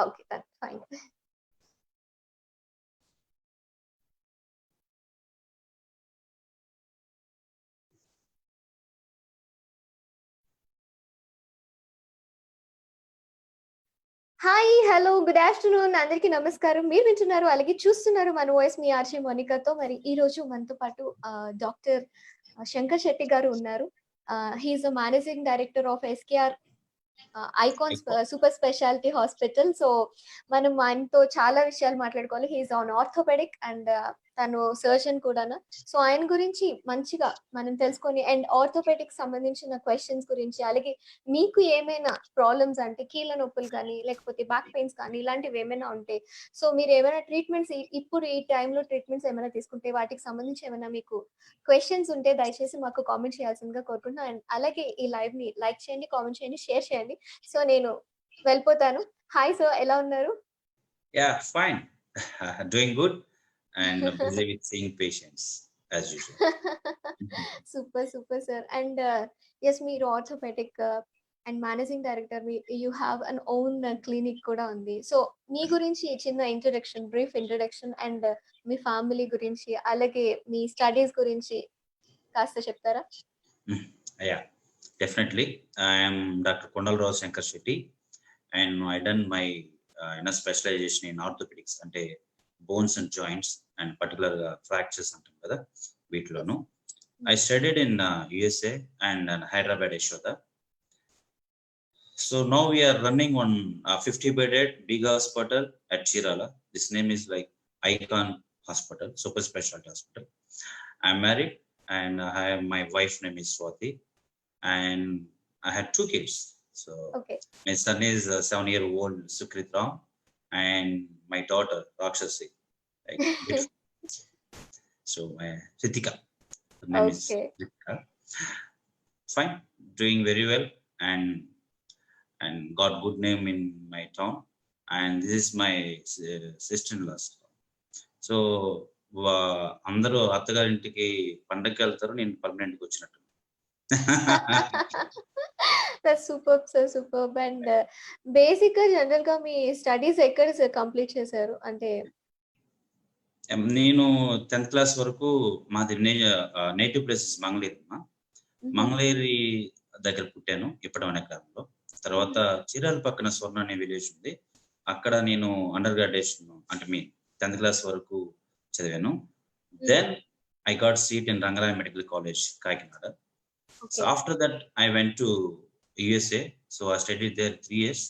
Okay. Fine. Hi, hello, good afternoon అందరికీ నమస్కారం. మీరు వింటున్నారు అలాగే చూస్తున్నారు మన వాయిస్ మీ ఆర్‌జే మోనికాతో. మరి ఈరోజు మనతో పాటు డాక్టర్ శంకర్ శెట్టి గారు ఉన్నారు. He is the managing director of SKR icon super speciality hospital. So, మనం ఆయనతో చాలా విషయాలు మాట్లాడుకోవాలి. He is on orthopaedic and తను సర్జన్ కూడాను. సో, ఆయన గురించి మంచిగా మనం తెలుసుకొని అండ్ ఆర్థోపెడిక్స్ సంబంధించిన క్వెషన్స్ గురించి, అలాగే మీకు ఏమైనా ప్రాబ్లమ్స్ అంటే కీళ్ళ నొప్పులు గానీ, లేకపోతే బ్యాక్ పెయిన్స్ కానీ ఇలాంటివి ఏమైనా ఉంటే, సో మీరేమైనా ట్రీట్మెంట్స్ ఇప్పుడు ఈ టైంలో ట్రీట్మెంట్స్ ఏమైనా తీసుకుంటే వాటికి సంబంధించి ఏమైనా మీకు క్వెషన్స్ ఉంటే దయచేసి మాకు కామెంట్ చేయాల్సిందిగా కోరుకుంటున్నాను. అండ్ అలాగే ఈ లైవ్‌ని లైక్ చేయండి, కామెంట్ చేయండి, షేర్ చేయండి. సో, నేను వెళ్ళిపోతాను. హాయ్ సార్, ఎలా ఉన్నారు? Yeah, fine. Doing good and busy with seeing patients as usual. Super, super sir. And yes, మీరు orthopaedic and managing director. You have an own clinic కూడా ఉంది. సో, మీ గురించి చిన్న ఇంట్రడక్షన్, బ్రీఫ్ ఇంట్రడక్షన్ అండ్ మీ family గురించి, అలాగే మీ studies గురించి కాస్త చెప్తారా? Yeah, definitely. I am Dr. Kondalrao Shankar Shetty and I done my specialization in orthopedics అంటే bones and joints and particular fractures అంటాం కదా వీటిలోను. I studied in USA and Hyderabad Yashoda. So now we are running on 50-bedded big hospital at Chirala. This name is like Icon Hospital, super specialty hospital. I'm married and my wife name is Swati and I had 2 kids. So Okay. my son is 7-year-old Sukrit Ram and my daughter Rakshasi. Like, so Ritika. Her name is Ritika. Fine, doing very well and got good name in my town. And this is my sister-in-law's town. So అందరూ అత్తగారింటికి పండగకి వెళ్తారు, నేను పర్మనెంట్కి వచ్చినట్టు. Superb sir, superb. And బేసిక్‌గా జనరల్‌గా మీ studies ఎక్కడ sir complete చేశారు? అంటే నేను 10th క్లాస్ వరకు మాది నేటివ్ ప్లేస్ మంగళగిరి. మంగళగిరి దగ్గర పుట్టాను, ఇప్పటివనే గ్రామంలో. తర్వాత చీరాల పక్కన స్వర్ణ అనే విలేజ్ ఉంది, అక్కడ నేను అండర్ గ్రాడ్యుయేషన్ అంటే 10th క్లాస్ వరకు చదివాను. Then I got seat in Rangaraya Medical College, Kakinada. So after that I went to USA. So I studied there 3 years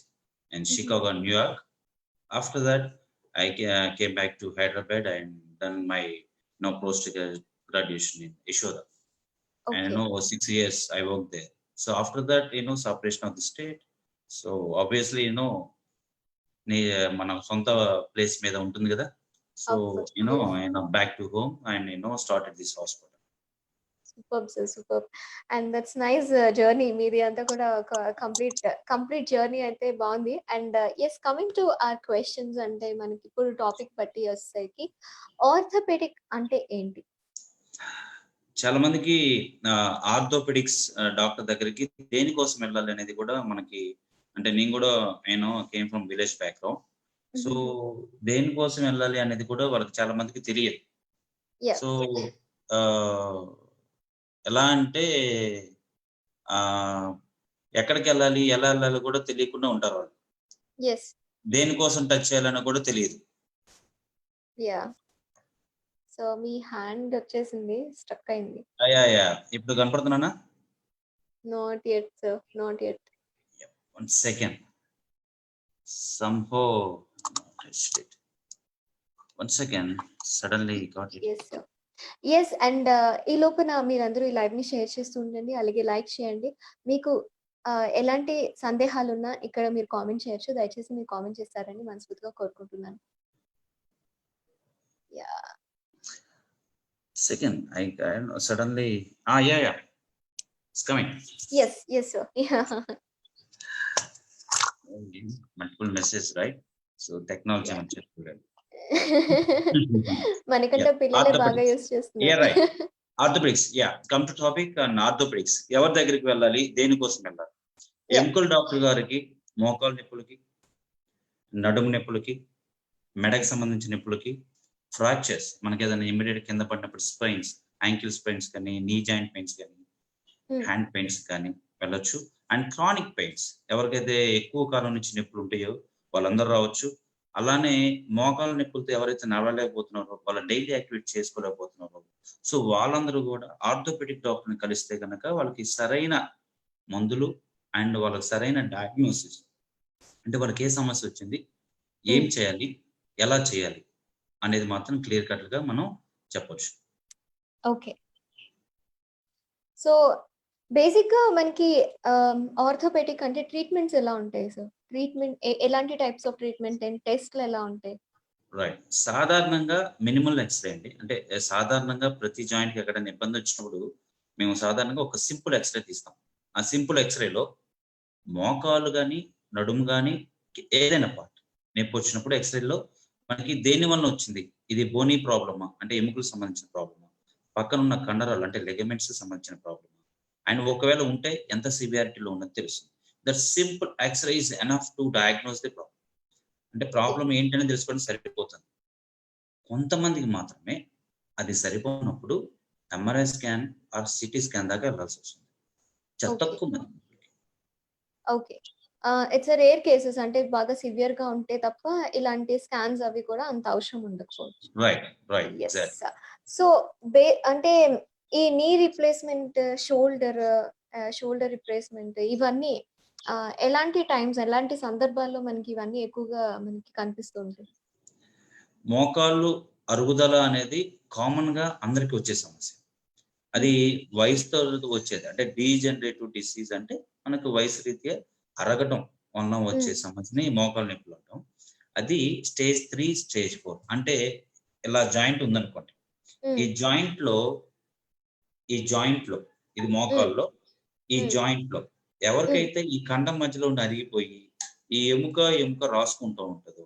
in Chicago and New York. After that I came back to Hyderabad and done my post graduation in Yashoda. And 6 years I worked there. So after that separation of the state. So obviously మన సొంత place మీద ఉంటుంది కదా. So back to home and started this hospital. Superb sir, superb. And that's nice journey మీది అంతా కూడా. Complete journey అయితే బాగుంది. And yes, coming to our questions. అంటే మనకి ఇప్పుడు టాపిక్ బట్టి వచ్చేసరికి ఆర్థోపెడిక్ అంటే ఏంటి? చాలా మందికి ఆర్థోపెడిక్స్ డాక్టర్ దగ్గరికి దేనికోసం వెళ్ళాలి అనేది కూడా మనకి, అంటే నేను కూడా came from village background. So దేనికోసం వెళ్ళాలి అనేది కూడా వాళ్ళకి చాలా మందికి తెలియదు. సో ఎలా అంటే ఎక్కడికి వెళ్ళాలి, ఎలా వెళ్ళాలి కూడా తెలియకుండా ఉంటారు వాళ్ళు. దేనికోసం టచ్ చేయాలని కూడా తెలియదు. సో మీ హ్యాండ్ వచ్చేసింది, స్టక్ అయింది. ఇప్పుడు కనపడుతున్నానా? Not yet sir, not yet. 1 second. Somehow 1 second, suddenly got it. Yes sir. Yes, and ఈ లోపల మీరందరూ ఈ లైవ్ ని షేర్ చేస్తూ ఉండండి, అలాగే లైక్ చేయండి. మీకు ఎలాంటి సందేహాలున్నా ఇక్కడ మీరు కామెంట్ చేయొచ్చు. దయచేసి మీరు కామెంట్ చేస్తారని మనస్ఫూర్తిగా కోరుకుంటున్నాను. Second, I suddenly yeah, it's coming. Yes sir. Multiple messages, right? So technology మనకంటే పిల్లలే బాగా యూస్ చేస్తున్నారు. Yeah, right. Orthopedics, yeah. Come to topic on orthopedics. ఎవరి దగ్గరికి వెళ్ళాలి, దేనికోసం వెళ్ళాలి? ఎముకల డాక్టర్ గారికి, మోకాలు నొప్పులకి, నడుము నొప్పులకి, మెడకి సంబంధించిన నొప్పులకి, ఫ్రాక్చర్స్ మనకి ఏదైనా ఇమ్మీడియట్ కింద పడినప్పుడు స్ప్రెయిన్స్, యాంకిల్ స్ప్రెయిన్స్ కానీ, నీ జాయింట్ పెయిన్స్ కానీ, హ్మ్. హ్యాండ్ పెయిన్స్ కానీ వెళ్ళొచ్చు. అండ్ క్రానిక్ పెయిన్స్ ఎవరికైతే ఎక్కువ కాలం నుంచి నొప్పులు ఉంటాయో వాళ్ళందరూ రావచ్చు. అలానే మోకాళ్ళ నొప్పులతో ఎవరైతే నడవలేకపోతున్నారో, వాళ్ళ డైలీ యాక్టివిటీ చేసుకోలేకపోతున్నారో, సో వాళ్ళందరూ కూడా ఆర్థోపెడిక్ డాక్టర్‌ని కలిస్తే గనక వాళ్ళకి సరైన మందులు అండ్ వాళ్ళకి సరైన డయాగ్నోసిస్, అంటే వాళ్ళకి ఏ సమస్య వచ్చింది, ఏం హ్మ్. చేయాలి, ఎలా చేయాలి అనేది మాత్రం క్లియర్ కట్‌గా మనం చెప్పొచ్చు. ఓకే. సో, బేసిక్‌గా మనకి ఆర్థోపెడిక్ అంటే ట్రీట్మెంట్స్ ఎలా ఉంటాయి సార్? ట్రీట్మెంట్ ఎలాంటి టైప్స్ ఆఫ్ ట్రీట్మెంట్ అండ్ టెస్ట్‌లు ఎలా ఉంటాయి? రైట్. సాధారణంగా మినిమల్ ఎక్స్‌రే అండి. అంటే సాధారణంగా ప్రతి జాయింట్‌కి ఎక్కడైనా ఇబ్బందొచ్చినప్పుడు మేము సాధారణంగా ఒక సింపుల్ ఎక్స్‌రే తీస్తాం. ఆ సింపుల్ ఎక్స్‌రేలో మోకాలు గాని, నడుము గాని ఏదైనా పార్ట్ నొప్పొచ్చినప్పుడు ఎక్స్‌రేలో మనకి దేని వలన వచ్చింది? ఇది బోనీ ప్రాబ్లమా? అంటే ఎముకలకు సంబంధించిన ప్రాబ్లమా? పక్కనున్న కండరాలు అంటే లిగమెంట్స్‌కి సంబంధించిన ప్రాబ్లమా? అండ్ ఒకవేళ ఉంటే ఎంత సివియారిటీలో ఉన్నది తెలుస్తుంది. That simple X-ray is enough to diagnose the problem. అంటే ప్రాబ్లమ్ ఏంటని తెలుసుకోవడం సరిపోతుంది. కొంతమందికి మాత్రమే అది సరిపోనప్పుడు MRI scan or CT scan దాకా వెళ్ళాల్సొస్తుంది. చాలా ఓకే. తక్కువ మంది. Okay. It's a rare cases అంటే బాగా సివియర్‌గా ఉంటే తప్ప ఇలాంటి స్కాన్స్ అవి కూడా అంత అవసరం ఉండకపోవచ్చు. Right. Right. Yes. Exactly. So, అంటే ఈ నీ రిప్లేస్‌మెంట్, షోల్డర్ రిప్లేస్‌మెంట్ ఇవన్నీ ఎలాంటి టైమ్స్, ఎలాంటి సందర్భాల్లో మనకి ఇవన్నీ ఎక్కువగా మనకి కనిపిస్తూ ఉంటాయి? మోకాళ్ళు అరుగుదల అనేది కామన్‌గా అందరికి వచ్చే సమస్య. అది హ్మ్. వయసుతో వచ్చేది. అంటే డీజనరేటివ్ డిసీజ్ అంటే మనకు వయసు రీత్యా అరగటం వలన వచ్చే హ్మ్. సమస్యని మోకాలు నొప్పులు అంటాం. అది స్టేజ్ 3, స్టేజ్ 4 అంటే ఇలా జాయింట్ ఉందనుకోండి. ఈ హ్మ్. జాయింట్‌లో ఈ జాయింట్‌లో ఇది హ్మ్. మోకాల్లో ఈ హ్మ్. జాయింట్‌లో హ్మ్. ఎవరికైతే ఈ కండరం మధ్యలో ఉండి అరిగిపోయి, ఈ ఎముక రాసుకుంటూ ఉంటదో,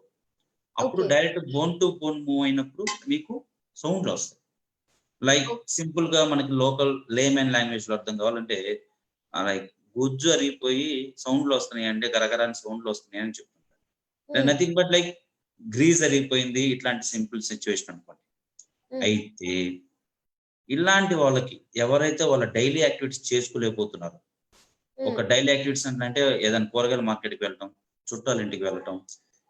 అప్పుడు okay. Direct bone to bone move అయినప్పుడు మీకు సౌండ్‌లొస్తాయి. లైక్ ఓహ్! సింపుల్‌గా మనకి లోకల్ లేమన్ లాంగ్వేజ్‌లో అర్థం కావాలంటే లైక్ గుజ్జు అరిగిపోయి సౌండ్‌లొస్తున్నాయి అంటే గరగర అని సౌండ్‌లొస్తున్నాయి అని చెప్తుంటారు. హ్మ్. నథింగ్ బట్ లైక్ గ్రీజ్ అరిగిపోయింది ఇట్లాంటి సింపుల్ సిట్యుయేషన్ అనుకోండి. హ్మ్. అయితే ఇలాంటి వాళ్ళకి ఎవరైతే వాళ్ళ డైలీ యాక్టివిటీస్ చేసుకోలేకపోతున్నారో, హ్మ్. ఒక డైలీ యాక్టివిటీస్ అంటే ఏదైనా కూరగాయల మార్కెట్‌కి వెళ్ళటం, చుట్టాల ఇంటికి వెళ్ళటం,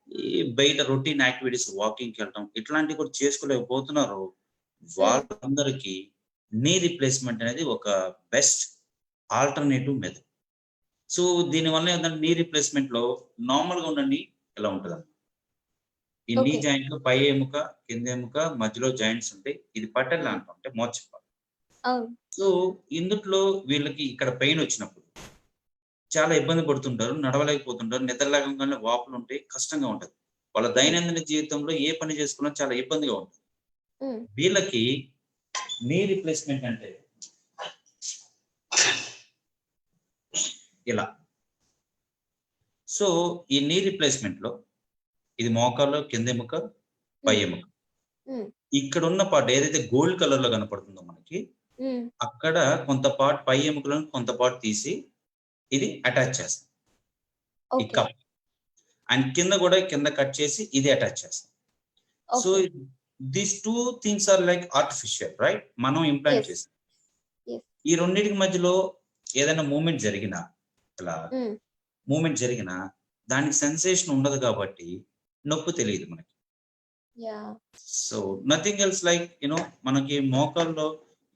ఈ బయట రొటీన్ యాక్టివిటీస్ వాకింగ్‌కి వెళ్ళటం ఇట్లాంటివి కూడా చేసుకోలేకపోతున్నారో, హ్మ్. వాళ్ళందరికీ నీ రిప్లేస్‌మెంట్ అనేది ఒక బెస్ట్ ఆల్టర్‌నేటివ్ మెథడ్. సో, దీనివల్ల ఏందంటే నీ రిప్లేస్‌మెంట్‌లో నార్మల్‌గా ఉన్న నీ ఇలా ఉంటదన్నమాట. ఈ నీ ఓకే. జాయింట్‌లో పై ఎముక, కింద ఎముక, మధ్యలో జాయింట్స్ ఉంటాయి. ఇది పటెల్లా హ్మ్. అంటాం. అంటే మోచేయి. అవును. సో, ఇందుట్లో వీళ్ళకి ఇక్కడ పెయిన్ వచ్చినప్పుడు చాలా ఇబ్బంది పడుతుంటారు. నడవలేకపోతుంటారు. నిద్ర లేగంగానే వాపులుంటాయి. కష్టంగా ఉంటది. వాళ్ళ హ్మ్. దైనందిన జీవితంలో ఏ పని చేసుకున్నా చాలా ఇబ్బందిగా ఉంటది. హ్మ్. వీళ్ళకి నీ రిప్లేస్‌మెంట్ అంటే ఇలా. సో, ఈ నీ రిప్లేస్‌మెంట్‌లో ఇది మోకాలు, కింద ఎముక, పై హ్మ్. ఎముక. హ్మ్. ఇక్కడున్న పార్ట్ ఏదైతే గోల్డ్ కలర్‌లో కనపడుతుందో మనకి, హ్మ్. అక్కడ కొంత పార్ట్ పై ఎముకలను కొంత పార్ట్ తీసి ఇది అటాచ్ చేస్తాం. ఈ ఓకే. కప్. అండ్ కింద గూడా కింద కట్ చేసి ఇది అటాచ్ చేస్తాం. So, okay. These 2 things are like artificial right? మనం ఇంప్లాంట్ యెస్. చేసాం. యెస్. ఈ రెండిటికి మధ్యలో ఏదైనా మూవ్‌మెంట్ జరిగినా, ఇలా హ్మ్. మూవ్‌మెంట్ జరిగినా దానికి సెన్సేషన్ ఉండదు కాబట్టి నొప్పి తెలీదు మనకి. Yeah! So, nothing else like మనకి మోకాల్లో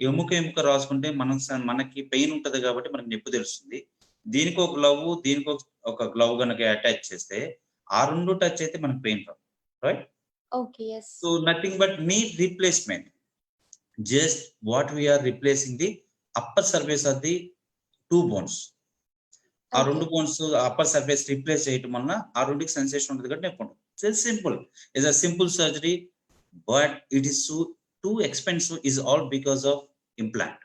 ఎముక రాసుకుంటే మనకి పెయిన్ ఉంటది కాబట్టి మనకు నొప్పి తెలుస్తుంది. దీనికో గ్లవ్వు, దీనికొక గ్లవ్ గనక అటాచ్ చేస్తే, ఆ 2 టచ్ అయితే మనకు పెయిన్ రాదు. Right? Okay. Yes. So, nothing but knee replacement. Just what we are replacing the upper surface of the 2 bones. Ah okay. 2 bones upper surface replace చేయటం వలన ఆ 2కి సెన్సేషన్ ఉంటది కాబట్టి నొప్పి ఉండదు. So, it's simple. It's a simple surgery but it is too expensive is all because of implant.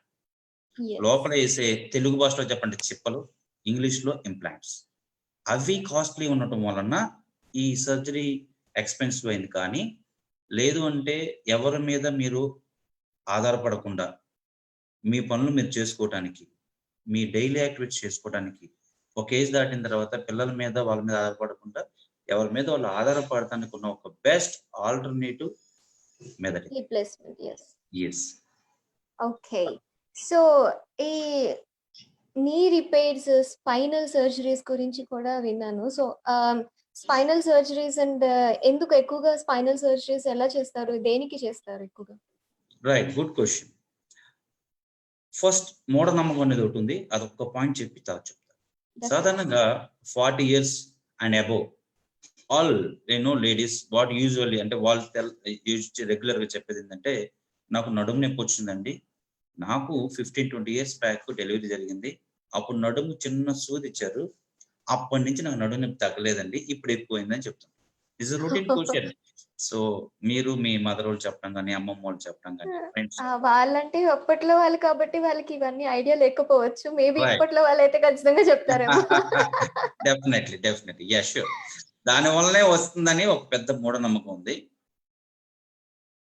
Yes. లోపల ఏసే తెలుగు భాషలో చెప్పండి చిప్పలు, ఇంగ్లీష్‌లో ఇంప్లాంట్స్. అవి కాస్ట్‌లీ ఉండటం వలన ఈ సర్జరీ ఎక్స్‌పెన్సివ్ అయింది కానీ, లేదు అంటే ఎవరి మీద మీరు ఆధారపడకుండా మీ పనులు మీరు చేసుకోవటానికి, మీ డైలీ యాక్టివిటీస్ చేసుకోవటానికి, ఒక ఏజ్ దాటిన తర్వాత పిల్లల మీద వాళ్ళ మీద ఆధారపడకుండా ఎవరి మీద వాళ్ళు ఆధారపడటానికి ఉన్న ఒక best alternative method. Replacement. Yes. Yes. Okay. So ఈ నీ రిపేర్స్, స్పైనల్ సర్జరీస్ గురించి కూడా విన్నాను. సో స్పైనల్ సర్జరీస్ అండ్ ఎందుకు ఎక్కువగా స్పైనల్ సర్జరీస్ ఎలా చేస్తారు? దేనికి చేస్తారు ఎక్కువగా? Right, good question. ఫస్ట్ మూఢనమ్మకం అనేది ఒకటి ఉంది, అదొక్క పాయింట్ చెప్తాను. సాధారణంగా 40 years and above all ladies what usually అంటే వాళ్ళు రెగ్యులర్ గా చెప్పేది ఏంటంటే, నాకు నడుము నొప్పి వచ్చిందండి, నాకు 15-20 years బ్యాక్ డెలివరీ జరిగింది, అప్పుడు నడుము చిన్న సూది ఇచ్చారు, అప్పటి నుంచి నాకు నడుము నొప్పి తగ్గలేదండి, ఇప్పుడు ఎక్కువైందని చెప్తాను. Is routine question. సో మీరు మీ మదర్ వాళ్ళు చెప్పడం కానీ, అమ్మమ్మ వాళ్ళు చెప్పడం కానీ, ఫ్రెండ్స్ వాళ్ళంటే అప్పట్లో వాళ్ళు కాబట్టి వాళ్ళకి ఇవన్నీ ఐడియా లేకపోవచ్చు. Maybe right. ఇప్పట్లో వాళ్ళైతే ఖచ్చితంగా చెప్తారేమో. Definitely yeah sure. దాని వల్లనే వస్తుందని ఒక పెద్ద మూఢనమ్మకం ఉంది.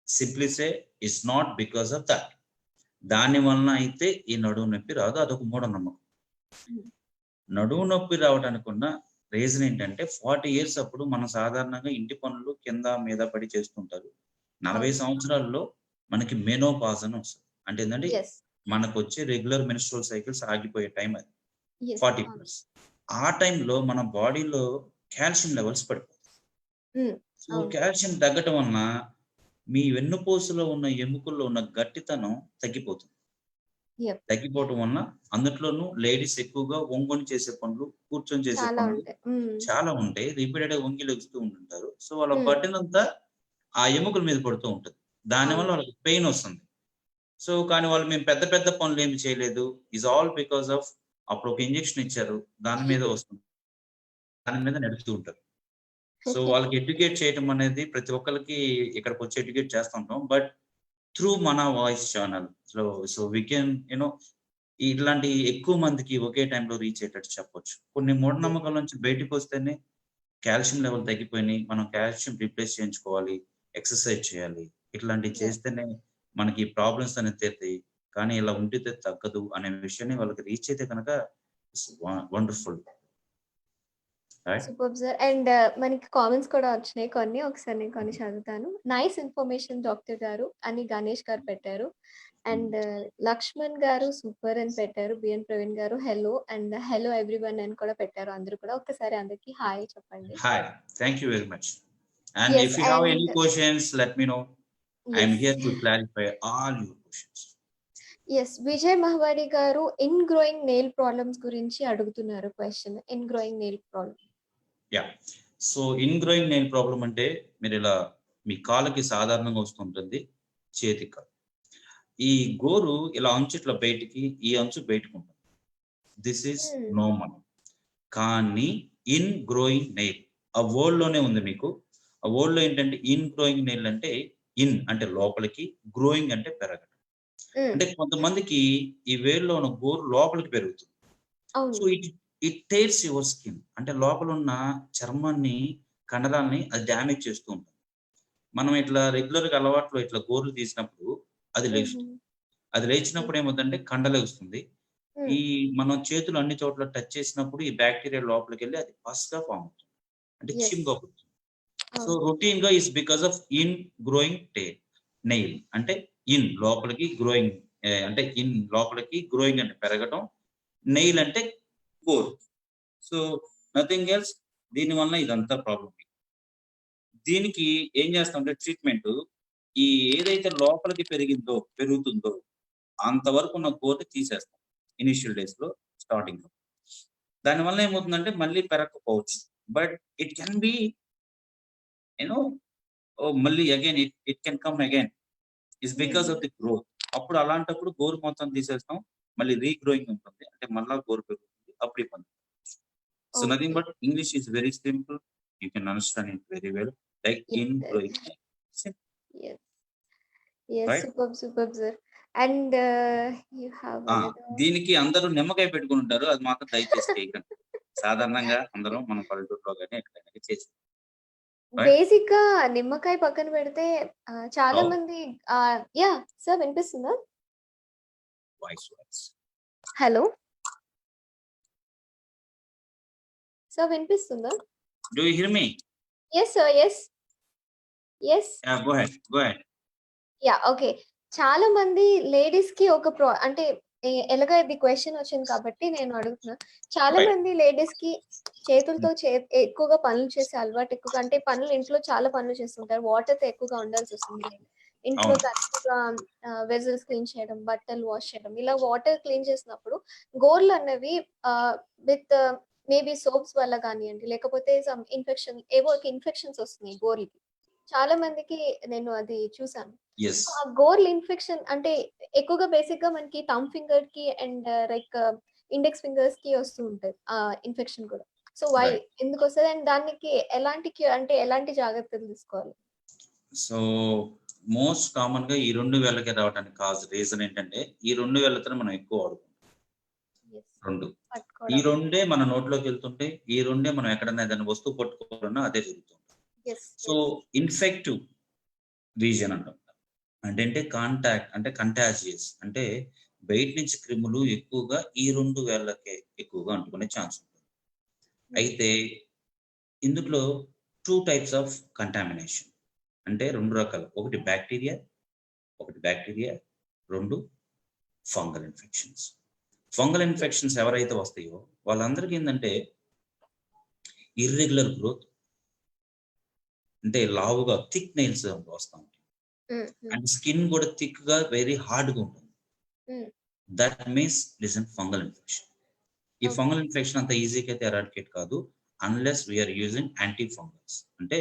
Simply say it's not because of that. దాని వలన అయితే ఈ నడుము నొప్పి రాదు, అదొక మూఢనమ్మకం. నడుము నొప్పి రావడానికి ఉన్న రీజన్ ఏంటంటే 40 years అప్పుడు మనం సాధారణంగా ఇంటి పనులు కింద మీద పడి చేస్తుంటారు. 40 సంవత్సరాల్లో మనకి మెనోపాజ్ అని వస్తుంది. అంటే ఏంటంటే Yes. మనకు వచ్చే రెగ్యులర్ మెన్స్ట్రువల్ సైకిల్స్ ఆగిపోయే టైం అది. Yes. 40+. ఆ టైంలో మన బాడీలో కాల్షియం లెవెల్స్ పడిపోతాయి. సో అవును. కాల్షియం తగ్గటం వలన మీ వెన్నుపూసలో ఉన్న ఎముకల్లో ఉన్న గట్టితనం తగ్గిపోతుంది. Yep. తగ్గిపోవటం వలన అందులోనూ లేడీస్ ఎక్కువగా వంగుని చేసే పనులు, కూర్చొని చేసే చాలా పనులు ఉంటాయి. చాలా ఉంటాయి. రిపీటెడ్ గా వంగి లెగుస్తూ ఉంటుంటారు. సో వాళ్ళ Hmm. బర్డెన్ అంతా ఆ ఎముకల మీద పడుతూ ఉంటుంది. దానివల్ల అవును. వాళ్ళకి పెయిన్ వస్తుంది. సో కానీ వాళ్ళు మేము పెద్ద పెద్ద పనులు ఏమి చేయలేదు, ఇస్ ఆల్ బికాస్ ఆఫ్ అప్పుడు ఒక ఇంజెక్షన్ ఇచ్చారు, దాని మీద వస్తుంది, దాని మీద నడుస్తూ ఉంటారు. సో వాళ్ళకి ఎడ్యుకేట్ చేయడం అనేది ప్రతి ఒక్కరికి ఇక్కడికి వచ్చి ఎడ్యుకేట్ చేస్తుంటాం, బట్ త్రూ మన voice channel. So we can ఇట్లాంటి ఎక్కువ మందికి ఒకే టైంలో రీచ్ అయ్యేటట్టు చెప్పొచ్చు. కొన్ని మూఢనమ్మకాల నుంచి బయటకు వస్తేనే కాల్షియం లెవెల్ తగ్గిపోయినాయి, మనం కాల్షియం రీప్లేస్ చేయించుకోవాలి, ఎక్సర్సైజ్ చేయాలి, ఇట్లాంటివి Yeah. చేస్తేనే మనకి ప్రాబ్లమ్స్ అనేది తీరుతాయి. కానీ ఇలా ఉంటే తగ్గదు అనే విషయాన్ని వాళ్ళకి రీచ్ అయితే కనుక వండర్ఫుల్. Super sir. అండ్ మనకి కామెంట్స్ కూడా వచ్చినాయి కొన్ని. ఒకసారి నేను కొన్ని చదువుతాను. నైస్ ఇన్ఫర్మేషన్ డాక్టర్ గారు అని గణేష్ గారు పెట్టారు. అండ్ లక్ష్మణ్ గారు సూపర్ అని పెట్టారు. బిఎన్ ప్రవీణ్ గారు హెలో అండ్ హెలో ఎవ్రీవన్ అని కూడా పెట్టారు. అందరూ కూడా ఒక్కసారి అందరికి హాయ్ చెప్పండి. Hi, thank you very much. And Yes, if you have any and questions, let me know. I am yes. here to clarify all your questions. Yes, Vijay Mahavadi గారు ingrowing nail problems గురించి అడుగుతున్నారు question. Ingrowing nail problem. Yeah, so ingrowing nail problem అంటే మీరు ఇలా మీ కాళ్ళకి సాధారణంగా వస్తుంటుంది, చేతికి కాదు. ఈ గోరు ఇలా అంచు ఇట్లా బయటికి, ఈ అంచు బయటకు ఉంటుంది. This is normal. కానీ ఇన్ గ్రోయింగ్ నెయిల్ ఆ వర్డ్ లోనే ఉంది మీకు. ఆ వర్డ్ లో ఏంటంటే ఇన్ గ్రోయింగ్ నెయిల్ అంటే ఇన్ అంటే లోపలికి, గ్రోయింగ్ అంటే పెరగడం. అంటే కొంతమందికి ఈ వేర్లో ఉన్న గోరు లోపలికి పెరుగుతుంది. So it tears your skin, అంటే లోపల ఉన్న చర్మాన్ని, కండరాల్ని అది డ్యామేజ్ చేస్తూ ఉంటుంది. మనం ఇట్లా రెగ్యులర్ గా అలవాట్లో ఇట్లా గోర్లు తీసినప్పుడు అది లేస్తుంది. అది లేచినప్పుడు ఏమవుతుందంటే కండలేస్తుంది. ఈ మనం చేతులు అన్ని చోట్ల టచ్ చేసినప్పుడు ఈ బ్యాక్టీరియా లోపలికి వెళ్ళి అది పస్గా ఫామ్ అవుతుంది, అంటే చిమ్గా పుడుతుంది. సో రొటీన్ గా is because of in growing nail. అంటే ఇన్ లోపలికి, గ్రోయింగ్ అంటే ఇన్ లోపలికి, గ్రోయింగ్ అంటే పెరగటం, నెయిల్ అంటే గోర్. So nothing else. దీనివల్ల ఇదంతా ప్రాబ్లం. దీనికి ఏం చేస్తామంటే ట్రీట్మెంట్, ఈ ఏదైతే లోపలికి పెరుగుతుందో అంతవరకు ఉన్న గోర్ని తీసేస్తాం ఇనిషియల్ డేస్ లో, స్టార్టింగ్ లో. దానివల్ల ఏమవుతుందంటే మళ్ళీ పెరగకపోవచ్చు, బట్ ఇట్ కెన్ బి మళ్ళీ again it can come again is because of the growth. అప్పుడు అలాంటప్పుడు గోరు మొత్తం తీసేస్తాం, మళ్ళీ రీగ్రోయింగ్ ఉంటుంది, అంటే మళ్ళా గోరు పెరుగుతుంది, అప్పుడు ఇబ్బంది. So nothing but English is very simple, you can understand it very well, like in growing. Super sir. And you have దీనికి అందరూ నిమ్మకాయ పెట్టుకుని ఉంటారు, అది మాత్రం దయచేసి చేయకండి. సాధారణంగా అందరం మన పల్లెటూరులో కానీ ఎక్కడైనా చేసి బేసిక్ గా నిమ్మకాయ పక్కన పెడితే చాలా మంది యా సార్ వినిపిస్తుందా? హలో సార్ వినిపిస్తుందా? Do you hear me? Yes sir. Yes. Yes. Go head. Go head. Okay. చాలా మంది లేడీస్‌కి ఒక అంటే ఎలాగో ఇది క్వెషన్ వచ్చింది కాబట్టి నేను అడుగుతున్నా. చాలా రైట్. మంది లేడీస్‌కి చేతులతో ఎక్కువగా పనులు చేసే అలవాటు ఎక్కువగా అంటే పనులు ఇంట్లో చాలా పనులు చేస్తుంటారు. వాటర్‌తో ఎక్కువగా ఉండాల్సొస్తుంది. ఇంట్లో అవును. తరచుగా వెసెల్స్ క్లీన్ చేయడం, బట్టలు వాష్ చేయడం ఇలా వాటర్ క్లీన్ చేసినప్పుడు గోర్లన్నవి విత్ మేబీ సోప్స్ వల్ల గానియండి, లేకపోతే సమ్ ఏవో ఒక ఇన్ఫెక్షన్స్ వస్తున్నాయి గోర్లకి. చాలా మందికి నేను అది చూసాను. యెస్. సో, ఆ గోర్ల్ ఇన్ఫెక్షన్ అంటే ఎక్కువగా బేసిక్‌గా మనకి థంబ్ ఫింగర్‌కి అండ్ లైక్ ఇండెక్స్ ఫింగర్స్‌కి వస్తూ ఉంటది. ఇన్ఫెక్షన్ కూడా. So, why right. ఎందుకొస్తది? అండ్ దానికి ఎలాంటి అంటే ఎలాంటి జాగ్రత్తలు తీసుకోవాలి? సో, మోస్ట్ కామన్‌గా ఈ 2 వేళ్ళకే రావడానికి రీజన్ ఏంటంటే, ఈ 2 వేళ్ళతోనే మనం ఎక్కువ వాడుకుంటాం. యెస్. 2. ఈ పట్టుకోవడం. 2 మన నోట్లోకెళ్తుంటాయి. ఈ 2 మనం ఎక్కడైనా ఏదైనా వస్తువు పట్టుకోవాలన్నా అదే జరుగుతుంది. Yes. So, yes. Infective region అంటాం. అంటే కాంటాక్ట్ అంటే కంటాజియస్ అంటే బయట నుంచి క్రిములు ఎక్కువగా ఈ 2 వేళ్ళకే ఎక్కువగా అంటుకునే ఛాన్స్ ఉంటుంది. హ్మ్. అయితే ఇందులో 2 టైప్స్ ఆఫ్ కంటామినేషన్ అంటే 2 రకాలు. ఒకటి bacteria, 2 fungal infections. Fungal yes. Infections ఎవరైతే వస్తాయో వాళ్ళందరికీ ఏందంటే ఇర్రెగ్యులర్ గ్రోత్ అంటే లావుగా థిక్ నెయిల్స్ వస్తా ఉంటాయి. హ్మ్. హ్మ్. అండ్ స్కిన్ కూడా థిక్‌గా వెరీ హార్డ్‌గా ఉంటుంది. Hmm. That means this is fungal infection. ఈ ఓకే. ఫంగల్ ఇన్ఫెక్షన్ అంత ఈజీగా అయితే ఎరాడికేట్ కాదు. Unless we are using anti fungals. అంటే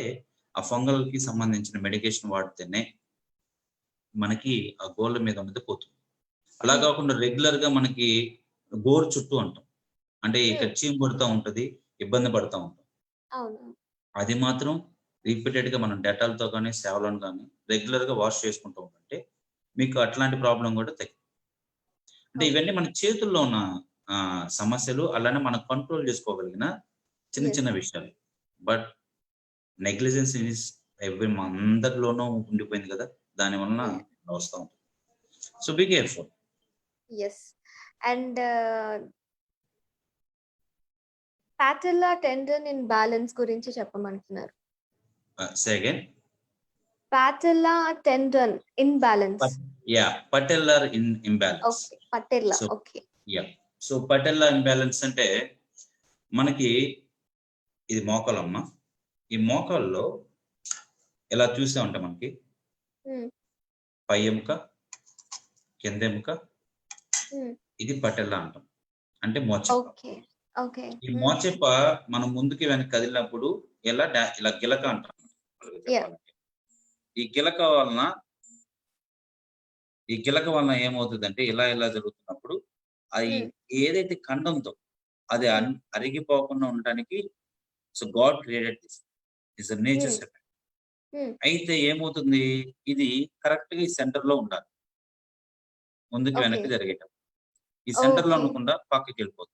ఆ ఫంగల్‌కి సంబంధించిన మెడికేషన్ వాడితేనే మనకి ఆ గోళ్ళ మీద ఉన్నది పోతుంది. అలా హ్మ్. కాకుండా రెగ్యులర్‌గా మనకి గోరు చుట్టూ అంటాం. అంటే ఇక్కడ హ్మ్. చీము పడతా ఉంటది. ఇబ్బంది పడతా ఉంటాం. అవును. అది మాత్రం రిపీటెడ్‌గా మనం డెటాల్‌తో గాని, సేవలోన్ గాని రెగ్యులర్‌గా వాష్ చేసుకుంటూ ఉంటే మీకు అట్లాంటి ప్రాబ్లమ్ కూడా అంటే ఓకే. ఇవన్నీ మన చేతుల్లో ఉన్న సమస్యలు. అలానే మనం కంట్రోల్ చేసుకోగలిగిన చిన్న యెస్. చిన్న విషయాలు. బట్ నెగ్లిజెన్స్ ఈస్ అందరిలోనూ ఉండిపోయింది కదా! దాని వలన యాహ్! ఇలా వస్తా ఉంటుంది. So, be careful. Yes. And patella tendon imbalance గురించి చెప్పమంటున్నారు. Say again. Patella tendon imbalance. Pat patellar imbalance. Okay. Patella. So, okay. Yeah! So, patella imbalance అంటే మనకి ఇది మోకాలమ్మ. ఈ మోకాల్లో ఇలా చూసామంటే మనకి హ్మ్. పై ఎముక, కింద ఎముక, హ్మ్. ఇది పటెల్లా అంటాం. అంటే మోచేప్ప. ఓకే. ఓకే. ఈ హ్మ్. మోచేప్ప మనం ముందుకి వెనక్కి కదిలినప్పుడు ఇలా గిలక అంటాం యాహ్! చెప్పాలంటే. ఈ గిలక వలన ఈ గిలక వలన ఏమవుతదంటే ఇలా జరుగుతున్నప్పుడు అది హ్మ్. ఏదైతే కండంతో అది హ్మ్. అరిగిపోకుండా ఉండటానికి so God created this. It's a hmm. Nature's effect. Hmm. అయితే ఏమవుతుంది ఇది కరెక్ట్‌గా ఈ సెంటర్‌లో ఉండాలి. ముందుకి ఓకే. వెనక్కి జరిగేటప్పుడు. ఈ సెంటర్‌లో ఓకే. ఉండకుండా పక్కకెళ్ళిపోతుంది.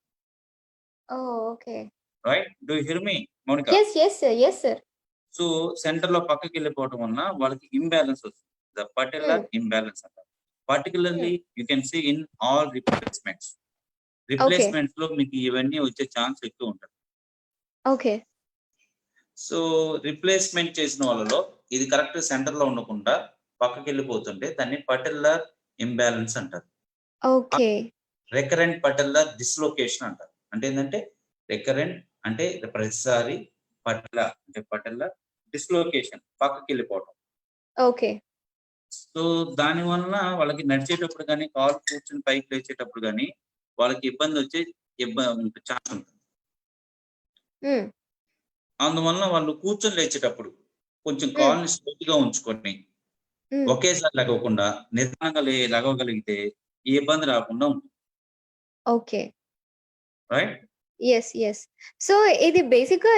Oh! Okay. Right? Do you hear me Mounika? Yes. Yes sir. Yes sir. So, సెంటర్‌లో పక్కకెళ్ళిపోవటం వలన వాళ్ళకి ఇంబాలన్స్ వస్తుంది. ద హ్మ్. పర్టిక్యులర్ ఇంబాలన్స్ అంటారు. Hmm. Particularly you can see in all replacements. Okay. రిప్లేస్‌మెంట్స్‌లో మీకు ఇవన్నీ వచ్చే ఛాన్స్ ఎక్కువుంటది. ఓకే. సో, రిప్లేస్‌మెంట్ చేసిన వాళ్ళలో ఇది కరెక్ట్ సెంటర్‌లో ఉండకుండా పక్కకెళ్ళిపోతుంటే దాన్ని పటెల్లర్ ఇంబాలన్స్ అంటారు. ఓకే. రికరెంట్ పటెల్లర్ డిస్‌లొకేషన్ అంటారు. అంటే ఏందంటే రికరెంట్ అంటే ప్రతిసారి పటెల్లర్ డిస్‌లొకేషన్ పక్కకెళ్ళిపోవటం. ఓకే. సో, దాని వలన వాళ్ళకి నడిచేటప్పుడు గాని, కాలు కూర్చొని పైకి లేచేటప్పుడు గాని, వాళ్ళకి ఇబ్బందొచ్చే ఛాన్స్ ఉంటుంది. హ్మ్. అందువలన వాళ్ళు కూర్చొని లేచేటప్పుడు కొంచెం హ్మ్. కాలుని స్ట్రెయిట్‌గా ఉంచుకొని, హ్మ్. ఒకేసారి లెగవకుండా నిదానంగా లెగవగలిగితే ఈ ఇబ్బంది రాకుండా ఉంటుంది. Okay. Right? Yes. Yes. So, ఇది బేసిక్‌గా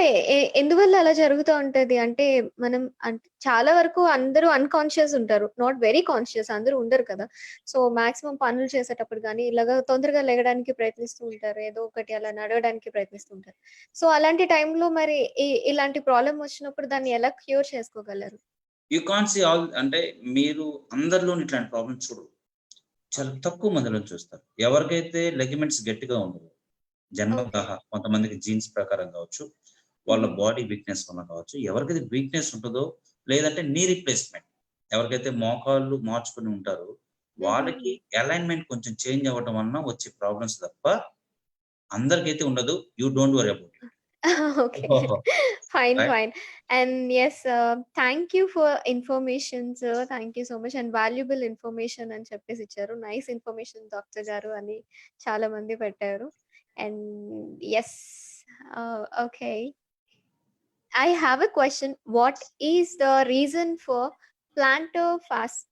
ఎందువల్ల అలా జరుగుతా ఉంటది? అంటే మనం చాలా వరకు అందరూ అన్‌కాన్షియస్ ఉంటారు. నాట్ వెరీ కాన్షియస్ అందరూ ఉండరు కదా! సో, మాక్సిమం పనులు చేసేటప్పుడు గాని, ఇలాగ తొందరగా లెగడానికి ప్రయత్నిస్తూ ఉంటారు. ఏదో ఒకటి అలా నడవడానికి ప్రయత్నిస్తూ ఉంటారు. సో, అలాంటి టైంలో మరి ఇలాంటి ప్రాబ్లమ్ వచ్చినప్పుడు దాన్ని ఎలా క్యూర్ చేసుకోగలరు? యూ కాంట్ సీ ఆల్ అంటే మీరు అందరిలోను ఇట్లాంటి ప్రాబ్లమ్స్ చూడరు. చాలా ఓకే. తక్కువ మందిలో చూస్తారు. ఎవరికైతే లెగమెంట్స్ గట్టిగా ఉండవో ఓకే. జన్మతః కొంతమందికి జీన్స్ ప్రకారం కావచ్చు. వాళ్ళ Mhm. బాడీ వీక్‌నెస్ వల్ల కావచ్చు. ఎవరికైతే వీక్‌నెస్ ఉంటదో లేదంటే నీ రీప్లేస్‌మెంట్ ఎవరికైతే మోకాళ్ళు మార్చుకొని ఉంటారో వాళ్ళకి హుహుహు. అలైన్‌మెంట్ కొంచెం చేంజ్ అవ్వటం వలన వచ్చే ప్రాబ్లమ్స్ తప్ప అందరికైతే ఉండదు. You don't worry about it. Okay. Fine, right? fine. And yes, thank you for information, sir. Thank you so much. And valuable information అని చెప్పేసి ఇచ్చారు. నైస్ ఇన్ఫర్మేషన్ డాక్టర్ గారు అని చాలా మంది పెట్టారు. And yes, okay. I have a question. What is the reason for plantar fasciitis?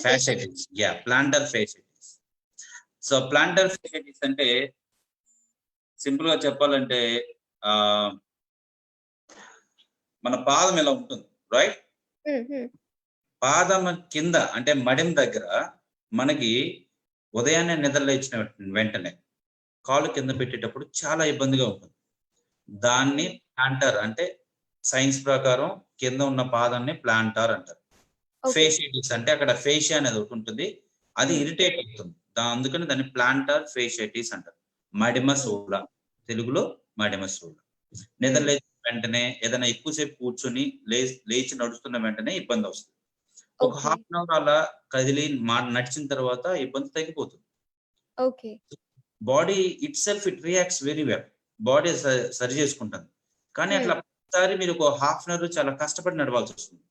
Fasciitis. Plantar fasciitis. So plantar fasciitis అంటే సింపుల్‌గా చెప్పాలంటే ఆహ్, మన పాదం ఇలా ఉంటుంది. రైట్? హ్మ్. పాదం కింద అంటే మడిమ దగ్గర మనకి ఉదయాన్నే నిద్ర లేచిన వెంటనే కాలు కింద పెట్టేటప్పుడు చాలా ఇబ్బందిగా ఉంటుంది. దాన్ని హ్మ్. ప్లాంటర్ అంటే సైన్స్ ప్రకారం కింద ఉన్న పాదాన్ని ప్లాంటార్ అంటారు. ఓకే. ఫేషియటిస్ అంటే అక్కడ ఫేషియా అనేది ఒకటి ఉంటుంది. అది హ్మ్. ఇరిటేట్ అవుతుంది. అందుకని దాన్ని ప్లాంటార్ ఫేషియటిస్ అంటారు. మడిమ హ్మ్. శూల. తెలుగులో మడిమ శూల. నిద్ర హ్మ్. లేచిన వెంటనే ఏదైనా ఎక్కువ సేపు కూర్చొని లేచి నడుస్తున్న వెంటనే ఇబ్బందొస్తుంది. ఒక ఓకే. హాఫ్ అన్ అవర్ అలా కదిలి నడిచిన తర్వాత ఇబ్బంది తగ్గిపోతుంది. Okay. Body itself reacts very well. Body సరి చేసుకుంటుంది. కానీ హ్మ్. అట్లా ప్రతిసారి మీరు ఒక హాఫ్ అన్ అవర్ చాలా కష్టపడి నడవాల్సొస్తుంది.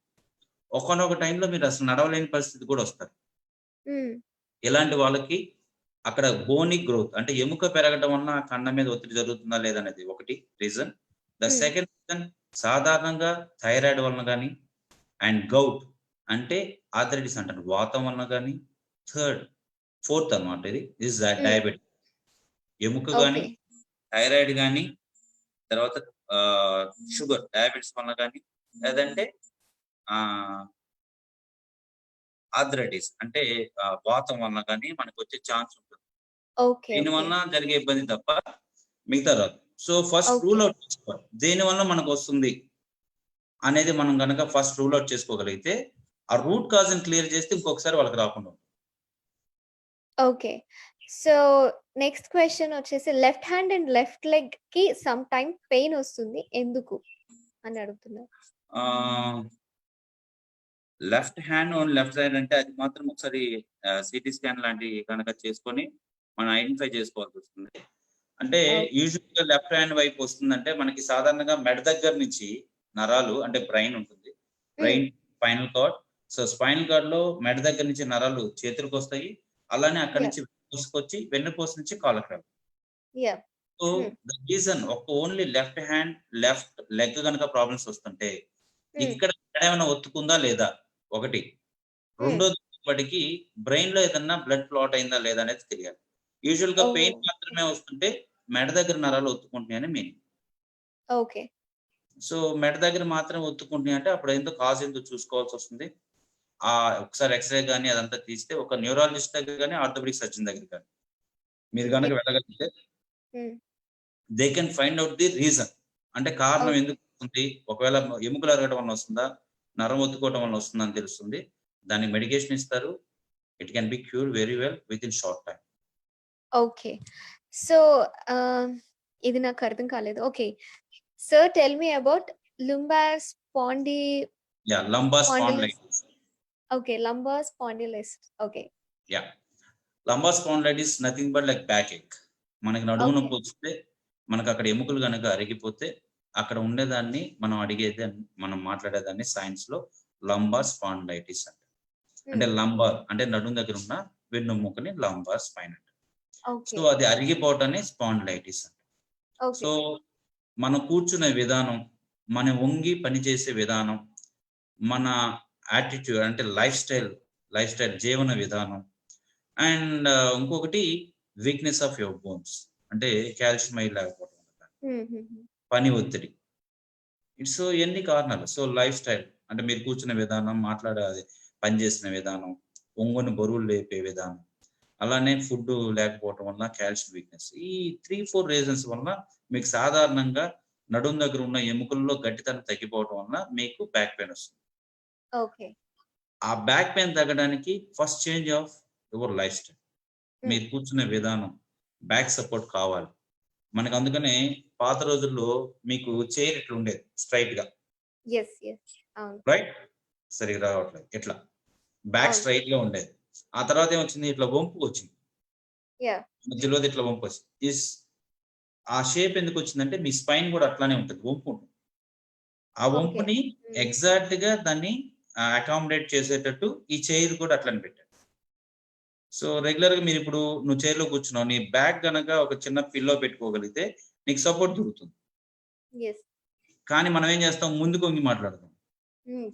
ఒకానొక టైంలో మీరు అసలు నడవలేని పరిస్థితి కూడా వస్తది. హ్మ్. ఇలాంటి వాళ్ళకి అక్కడ బోనీ గ్రోత్ అంటే ఎముక పెరగడం వలన కండ మీద ఒత్తిడి జరుగుతుందా లేదా అనేది ఒకటి రీజన్. ద హ్మ్. సెకండ్ రీజన్ సాధారణంగా థైరాయిడ్ వలన గాని అండ్ గౌట్ అంటే ఆర్థరైటిస్ అంటారు. వాతం వలన గాని థర్డ్, ఫోర్త్ అన్నమాట ఇది. హ్మ్. డయాబెటిస్. ఎముక గాని, ఓకే. థైరాయిడ్ గాని, తర్వాత ఆహ్, షుగర్ డయాబెటిస్ వలన గాని, లేదంటే ఆహ్, ఆర్థరైటిస్ అంటే వాతం వలన గాని మనకొచ్చే ఛాన్స్ ఉంటుంది. ఓకే. దీని ఓకే. వలన జరిగే ఇబ్బంది తప్ప మిగతా రాదు. So first okay. Rule out చేసుకోవాలి. దేని వలన మనకొస్తుంది అనేది మనం గనక ఫస్ట్ రూల్ ఔట్ చేసుకోగలిగితే, ఆ రూట్ కాజ్‌ని క్లియర్ చేస్తే ఇంకొకసారి వాళ్ళకి రాకుండా ఉంటుంది. ఓకే. సో, నెక్స్ట్ క్వెషన్ వచ్చేసి లెఫ్ట్ హ్యాండ్ అండ్ లెఫ్ట్ లెగ్‌కి సమ్ టైమ్ పెయిన్ వస్తుంది. ఎందుకు? అని అడుగుతున్నారు. Ah, left hand on left side అంటే అది మాత్రం ఒకసారి సీటీ స్కాన్ లాంటివి గనక చేసుకొని మనం ఐడెంటిఫై చేసుకోవాల్సొస్తుంది. అంటే ఓకే. యూజువల్‌గా లెఫ్ట్ హ్యాండ్ వైపు వస్తుందంటే మనకి సాధారణంగా మెడ దగ్గర నుంచి నరాలు అంటే బ్రైన్ ఉంటుంది. హ్మ్. Brain, spinal cord. So, spinal కార్డ్‌లో మెడ దగ్గర నుంచి నరాలు చేతులకొస్తాయి. అలానే అక్కడి యాహ్! నుంచి వెన్నుపూసకొచ్చి, వెన్నుపూస నుంచి కాళ్ళకి రావు. యాహ్! సో, హ్మ్. The reason only left hand, left leg గనక ప్రాబ్లమ్స్ వస్తుంటే, హ్మ్. ఇక్కడ ఎక్కడేమైనా ఒత్తుకుందా లేదా? ఒకటి. హ్మ్. రెండోది వచ్చేప్పటికి బ్రెయిన్‌లో ఏదన్నా బ్లడ్ క్లాట్ అయిందా లేదా అనేది తెలియాలి. యూజువల్‌గా ఓహ్! పెయిన్ మాత్రమే వస్తుంటే మెడ దగ్గర నరాలు ఒత్తుకుంటున్నాయని మీనింగ్. ఓకే. సో, మెడ దగ్గర మాత్రమే ఒత్తుకుంటున్నాయి అంటే అప్పుడేందో కాజ్ ఏందో చూసుకోవాల్సొస్తుంది. ఒకసారి ఎక్స్‌రే గాని అదంతా తీస్తే ఒక న్యూరాలజిస్ట్ దగ్గర గాని, ఆర్థోపెడిక్ సర్జన్ దగ్గరికి గాని మీరు గనక యాహ్! వెళ్ళగలిగితే హ్మ్. They can find out the reason. అంటే కారణం ఓకే. ఎందుకు వస్తుంది? ఒకవేళ ఎముకలు అరగడం వలన వస్తుందా? నరం ఒత్తుకోవటం వలన వస్తుందా అని తెలుస్తుంది. దానికి మెడికేషన్ ఇస్తారు. It can be cured very well within short time. Okay. So, ah, ఇది నాకు అర్థం కాలేదు. Okay. Sir tell me about lumbar lumbar spondylosis. Spondylitis. Okay. Lumbar spondylosis. Okay. Yeah! Lumbar spondylitis nothing but like backache. మనకి నడుము okay. నొప్పి వస్తే, మనకక్కడ ఎముకలు గనక అరిగిపోతే, అక్కడ ఉండేదాన్ని మనం మాట్లాడేదాన్ని సైన్స్‌లో లంబార్ స్పాండిలైటిస్ అంటారు. అంటే హ్మ్. లంబార్ అంటే నడుము దగ్గర ఉన్న వెన్నుముకని లంబార్ స్పైన్ అంటారు. So, okay. అది అరిగిపోవటాన్ని స్పాండిలైటిస్ అంటారు. ఓకే. సో, మనం కూర్చునే విధానం, మనం వంగి పనిచేసే విధానం, మన యాటిట్యూడ్ అంటే లైఫ్ స్టైల్ జీవన విధానం అండ్ ఇంకొకటి వీక్‌నెస్ ఆఫ్ యువర్ బోన్స్. అంటే కాల్షియం అయి లేకపోవడం వల్ల. హుహుహు. పని ఒత్తిడి. సో, ఇయన్నీ కారణాలు. సో, లైఫ్ స్టైల్ అంటే మీరు కూర్చునే విధానం, పని చేసిన విధానం, ఒంగొని బరువులు లేపే విధానం. అలానే ఫుడ్డు లేకపోవటం వలన కాల్షియం వీక్‌నెస్. ఈ 3, 4 రీజన్స్ వలన మీకు సాధారణంగా నడుము దగ్గర ఉన్న ఎముకల్లో గట్టితనం తగ్గిపోవటం వలన మీకు బ్యాక్ పెయిన్ వస్తుంది. ఓకే. ఆ బ్యాక్ పెయిన్ తగ్గడానికి first change of your life style. హ్మ్. మీరు కూర్చునే విధానం, బ్యాక్ సపోర్ట్ కావాలి. మనకు అందుకనే పాత రోజుల్లో మీకు చైర్ ఇట్లా ఉండేది స్ట్రైట్ గా, యెస్. అవును. రైట్? సరిగ్గా రావట్లేదు. ఇట్లా బ్యాక్ అవును. స్ట్రైట్ గా ఉండేది. ఆ తర్వాత ఏమొచ్చింది, ఇట్లా వంపు వచ్చింది. యాహ్! మధ్యలోది ఇట్లా వంపు వచ్చింది. ఆ షేప్ ఎందుకు వచ్చిందంటే మీ స్పైన్ కూడా అట్లానే ఉంటుంది, వంపు ఉంటుంది. ఆ ఓకే. వంపుని హ్మ్. ఎగ్జాక్ట్ గా దాన్ని అకామిడేట్ చేసేటట్టు ఈ చైర్ కూడా అట్లనే పెట్టాడు. సో రెగ్యులర్ గా మీరు ఇప్పుడు నువ్వు చైర్ లో కూర్చున్నావు, నీ బ్యాక్ గనక ఒక చిన్న పిల్లో పెట్టుకోగలిగితే నీకు సపోర్ట్ దొరుకుతుంది. యెస్. కానీ మనం ఏం చేస్తాం, ముందుకు వంగి మాట్లాడతాం.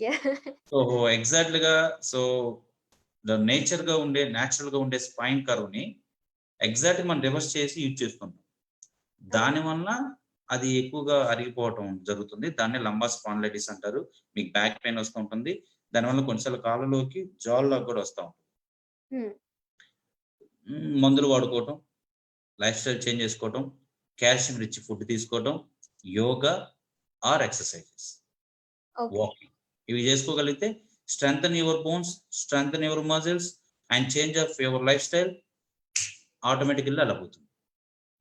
యాహ్! సో ఎగ్జాక్ట్‌గా సో నేచురల్‌గా ఉండే స్పైన్ కర్వ్‌ని ఎగ్జాక్ట్‌గా మనం రివర్స్ చేసి యూజ్ చేసుకుంటాం. అవును. దానివల్ల అది ఎక్కువగా అరిగిపోవటం జరుగుతుంది. దాన్నే లంబార్ స్పాండిలైటిస్ అంటారు. మీకు బ్యాక్ పెయిన్ వస్తూ ఉంటుంది. దానివల్ల కొన్నిసార్లు కాళ్ళలోకి జాల్‌లోకి కూడా వస్తా ఉంటుంది. హ్మ్. మందులు వాడుకోవటం, లైఫ్ స్టైల్ చేంజ్ చేసుకోవటం, కాల్షియం రిచ్ ఫుడ్ తీసుకోవటం, yoga or exercises, okay. Walking ఇవి చేసుకోగలిగితే strengthen your bones, strengthen your muscles and change of your life style automatically అలా పోతుంది.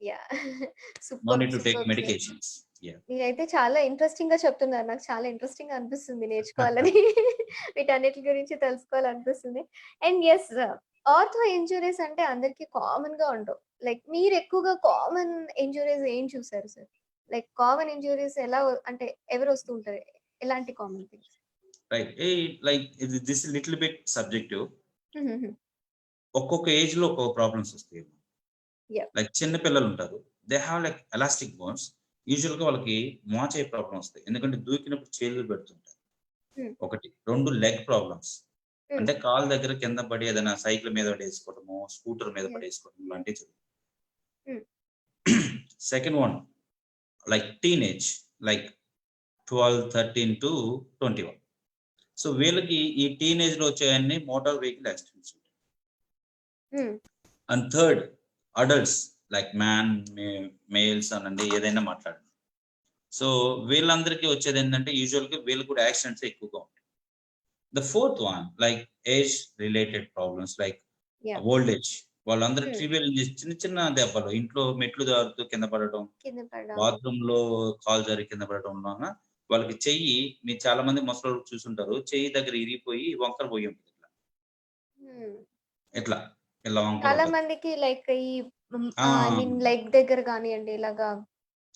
Yeah! No superb! Need to take superb sir. Medications. Yeah! మీరైతే చాలా ఇంట్రెస్టింగ్‌గా చెప్తున్నారు. నాకు చాలా ఇంట్రెస్టింగ్‌గా అనిపిస్తుంది నేర్చుకోవాలని. వీటన్నిటి గురించి తెలుసుకోవాలనిపిస్తుంది. అండ్ యెస్, ఆర్థో ఇంజ్యూరీస్ అంటే అందరికి కామన్‌గా ఉండవు. లైక్ మీరు ఎక్కువగా కామన్ ఇంజ్యూరీస్ ఏం చూసారు సార్? లైక్ కామన్ ఇంజ్యూరీస్ ఎలా అంటే ఎవరు వస్తూ ఉంటారు? ఎలాంటి common things? Right. Like this little bit subjective. హుహుహు. ఒక్కొక్క ఏజ్‌లో ఒక్కొక్క ప్రాబ్లమ్స్ వస్తాయి. యాహ్! లైక్ చిన్న పిల్లలుంటారు. They have like elastic bones. యూజువల్‌గా వాళ్ళకి మోచేయి ప్రాబ్లమ్ వస్తాయి. ఎందుకంటే దూకినప్పుడు చేతులు పెడుతుంటారు. హ్మ్. ఒకటి. 2 లెగ్ ప్రాబ్లమ్స్. హ్మ్. అంటే కాలు దగ్గర కింద పడి ఏదైనా సైకిల్ మీద పడేసుకోవడమో, స్కూటర్ మీద యెస్. పడేసుకోవడం లాంటివి జరుగుతాయి. హ్మ్. Second one like teenage, like 12, 13-21. So వీళ్ళకి ఈ టీనేజ్‌లో వచ్చేయన్నీ మోటార్ వెహికల్ యాక్సిడెంట్స్. హ్మ్. And third adults like males అనండి, ఏదైనా మాట్లాడండి. సో వీళ్ళందరికీ వచ్చేదేంటంటే యూజువల్‌గా వీళ్ళకి కూడా యాక్సిడెంట్స్ ఎక్కువగా ఉంటాయి. The fourth one like age related problems like yeah! Old age. వాళ్ళందరూ హ్మ్. ట్రివియల్ ఇంజరీస్, చిన్న చిన్న దెబ్బలు, ఇంట్లో మెట్లు జారుతూ కింద పడటం, కింద పడడం. బాత్రూమ్‌లో కాలు జారి కింద పడటం వలన వాళ్ళకి చెయ్యి, మీరు చాలా మంది ముసలోళ్ళు చూసుంటారు, చెయ్యి దగ్గర ఇరిగిపోయి వంకర పోయి ఉంటది ఇట్లా. హ్మ్. ఇట్లా, ఇలా వంకర చాలా ఉంటది. మందికి లైక్ ఈ ఆ! ఐ మీన్ లెగ్ దగ్గర గానియండి ఇలాగా.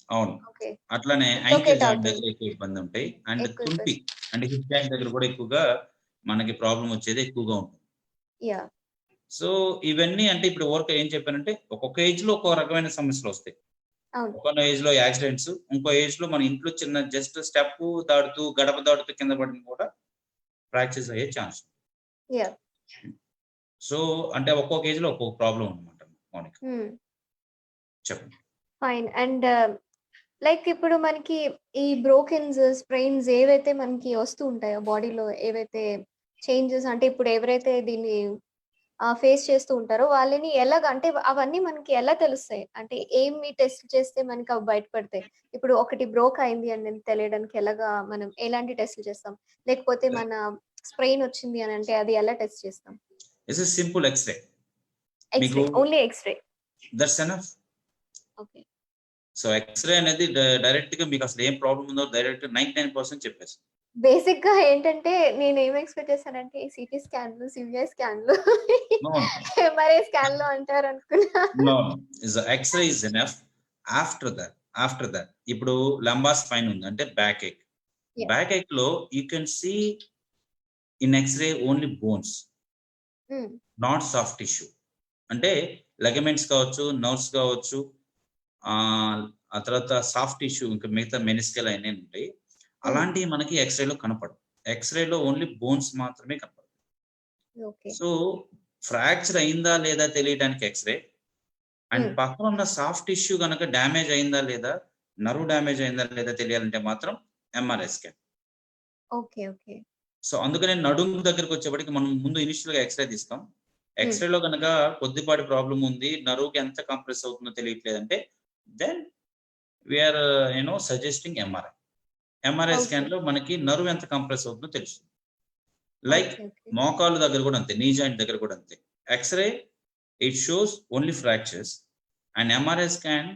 అవును. ఓకే. అట్లనే యాంకిల్ డిస్లొకేట్ జాయింట్ అవుతుంది. దగ్గర ఎక్కువ ఇబ్బందుంటాయి. అండ్ ఎక్కువ తుంటి ఇబ్బంది. అంటే హిప్ జాయింట్ దగ్గర కూడా ఎక్కువగా మనకి ప్రాబ్లమ్ వచ్చేది ఎక్కువగా ఉంటుంది. యాహ్! సో ఇవన్నీ అంటే ఇప్పుడు ఊరక ఏం చెప్పానంటే ఒక్కొక్క ఏజ్‌లో ఒక్కో రకమైన సమస్యలొస్తాయి. అవును. ఒకానో ఏజ్‌లో యాక్సిడెంట్స్, ఇంకో ఏజ్‌లో మన ఇంట్లో చిన్న జస్ట్ స్టెప్పు దాటుతూ, గడప దాటుతూ కింద పడిన కూడా ఫ్రాక్చర్స్ అయ్యే ఛాన్స్. యాహ్! సో అంటే ఒక్కొక్క ఏజ్‌లో ఒక్కొక్క ప్రాబ్లమ్ అన్నమాట మౌనిక. హ్మ్. చెప్పండి. ఫైన్. అండ్ లైక్ ఇప్పుడు మనకి ఈ బ్రోకెన్స్, స్ప్రెయిన్స్ ఏవైతే మనకి వస్తూ ఉంటాయో బాడీలో ఏవైతే చేంజెస్ అంటే ఇప్పుడు ఎవరైతే దీన్ని ఫేస్ చేస్తూ ఉంటారో వాళ్ళని ఎలాగ అంటే అవన్నీ మనకి ఎలా తెలుస్తాయి? అంటే ఏమి టెస్ట్ చేస్తే మనకి అవి బయటపడతాయి? ఇప్పుడు ఒకటి బ్రోక్ అయింది అని తెలియడానికి ఎలాగా మనం ఎలాంటి టెస్ట్‌లు చేస్తాం? లేకపోతే మన స్ప్రెయిన్ వచ్చింది అని అంటే అది ఎలా టెస్ట్ చేస్తాం? It's a simple X-ray. మీకు X-ray. Only X-ray. That's enough. Okay. So X-ray అనేది డైరెక్ట్‌గా మీకు అసలు ఏం ప్రాబ్లమ్ ఉందో డైరెక్ట్‌గా 99% చెప్పేస్తది. బేసిక్‌గా ఏంటంటే నేనేం ఎక్స్‌పెక్ట్ చేశానంటే సీటీ స్కాన్‌లు, సీబీఐ స్కాన్‌లు, నో. ఎంఆర్ఐ స్కాన్‌లు అంటారనుకున్నా. No. X-ray is enough. After that ఇప్పుడు లంబార్ స్పైన్ ఉంది అంటే బ్యాక్ ఏక్. యాహ్! బ్యాక్ ఏక్‌లో you can see in X-ray only bones, hmm. Not soft tissue. అంటే లెగమెంట్స్ కావచ్చు, నర్వ్స్ కావచ్చు, ఆహ్, ఆ తర్వాత సాఫ్ట్ టిష్యూ ఇంకా మిగతా మెనిస్కల్ అయన్నీ ఉంటాయి. హ్మ్. అలాంటివి మనకి ఎక్స్-రేలో కనపడవు. ఎక్స్-రేలో ఓన్లీ బోన్స్ మాత్రమే కనపడతాయి. ఓకే. సో ఫ్రాక్చర్ అయిందా లేదా తెలియడానికి ఎక్స్-రే, అండ్ హ్మ్. పక్కన ఉన్న సాఫ్ట్ టిష్యూ గనక డ్యామేజ్ అయిందా లేదా, నర్వ్ డ్యామేజ్ అయిందా లేదా తెలియాలంటే మాత్రం MRI scan. Okay. Okay. So అందుకనే నడుము దగ్గరకొచ్చేప్పటికి మనం ముందు ఇనిషియల్‌గా ఎక్స్-రే తీస్తాం. హ్మ్. ఎక్స్-రేలో గనక కొద్దిపాటి ప్రాబ్లమ్ ఉంది, నర్వ్‌కి ఎంత కంప్రెస్ అవుతుందో తెలియట్లేదంటే, then we are suggesting MRI. MRI okay. స్కాన్‌లో మనకి నర్వ్ ఎంత కంప్రెస్ అవుతుందో తెలుస్తుంది. Like okay. ఓకే. మోకాలు దగ్గర కూడా అంతే, నీ జాయింట్ దగ్గర కూడా అంతే. X-ray it shows only fractures and MRI scan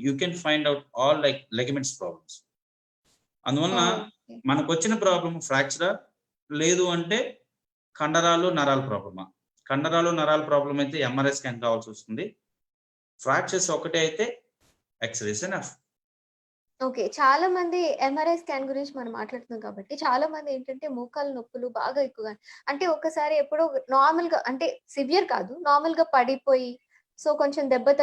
you can find out all like ligaments problems. అందువలన ఓకే. మనకు వచ్చిన ప్రాబ్లమ్ ఫ్రాక్చరా, లేదు అంటే కండరాలు నరాల ప్రాబ్లమా. కండరాలు నరాల ప్రాబ్లం అయితే ఎంఆర్ఐ స్కాన్ కావాల్సి వస్తుంది. ఫ్రాక్చర్స్ ఒకటే అయితే ఎక్స్‌రేస్ ఎనఫ్. ఓకే. చాలా మంది ఎంఆర్ఐ స్కాన్ గురించి మనం మాట్లాడుతున్నాం కాబట్టి, చాలా మంది ఏంటంటే మోకాళ్ళ నొప్పులు బాగా ఎక్కువగా అంటే ఒక్కసారి ఎప్పుడో నార్మల్‌గా అంటే సివియర్ కాదు. నార్మల్‌గా పడిపోయి సో, కొంచెం దెబ్బలు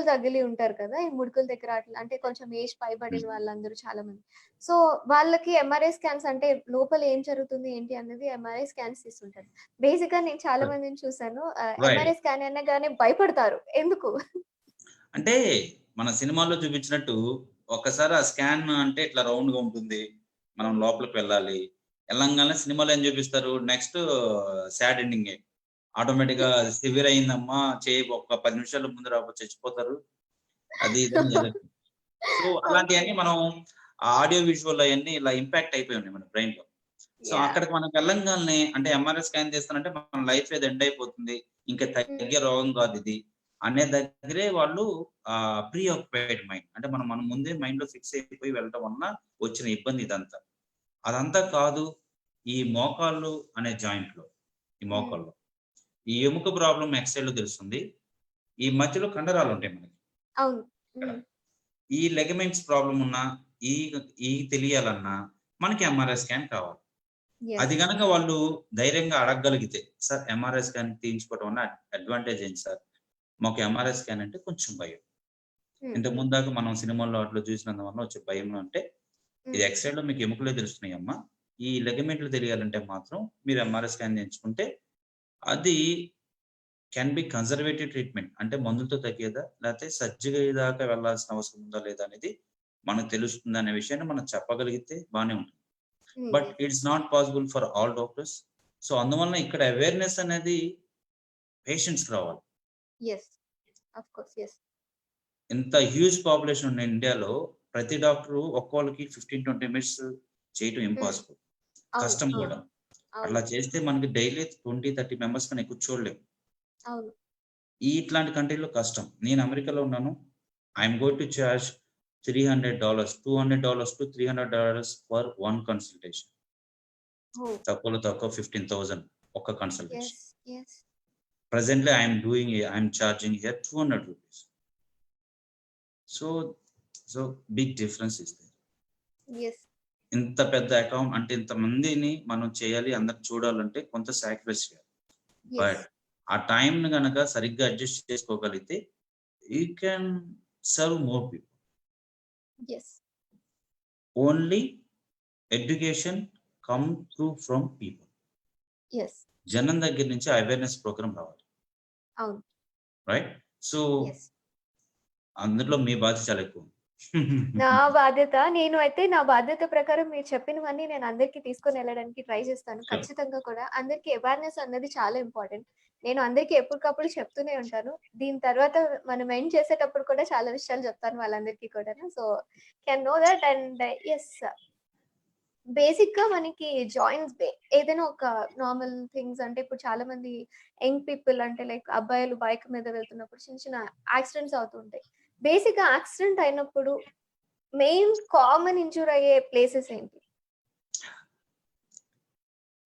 తగిలి ఉంటారు కదా! ఈ ముడుకుల దగ్గర అట్లా అంటే కొంచెం ఏజ్ పైబడిన వాళ్ళందరూ చాలా మంది. సో, వాళ్ళకి ఎంఆర్ఐ స్కాన్స్ అంటే లోపల ఏం జరుగుతుంది ఏంటి అన్నది ఎంఆర్ఐ స్కాన్స్ తీస్తుంటారు. బేసిక్‌గా నేను చాలా మందిని చూసాను. రైట్. ఎంఆర్ఐ స్కాన్ అనగానే భయపడతారు. ఎందుకు? అంటే మన సినిమాల్లో చూపించినట్టు ఒక్కసారి ఆ స్కాన్ అంటే ఇట్లా రౌండ్‌గా ఉంటుంది. మనం హ్మ్. లోపలికి వెళ్ళాలి. ఎళ్ళంగానే సినిమాలో ఏం చూపిస్తారు? నెక్స్ట్ సాడ్ ఎండింగే. ఆటోమేటిక్‌గా సివియర్ అయిందమ్మా, ఒక 10 నిమిషాల ముందు రాకపోతే చచ్చిపోతారు. అది ఇది అని జరుగుతుంది. So, okay. అలాంటియన్నీ మనం ఆ ఆడియో విజువల్ అయన్నీ ఇలా ఇంపాక్ట్ అయిపోయి ఉన్నాయి మన బ్రెయిన్‌లో. So, yeah! అక్కడికి మనం వెళ్ళంగాల్నే అంటే ఎంఆర్ఐ స్కాన్ చేస్తానంటే మన లైఫ్ ఏదో ఎండ్ అయిపోతుంది. ఇంక హ్మ్. తగ్గే రోగం కాదిది. అనే దగ్గరే వాళ్ళు ప్రీ ఆక్యుపైడ్ మైండ్ అంటే మనం ముందే మైండ్‌లో ఫిక్స్ అయిపోయి వెళ్ళటం వలన వచ్చిన ఇబ్బంది ఇదంతా. అదంతా కాదు. ఈ మోకాళ్ళు అనే జాయింట్‌లో, ఈ హ్మ్. మోకాల్లో. ఈ ఎముక ప్రాబ్లమ్ ఎక్స్ సైడ్‌లో తెలుస్తుంది. ఈ మధ్యలో కండరాలుంటాయి మనకి. అవును. ఇక్కడ. హ్మ్. ఈ లెగమెంట్స్ ప్రాబ్లమ్ ఉన్నా, ఈ ఈ తెలియాలన్నా మనకి ఎంఆర్ఐ స్కాన్ కావాలి. అది యెస్. గనక వాళ్ళు ధైర్యంగా అడగగలిగితే, "సార్ ఎంఆర్ఐ స్కాన్ తీయించుకోవడం వల్ల అడ్వాంటేజ్ ఏంటి సార్?" మాకు ఎంఆర్ఐ స్కాన్ అంటే కొంచెం భయం. హ్మ్. ఇంతకు ముందు దాకా మనం సినిమాల్లో వాటిలో చూసినందువల్ల వచ్చే భయం అంటే, ఇది హ్మ్. ఎక్స్‌రేలో మీకు ఎముకలే తెలుస్తున్నాయమ్మా. ఈ లెగమెంట్లు తెలియాలంటే మాత్రం మీరు ఎంఆర్ఐ స్కాన్ చేయించుకుంటే అది క్యాన్ బి కన్జర్వేటివ్ ట్రీట్మెంట్. అంటే మందులతో తగ్గేదా? లేతే సర్జరీ దాకా వెళ్ళాల్సిన అవసరం ఉందా లేదా అనేది మనకు తెలుస్తుందనే విషయాన్ని మనం చెప్పగలిగితే బానే ఉంటుంది. హ్మ్. But yes. It's not possible for all doctors. So, అందువలన ఇక్కడ అవేర్‌నెస్ అనేది పేషెంట్స్‌కి రావాలి. యెస్. Of course. యెస్. ఇంత హ్యూజ్ పాపులేషన్ ఉన్న ఇండియాలో ప్రతి డాక్టరు ఒక్కోళ్ళకి 15, 20 మినిట్స్ చేయటం హ్మ్. ఇంపాసిబుల్. అవును. కష్టం అవును. గూడా. అవును. అట్లా చేస్తే మనకి డైలీ 20, 30 మెంబర్స్ కన్నా ఎక్కువ చూడలేము. అవును. ఇట్లాంటి కంట్రీలో కష్టం. నేను అమెరికాలో ఉన్నాను. I'm going to charge $300, $200 to $300 for 1 consultation. Oh! తక్కువలో తక్కువ 15,000 ఒక్క consultation. Yes. Yes. Presently I'm charging here ₹200. So, so big difference is there. Yes. ఇంత పెద్ద అకౌంట్ అంటే ఇంతమందిని మనం చేయాలి, అందరికి చూడాలంటే కొంత సాక్రిఫైస్ చేయాలి. యెస్. బట్ ఆ టైమ్‌ని గనక సరిగ్గా అడ్జస్ట్ చేసుకోగలిగితే you can serve more people. Yes. Only education come through from people. Yes. జనం దగ్గర నుంచి అవేర్‌నెస్ ప్రోగ్రామ్ రావాలి. అవును. రైట్? So, yes. అందులో మీ బాధ్యత చాలా ఎక్కువ. నా బాధ్యత ప్రకారం మీరు చెప్పినవన్నీ నేను అందరికి తీసుకొనెళ్ళడానికి ట్రై చేస్తాను. ష్యూర్. ఖచ్చితంగా కూడా. అందరికి అవేర్‌నెస్ అన్నది చాలా ఇంపార్టెంట్. నేను అందరికి ఎప్పటికప్పుడు చెప్తూనే ఉంటాను. దీని తర్వాత మనం ఎండ్ చేసేటప్పుడు కూడా చాలా విషయాలు చెప్తాను వాళ్ళందరికీ కూడాను. So, can know that and yes. బేసిక్‌గా మనకి జాయింట్స్ ఏదైనా ఒక నార్మల్ థింగ్స్ అంటే ఇప్పుడు చాలా మంది యంగ్ పీపుల్ అంటే లైక్ అబ్బాయిలు బైక్ మీద వెళ్తున్నప్పుడు చిన్న చిన్న యాక్సిడెంట్స్ అవుతూ ఉంటాయి. బేసిక్‌గా యాక్సిడెంట్ అయినప్పుడు మెయిన్ కామన్ ఇంజ్యూర్ అయ్యే ప్లేసెస్ ఏంటి?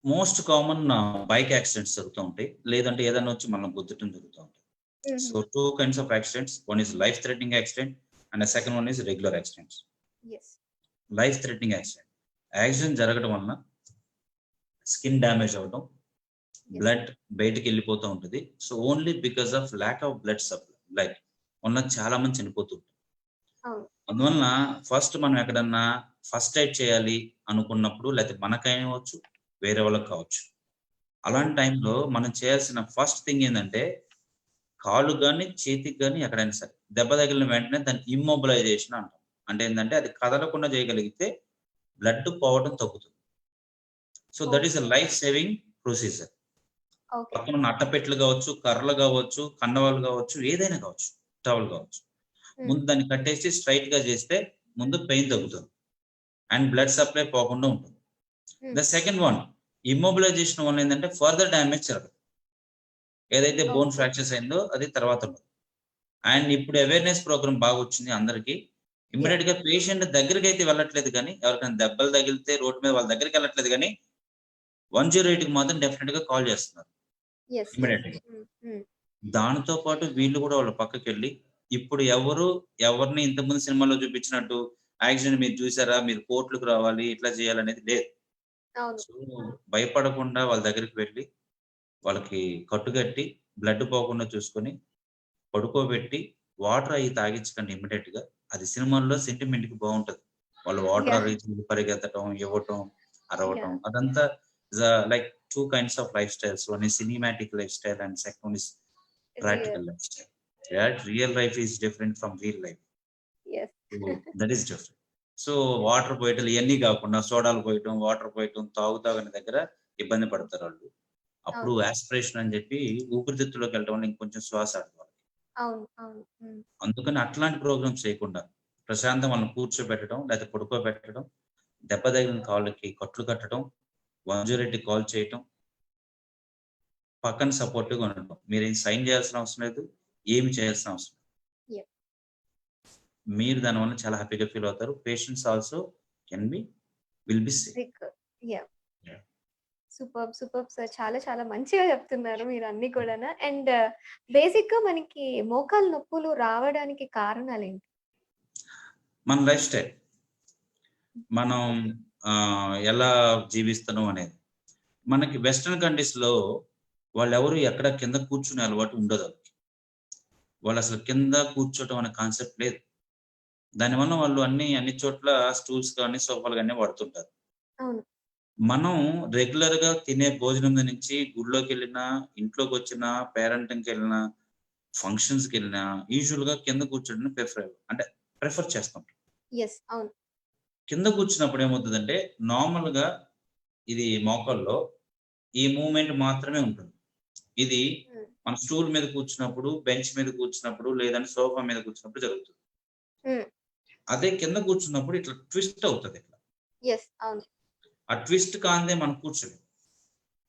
మోస్ట్ కామన్ బైక్ యాక్సిడెంట్స్ జరుగుతూ ఉంటాయి. లేదంటే ఏదైనా వచ్చి మనల్ని గుద్దటం జరుగుతూ ఉంటాయి. హుహు. So 2 kinds of accidents. One is life threatening accident and the second one is regular accidents. Yes. Life threatening accident. Accident జరగడం వలన స్కిన్ డ్యామేజ్ అవ్వడం, యెస్. బ్లడ్ బయటికెళ్ళిపోతూ ఉంటది. So, only because of lack of blood supply వలన చాలా మంది చనిపోతూ ఉంటారు. అవును. అందువలన ఫస్ట్ మనం ఎక్కడన్నా ఫస్ట్ ఎయిడ్ చేయాలి అనుకున్నప్పుడు లేతే మనకైనవచ్చు, వేరే వాళ్ళకి కావచ్చు. హ్మ్. అలాంటి టైంలో మనం చేయాల్సిన ఫస్ట్ థింగ్ ఏందంటే కాళ్ళుకి గాని, చేతికి గాని ఎక్కడైనా సరే దెబ్బ తగిలిన వెంటనే దాన్ని ఇమ్మొబిలైజేషన్ అంటాం. అంటే ఏందంటే అది కదలకుండా చేయగలిగితే బ్లడ్ పోవడం తగ్గుతుంది. So, that is a okay. Life saving procedure. Okay. పక్కనున్న అట్టపెట్టెలు గావచ్చు, కర్రలు గావచ్చు, కండవాలు గావచ్చు, ఏదైనా గావచ్చు, టవల్ గావచ్చు. హ్మ్. ముందు దాన్ని కట్టేసి స్ట్రెయిట్‌గా చేస్తే ముందు పెయిన్ తగ్గుతుంది. అండ్ బ్లడ్ సప్లై పోకుండా ఉంటుంది. హ్మ్. ద సెకండ్ వన్ ఇమ్మొబిలైజేషన్ వల్ల ఏందంటే ఫర్దర్ డ్యామేజ్ జరగదు. ఏదైతే బోన్ ఓకే. ఫ్రాక్చర్స్ అయిందో అది తర్వాత ఉండదు. అండ్ ఇప్పుడు అవేర్నెస్ ప్రోగ్రామ్ బాగా వచ్చింది అందరికి. ఇమ్మీడియట్ గా పేషెంట్ దగ్గరికి అయితే వెళ్ళట్లేదు కానీ, ఎవరికైనా దెబ్బలు తగిలితే రోడ్డు మీద వాళ్ళ దగ్గరికి వెళ్ళట్లేదు కానీ 108కి మాత్రం డెఫినెట్ గా కాల్ చేస్తున్నారు యెస్. ఇమ్మీడియట్ గా. దానితో పాటు వీళ్ళు కూడా వాళ్ళ పక్కకెళ్ళి ఇప్పుడు ఎవరిని ఇంతకుముందు సినిమాలో చూపించినట్టు యాక్సిడెంట్ మీరు చూసారా, మీరు కోర్టులకు రావాలి, ఇట్లా చేయాలనేది లేదు. అవును. సో భయపడకుండా వాళ్ళ దగ్గరికి వెళ్ళి వాళ్ళకి కట్టుకట్టి బ్లడ్ పోకుండా చూసుకొని పడుకోబెట్టి వాటర్ అయి తాగించకండి ఇమ్మీడియట్ గా. అది సినిమాల్లో సెంటిమెంట్ కి బాగుంటది. వాళ్ళు వాటర్ యాహ్! అడిగి పరిగెత్తడం, ఇవ్వటం, అరవటం యాహ్! అదంతా like two kinds of life styles. One is cinematic life style and second one is real. practical life style. That real life is different from real life. Yes. So that is different. So water పోయటం ఇవన్నీ కాకుండా సోడాలు పోయటం, water పోయటం, తాగుతాగని దగ్గర ఇబ్బంది పడతారు వాళ్ళు. అప్పుడు అవును. Aspiration అని చెప్పి ఊపిరితిత్తులోకి వెళ్ళటం వల్ల ఇంకొంచెం శ్వాస ఆడతారు. అవును. అవును. అందుకని అట్లాంటి ప్రోగ్రామ్స్ చేయకుండా ప్రశాంతం వాళ్ళని కూర్చోబెట్టడం, లేకపోతే పడుకోబెట్టడం, దెబ్బ తగిలిన కాళ్ళకి కట్లు కట్టడం, 108కి కాల్ చేయటం, పక్కన సపోర్ట్‌గా ఉండటం. మీరేం సైన్ చేయాల్సిన అవసరం లేదు. ఏమి చేయాల్సిన అవసరం లేదు. యాహ్! మీరు దానివల్ల చాలా హ్యాపీగా ఫీల్ అవుతారు. Patients also will be safe. Yeah! Yeah! Superb sir. చాలా చాలా మంచిగా చెప్తున్నారు మీరు అన్నీ కూడాను. అండ్ బేసిక్‌గా మనకి మోకాలు నొప్పులు రావడానికి కారణాలేంటి? మన లైఫ్ స్టైల్. మనం ఓకే. ఎలా జీవిస్తున్నాం అనేది. మనకి వెస్టర్న్ కంట్రీస్‌లో వాళ్ళెవరు ఎక్కడ కింద కూర్చునే అలవాటు ఉండదు వాళ్ళకి. వాళ్ళసలు కింద కూర్చోవటం అనే కాన్సెప్ట్ లేదు. దానివల్ల వాళ్ళు అన్ని చోట్ల స్టూల్స్ గాని, సోఫాలు గాని వాడుతుంటారు. అవును. మనం రెగ్యులర్‌గా తినే భోజనం మీద నుంచి గుడిలోకెళ్ళినా, ఇంట్లోకొచ్చినా, పేరంటంకెళ్ళినా, ఫంక్షన్స్‌కెళ్ళినా యూజువల్‌గా కింద కూర్చోవడాన్ని ప్రిఫర్ చేస్తాం. యెస్. అవును. కింద కూర్చున్నప్పుడు ఏమవుతదంటే నార్మల్‌గా ఇది మోకాల్లో ఈ మూవ్‌మెంట్ మాత్రమే ఉంటుంది. ఇది హ్మ్. మన స్టూల్ మీద కూర్చున్నప్పుడు, బెంచ్ మీద కూర్చున్నప్పుడు, లేదంటే సోఫా మీద కూర్చున్నప్పుడు జరుగుతుంది. హ్మ్. అదే కింద కూర్చున్నప్పుడు ఇట్లా ట్విస్ట్ అవుతది ఇట్లా. యెస్. అవును. ఆ ట్విస్ట్ కానిదే మనం కూర్చోలేం.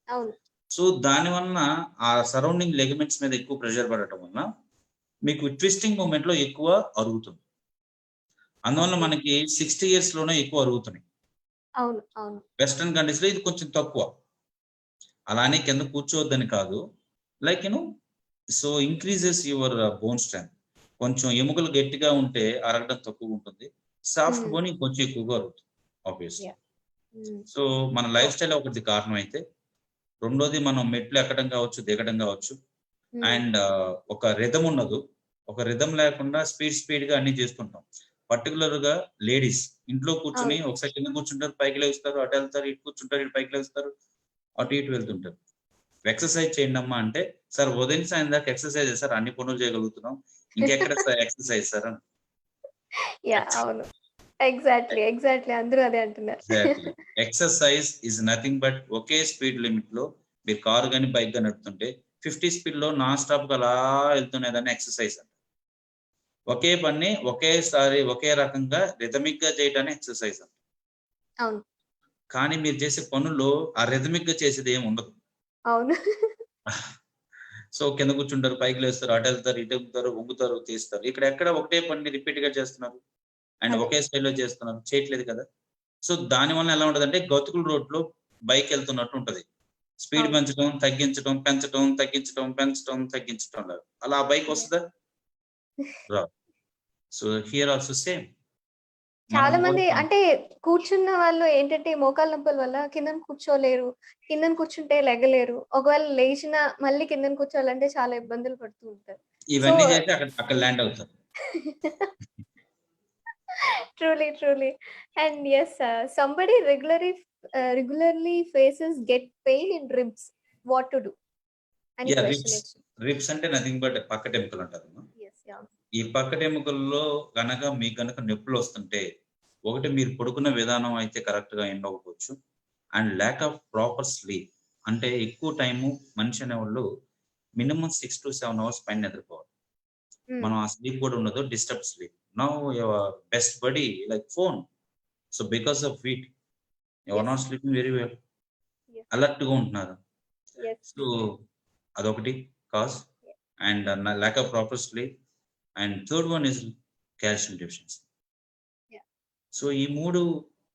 అవును. సో దానివలన ఆ సరౌండింగ్ లిగమెంట్స్ మీద ఎక్కువ ప్రెషర్ పడటం వలన మీకు ట్విస్టింగ్ మూవ్‌మెంట్‌లో ఎక్కువ అరుగుతుంది. అందువల్ల ఓకే. మనకి 60 ఇయర్స్ లోనే ఎక్కువ అరుగుతున్నాయి. అవును. అవును. వెస్టర్న్ కంట్రీస్‌లో ఇది కొంచెం తక్కువ. అలానే కింద కూర్చోవద్దని కాదు. Like so increases your bone strength. కొంచెం ఎముకలు గట్టిగా ఉంటే అరగడం తక్కువుంటుంది. సాఫ్ట్ హ్మ్. బోన్ ఇంకొంచెం ఎక్కువగా అరుగుతుంది ఆబ్వియస్‌లీ. యాహ్! హ్మ్. సో మన సో లైఫ్ స్టైల్ ఒకటి కారణం అయితే, రెండోది మనం మెట్లు ఎక్కడం కావచ్చు, దిగడం కావచ్చు. హ్మ్. అండ్ ఒక రిథమ్ ఉండదు. ఒక రిథమ్ లేకుండా స్పీడ్‌గా అన్నీ చేస్తుంటాం. పర్టిక్యులర్‌గా లేడీస్ ఇంట్లో కూర్చొని అవును. ఒకసారి కింద కూర్చుంటారు, పైకి లెగుస్తారు, అటెళ్తారు, ఇటు కూర్చుంటారు, ఇటు పైకి లెగుస్తారు, అటు ఇటు వెళ్తుంటారు. ఎక్సర్‌సైజ్ చేయండమ్మా అంటే, సార్ ఉదయం సాయం దాకా ఎక్సర్‌సైజే సార్ అన్ని పనులు చేయగలుగుతున్నాం. ఇంకెక్కడ సార్ ఎక్సర్‌సైజ్ సార్ అని. యాహ్! ఎక్స్ అవును. ఎగ్జాక్ట్‌లీ. అందరూ అదే అంటున్నారు. Exactly. Exercise is nothing but ఒకే స్పీడ్ లిమిట్‌లో మీరు కారు గాని, బైక్ గాని నడుపుతుంటే 50 స్పీడ్‌లో నాన్ స్టాప్‌గా అలా వెళ్తునే దాన్ని ఎక్సర్‌సైజ్ అంటారు. ఒకే పనిని ఒకేసారి ఒకే రకంగా రిథమిక్‌గా చేయటాన్ని ఎక్సర్‌సైజ్ అంటారు. అవును. కానీ మీరు చేసే పనుల్లో ఆ రిథమిక్‌గా చేసేది ఏమి ఉండదు. అవును. సో కింద కూర్చుంటారు, పైకి లేస్తారు, అటెళ్తారు, ఇటెళ్తారు, వంగుతారు, తీస్తారు. ఇక్కడ ఎక్కడ ఒకటే పనిని రిపీట్‌గా చేస్తున్నారు. అండ్ అదే. ఒకే స్టైల్‌లో చేస్తున్నారు. చేయట్లేదు కదా! సో దానివల్ల ఎలా ఉంటదంటే గతుకుల రోడ్‌లో బైక్ ఎళ్తున్నట్టు ఉంటది. స్పీడ్ అవును. పెంచడం, తగ్గించడం, పెంచడం, తగ్గించడం, పెంచడం, తగ్గించడం లాగా. అలా ఆ బైక్ యాహ్! వస్తదా? రాదు. So here also same. మనం చాలా కూడా మంది అంటే కూర్చున్న వాళ్ళు ఏంటంటే మోకాళ్ళ నొప్పుల వల్ల కిందన కూర్చోలేరు. కిందన కూర్చుంటే లెగలేరు. ఒకవేళ లేచినా మళ్ళీ కిందన కూర్చోవాలంటే చాలా ఇబ్బందులు పడుతూ ఉంటారు. సో ఇవన్నీ చేసి అక్కడ అక్కడ ల్యాండ్ అవుతారు. Truly. And yes, somebody regularly faces get pain in ribs. What to do? అని యాహ్! Question ribs. వచ్చింది. రిబ్స్ అంటే నథింగ్ బట్ పక్కటెముకలు అంటారమ్మా. యెస్. యాహ్! ఈ పక్కటెముకల్లో మీకు గనక నొప్పులొస్తుంటే, ఒకటి మీరు పడుకున్న విధానం అయితే కరెక్ట్‌గా ఎండ్ అవ్వకపోవచ్చు. And lack of proper sleep. అంటే ఎక్కువ టైము మనిషి అనేవాళ్ళు మినిమమ్ 6-7 అవర్స్ పైన నిద్రపోవాలి. హ్మ్. మనం ఆ స్లీప్ కూడా ఉండదు. Disturbed sleep. Now your best buddy like phone. So because of it you are yes. Not sleeping very well. Yes. అలర్ట్‌గా ఉంటున్నారు. యెస్. సో అదొకటి cause. And lack of proper sleep. And third one is calcium deficiency. Yeah. So ఈ 3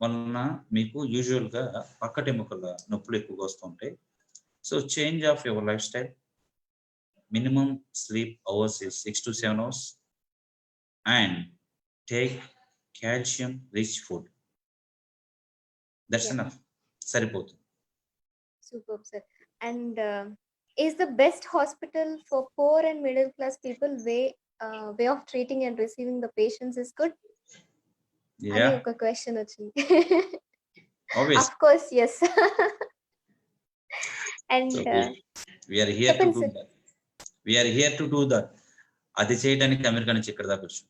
వలన మీకు యూజువల్‌గా పక్కటెముకల నొప్పులు ఎక్కువగా వస్తుంటాయి. So change of your life style, minimum sleep hours is 6-7 hours and take calcium rich food. That's Yeah. Enough. సరిపోతుంది. Superb, sir. And is the best hospital for poor and middle class people way of treating and receiving the patients is good? అని Yeah, ఒక question వచ్చింది. obvious. Of course, yes. And So we are here to చెప్పండి do sir. that. We are here to do that. అది చేయడానికి America నుంచి ఇక్కడ దాకా వచ్చాం.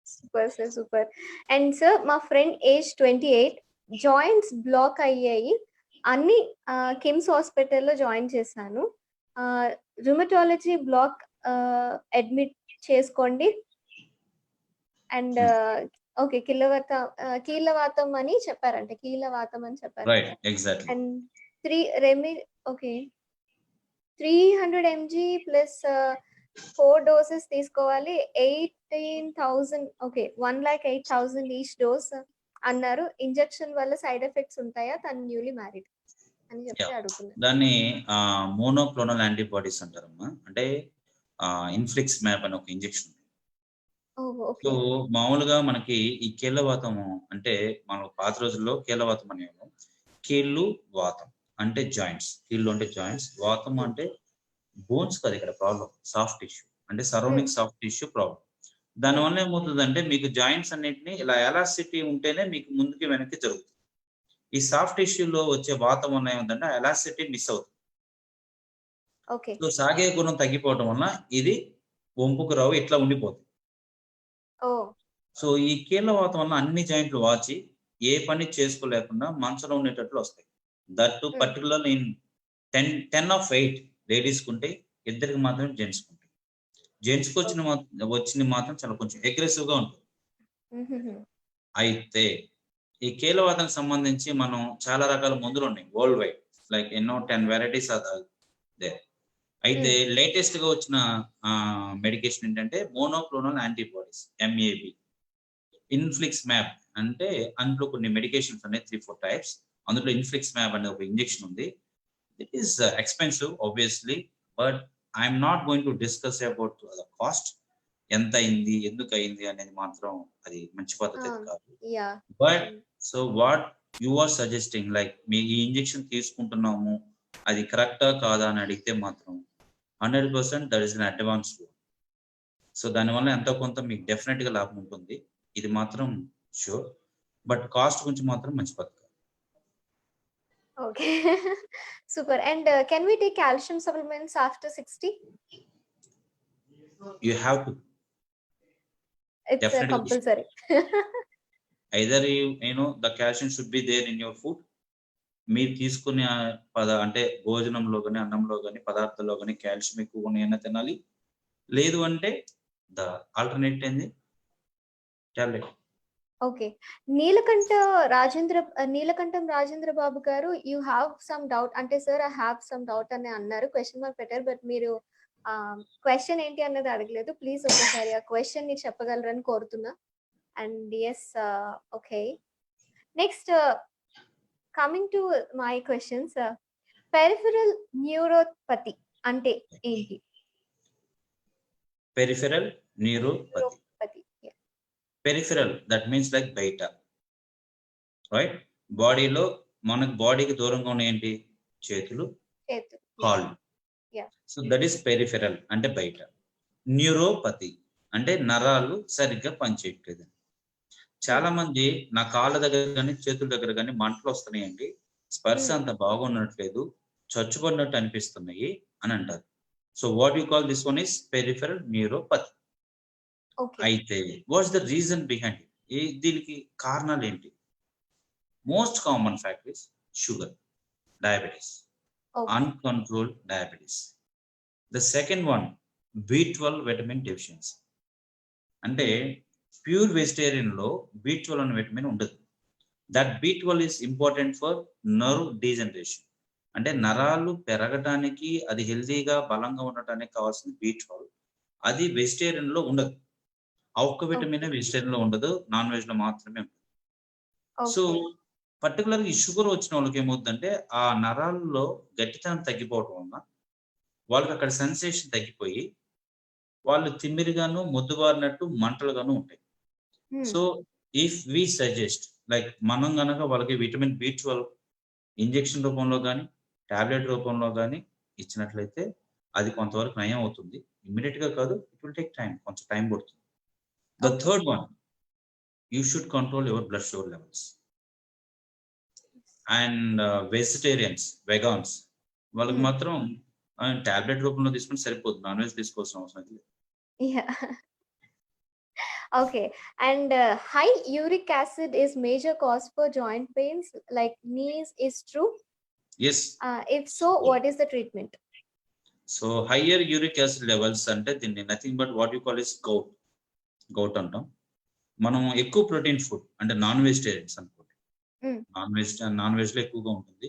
Super sir, super. And sir మా ఫ్రెండ్ ఏజ్ 28 జాయింట్స్ బ్లాక్ అయ్యాయి. అన్ని కిమ్స్ హాస్పిటల్లో జాయిన్ చేశాను. రుమటాలజీ బ్లాక్ అడ్మిట్ చేసుకోండి. అండ్ ఓకే కీళ్ళవాతం అని చెప్పారంటే కీళ్ళవాతం అని చెప్పారు. Right, exactly. And 300 mg plus 4 doses తీసుకోవాలి. 18,000 ఓకే 1,08,000 ఈచ్ డోస్ అన్నారు. ఇంజెక్షన్ వల్ల సైడ్ ఎఫెక్ట్స్ ఉంటాయా? తను న్యూలీ మ్యారీడ్ అని చెప్తే అడుగుతున్నాను. దాన్ని మోనోక్లోనల్ యాంటీబాడీస్ అంటారమ్మా. అంటే ఇన్ఫ్లిక్స్ మ్యాప్ అని ఒక ఇంజెక్షన్. సో మామూలుగా మనకి ఈ కీళ్ళవాతం అంటే మన పాత రోజుల్లో కీళ్ళవాతం అనేవారు. కీళ్ళు వాతం అంటే జాయింట్స్, కీళ్ళు అంటే జాయింట్స్, వాతం అంటే బోన్స్ కాదు ఇక్కడ ప్రాబ్లం, సాఫ్ట్ టిష్యూ అంటే సరౌండింగ్ సాఫ్ట్ టిష్యూ ప్రాబ్లం. దానివల్ల ఏమవుతుందంటే మీకు జాయింట్స్ అన్నిటిని ఇలా ఎలాసిటీ ఉంటేనే మీకు ముందుకి వెనక్కి జరుగుతుంది. ఈ సాఫ్ట్ టిష్యూలో వచ్చే వాతం వల్ల ఏముందంటే ఎలాసిటీ మిస్ అవుతుంది. సో సాగే గుణం తగ్గిపోవడం వల్ల ఇది వంపుకు రావు, ఇట్లా ఉండిపోతుంది. సో ఈ కీళ్ళ వాతం వల్ల అన్ని జాయింట్లు వాచి ఏ పని చేసుకోలేకుండా మంచంలో ఉండేటట్లు వస్తాయి. That to particular in 10 of 8 ladies కుంటే, ఇద్దరికి మాత్రం జెంట్స్ కుంటాయి. జెంట్స్ కి వచ్చింది మాత్రం చాలా కొంచెం అగ్రెసివ్ గా ఉంటుంది. అయితే ఈ కీళ్ళవాతానికి సంబంధించి మనం చాలా రకాల మందులు ఉన్నాయి వరల్డ్ వైడ్, లైక్ ఎన్నో 10 వెరైటీస్ దే. అయితే లేటెస్ట్ గా వచ్చిన మెడికేషన్ ఏంటంటే monoclonal antibodies, MAB. Inflicts map అంటే అందులో కొన్ని మెడికేషన్స్ ఉన్నాయి 3-4 టైప్స్. అందులో ఇన్ఫ్లిక్స్ మ్యాప్ అనే ఒక ఇంజెక్షన్ ఉంది. It is expensive obviously, but I'm not going to discuss about the cost. ఎంత అయింది, ఎందుకు అయింది అనేది మాత్రం అది మంచి పద్ధతి కాదు. But so what you are suggesting, like మీ ఈ ఇంజెక్షన్ తీసుకుంటున్నాము అది కరెక్టా కాదా అని అడిగితే మాత్రం 100% that is an advance. So దానివల్ల ఎంతో కొంత మీకు డెఫినెట్ గా లాభం ఉంటుంది, ఇది మాత్రం షూర్. బట్ కాస్ట్ గురించి మాత్రం మంచి పద్ధతి. Okay, super. And can we take calcium supplements after 60? You have to. It's definitely compulsory. Either you know the calcium should be there in your food. మీరు తీసుకునే అంటే భోజనంలో కానీ అన్నంలో కానీ పదార్థాల్లో కానీ కాల్షియం ఎక్కువ ఉన్నాయన్నా తినాలి. లేదు అంటే ద ఆల్టర్నేట్ ఏంది టాబ్లెట్. ఓకే, నీలకంఠం రాజేంద్ర బాబు గారు, యూ హ్యావ్ సమ్ డౌట్ అంటే sir I have some doubt అని అన్నారు, క్వశ్చన్ మార్క్ పెట్టారు. బట్ మీరు క్వశ్చన్ ఏంటి అన్నది అడగలేదు. ప్లీజ్ ఒకసారి ఆ క్వశ్చన్ ని చెప్పగలరని కోరుతున్నా. And yes, okay, next coming to my questions. Peripheral neuropathy అంటే ఏంటి? Peripheral neuropathy, peripheral that means like బయట, రైట్? బాడీలో మనకు బాడీకి దూరంగా ఉన్న ఏంటి? చేతులు, కాళ్ళు. సో దట్ ఈస్ పెరిఫెరల్ అంటే బయట. న్యూరోపతి అంటే నరాలు సరిగ్గా పనిచేయట్లేదు. చాలా మంది నా కాళ్ళ దగ్గర కానీ చేతుల దగ్గర కానీ మంటలు వస్తున్నాయండి, స్పర్శ అంత బాగున్నట్లేదు, చచ్చుబడినట్టు అనిపిస్తున్నాయి అని అంటారు. So what you call this one is peripheral neuropathy. అయితే what's the reason behind it? దీనికి కారణాలు ఏంటి? Most common factor is sugar, diabetes, uncontrolled diabetes. The second one B12 vitamin deficiency. అంటే ప్యూర్ వెజిటేరియన్ లో B12 అనే vitamin ఉండదు. That B12 is important for nerve degeneration. అంటే నరాలు పెరగటానికి, అది హెల్తీగా బలంగా ఉండటానికి కావాల్సిన B12 అది వెజిటేరియన్ లో ఉండదు. ఆ ఒక్క విటమిన్ ఓకే. వెజిటేరియన్ లో ఉండదు, నాన్ వెజ్ లో మాత్రమే ఉంటుంది. So okay. పర్టికులర్ ఈ షుగర్ వచ్చిన వాళ్ళకి ఏమవుతుందంటే ఆ నరాల్లో గట్టితనం తగ్గిపోవడం వల్ల వాళ్ళకి అక్కడ సెన్సేషన్ తగ్గిపోయి వాళ్ళు తిమ్మిరిగాను మొద్దుబారినట్టు మంటలుగాను ఉంటాయి. Hmm. So if we suggest like మనం గనక వాళ్ళకి విటమిన్ బి 12 ఇంజెక్షన్ రూపంలో గాని, టాబ్లెట్ రూపంలో గాని ఇచ్చినట్లయితే అది కొంతవరకు నయం అవుతుంది. ఇమ్మీడియేట్ గా కాదు. It will take time. కొంచెం టైం పడుతుంది. The okay. Third one, you should control your blood sugar levels. And vegetarians, vegans వాళ్ళకి హ్మ్. మాత్రం టాబ్లెట్ రూపంలో తీసుకుంటే సరిపోతుంది. నాన్ వెజ్ తీసుకోవాల్సిన అవసరం లేదు. Yeah! Okay. And high uric acid is major cause for joint pains like knees is true? Yes. If so what is the treatment? So higher uric acid levels అంటే దీన్ని nothing but what you call is gout. Gout అంటాం. మనం ఎక్కువ protein food అంటే non vegetarians అనుకోండి. Hmm. Non veg లో ఎక్కువగా ఉంటుంది.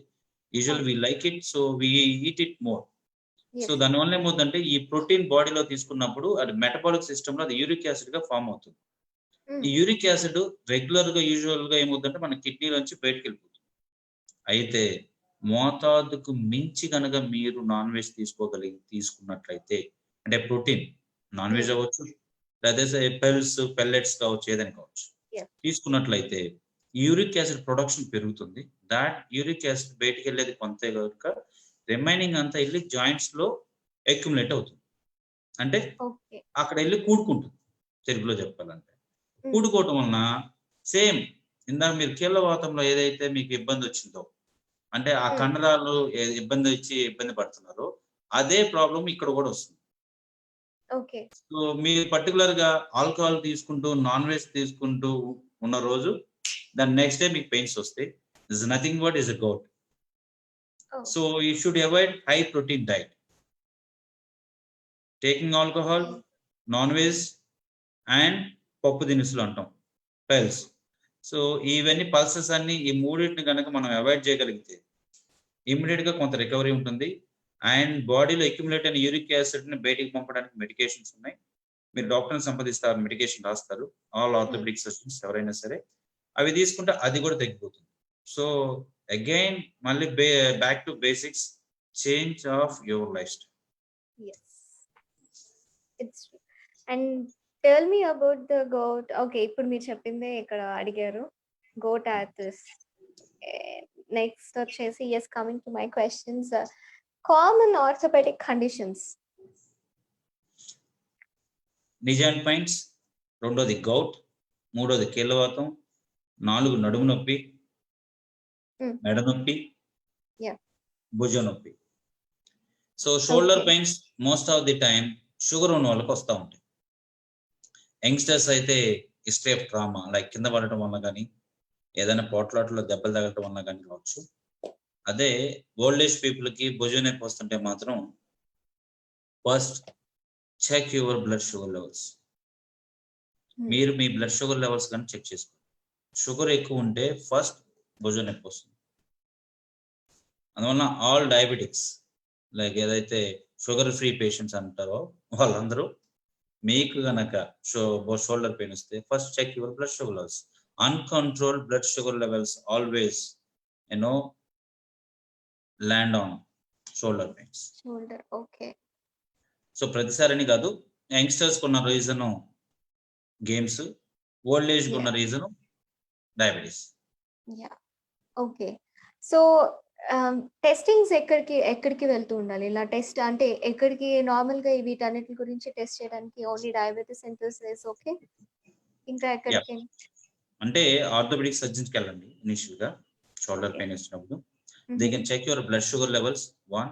యూజువల్ అవును. We like it, so we eat it more. So yes. దానివల్ల ఏమవుతుందంటే ఈ ప్రోటీన్ బాడీలో తీసుకున్నప్పుడు అది మెటబాలిక్ సిస్టమ్ లో అది యూరిక్ యాసిడ్ గా ఫామ్ అవుతుంది. హ్మ్. ఈ యూరిక్ యాసిడ్ రెగ్యులర్ గా యూజువల్ గా ఏమవుతుందంటే మన కిడ్నీలోంచి బయటకు వెళ్ళిపోతుంది. అయితే మోతాదుకు మించి గనక మీరు నాన్ వెజ్ తీసుకున్నట్లయితే అంటే ప్రోటీన్ నాన్ వెజ్ హ్మ్. అవ్వచ్చు, లేదా పెల్లెట్స్ కావచ్చు, ఏదైనా కావచ్చు, యెస్. తీసుకున్నట్లయితే యూరిక్ యాసిడ్ ప్రొడక్షన్ పెరుగుతుంది. దాట్ యూరిక్ యాసిడ్ బయటికి వెళ్ళేది కొంతే కనుక రిమైనింగ్ అంతా వెళ్ళి జాయింట్స్ లో అక్యుములేట్ అవుతుంది. అంటే ఓకే. అక్కడ వెళ్ళి కూడుకుంటుంది, తెలుగులో చెప్పాలంటే. హ్మ్. కూడుకోవటం వలన సేమ్ ఇందాక మీరు కీళ్ళవాతంలో ఏదైతే మీకు ఇబ్బంది వచ్చిందో, అంటే ఆ హ్మ్. కండరాలు ఇబ్బంది వచ్చి ఇబ్బంది పడుతున్నారో అదే ప్రాబ్లం ఇక్కడ కూడా వస్తుంది. ఓకే. సో మీరు పర్టికులర్ గా ఆల్కహాల్ తీసుకుంటూ నాన్ వెజ్ తీసుకుంటూ ఉన్న రోజు దాని నెక్స్ట్ డే మీకు పెయిన్స్ వస్తాయి. Is nothing but is a gout. Oh! So you should avoid high protein diet. Taking alcohol, hmm. Non veg and పప్పు దినుసులు అంటాం, పల్స్. సో ఇవన్నీ పల్సెస్ అన్ని ఈ మూడింటిని కనుక మనం అవాయిడ్ చేయగలిగితే ఇమ్మీడియట్ గా కొంత రికవరీ ఉంటుంది. అండ్ బాడీలో అక్యుములేట్ అయిన యూరిక్ యాసిడ్ ని బయటికి పంపడానికి మెడికేషన్స్ ఉన్నాయి. మీరు డాక్టర్ని సంప్రదిస్తారు, మెడికేషన్ రాస్తారు. All hmm. ఆర్థోపెడిక్ సర్జన్స్ ఎవరైనా సరే అవి తీసుకుంటే అది కూడా తగ్గిపోతుంది. సో అగైన్ మళ్ళీ back to basics, change of your life style. Yes. It's true. And tell me about the gout. Okay. ఇప్పుడు మీరు చెప్పిందే ఇక్కడ అడిగారు. Gout arthritis. నెక్స్ట్ వచ్చేసి yes, coming to my questions. Common orthopedic conditions. నిజాన్ points, రెండోది gout, మూడోది కీళ్ళవాతం, 4 నడుము నొప్పి, హ్మ్. మెడ నొప్పి, యాహ్! భుజం నొప్పి. So shoulder okay. Pains most of the time sugar ఉన్న వాళ్ళకి వస్తూ ఉంటాయి. యంగ్స్టర్స్ అయితే హిస్టరీ ఆఫ్ ట్రామా లైక్ కింద పడటం వల్ల కానీ, ఏదైనా పోట్లాట్లో దెబ్బలు తగలటం వల్ల కానీ కావచ్చు. అదే ఓల్డ్ ఏజ్ పీపుల్ కి భుజం నొప్పి వస్తుంటే మాత్రం first check your blood sugar levels. Hmm. మీరు మీ బ్లడ్ షుగర్ లెవెల్స్ కానీ చెక్ చేసుకోండి. షుగర్ ఎక్కువ ఉంటే ఫస్ట్ భుజం నొప్పి వస్తుంది. అందువల్ల ఆల్ డయాబెటిక్స్ లైక్ ఏదైతే షుగర్ ఫ్రీ పేషెంట్స్ అంటారో వాళ్ళందరూ మీకు గనక షోల్డర్ పెయిన్ వస్తే first check your blood sugar levels. Uncontrolled blood sugar levels always you know land on shoulder pains. Shoulder. Okay. So ప్రతిసారని కాదు, యంగ్స్టర్స్ ఉన్న రీజన్ గేమ్స్, ఓల్డ్ ఏజ్ ఉన్న yeah! Reason diabetes. Yeah! Okay. So testings ఎక్కడికి వెళ్తూ ఉండాలి? ఇలా test అంటే ఎక్కడికి నార్మల్‌గా వీటన్నిటి గురించి టెస్ట్ చేయడానికి only diabetes centres is okay. ఇంకా యా, ఎక్కడికి? అంటే ఆర్థోపెడిక్ సర్జన్స్కి వెళ్ళండి ఇనిషియల్ గా షోల్డర్ ఓకే. పెయిన్ వచ్చినప్పుడు. దే హుహు. Can check your blood sugar levels 1.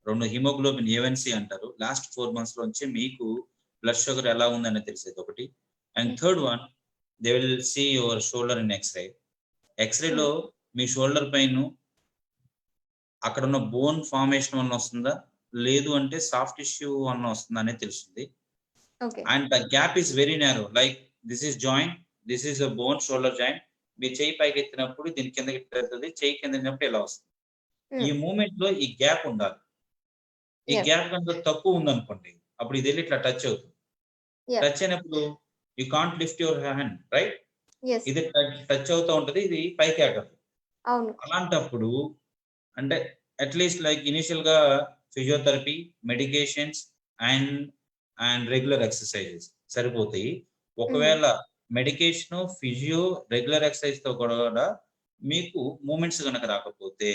2 haemoglobin A1C అంటారు. లాస్ట్ 4 months లోంచి మీకు బ్లడ్ షుగర్ ఎలా ఉందని తెలిసేది ఒకటి. And hmm. Third one, they will see your shoulder in x-ray. ఎక్స్రేలో హ్మ్. మీ షోల్డర్ పెయిన్ అక్కడ ఉన్న బోన్ ఫార్మేషన్ వల్ల వస్తుందా, లేదు అంటే సాఫ్ట్ టిష్యూ వల్ల వస్తుందా అనేది తెలుస్తుంది. Okay. And the gap is very narrow, like this is joint, this is a bone shoulder joint. మీ చెయ్యి పైకి ఎత్తినప్పుడు దీని కిందకి వెళ్తుంది, చెయ్యి కింద ఎత్తినప్పుడు ఇలా వస్తుంది. ఈ హ్మ్. మూమెంట్ లో ఈ గ్యాప్ ఉండాలి. ఈ యెస్. గ్యాప్ కనుక తక్కువ ఉందనుకోండి, అప్పుడు ఇది వెళ్ళి ఇట్లా టచ్ అవుతుంది. యాహ్! టచ్ అయినప్పుడు you can't lift your hand, right? Yes. ఇది టచ్ అవుతూ ఉంటది, ఇది పైకి ఎగదు. అవును. అలాంటప్పుడు అంటే అట్లీస్ట్ లైక్ ఇనిషియల్ గా physiotherapy, medications and and regular exercises సరిపోతాయి. ఒకవేళ మెడికేషన్, ఫిజియో, రెగ్యులర్ ఎక్సర్సైజ్ తో కూడా మీకు మూమెంట్స్ కనుక రాకపోతే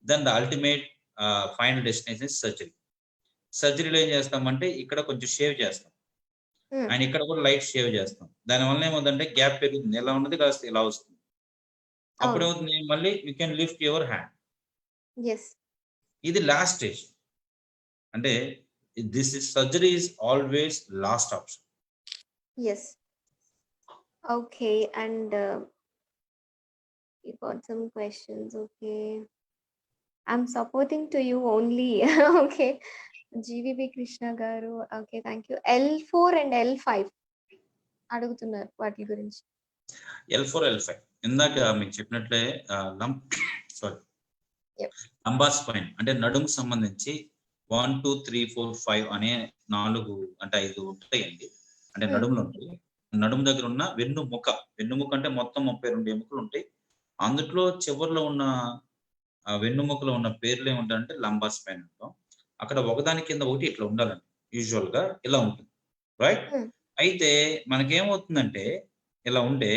then the ultimate final destination is surgery. సర్జరీలో ఏం చేస్తామంటే ఇక్కడ కొంచెం షేవ్ చేస్తాం అండ్ ఇక్కడ కూడా లైట్ షేవ్ చేస్తాం. దానివల్ల ఏమవుతుందంటే గ్యాప్ పెరుగుతుంది, ఎలా ఉన్నది కాస్త ఇలా వస్తుంది. అప్పుడు అవును. ఏమవుతుంది, మళ్ళీ you can lift your hand. Yes. ఇది లాస్ట్ స్టేజ్. అంటే this is surgery is always last option. Yes. Okay. And you got some questions. Okay, I'm supporting to you only. Okay, GVB Krishna garu. Okay, thank you. L4 and L5 అడుగుతున్నారు వాటి గురించి. L4, L5 ఇందాక మీకు చెప్పినట్లే Yep. Lumbar spine అంటే నడుముకు సంబంధించి 1, 2, 3, 4, 5 అనే 4 అంటే 5 ఉంటాయండి. అంటే నడుములు ఉంటాయి. నడుము దగ్గర ఉన్న వెన్నుముక అంటే మొత్తం 32 ఎముకలు ఉంటాయి. అందులో చివరిలో ఉన్న వెన్నుముకలో ఉన్న పేర్లు ఏముంటాయంటే లంబార్ స్పైన్ అంటాం. అక్కడ ఒకదాని కింద ఒకటి ఇట్లా ఉండాలండి. యూజువల్ గా ఇలా ఉంటుంది, రైట్? అయితే మనకేమవుతుందంటే ఇలా ఉంటే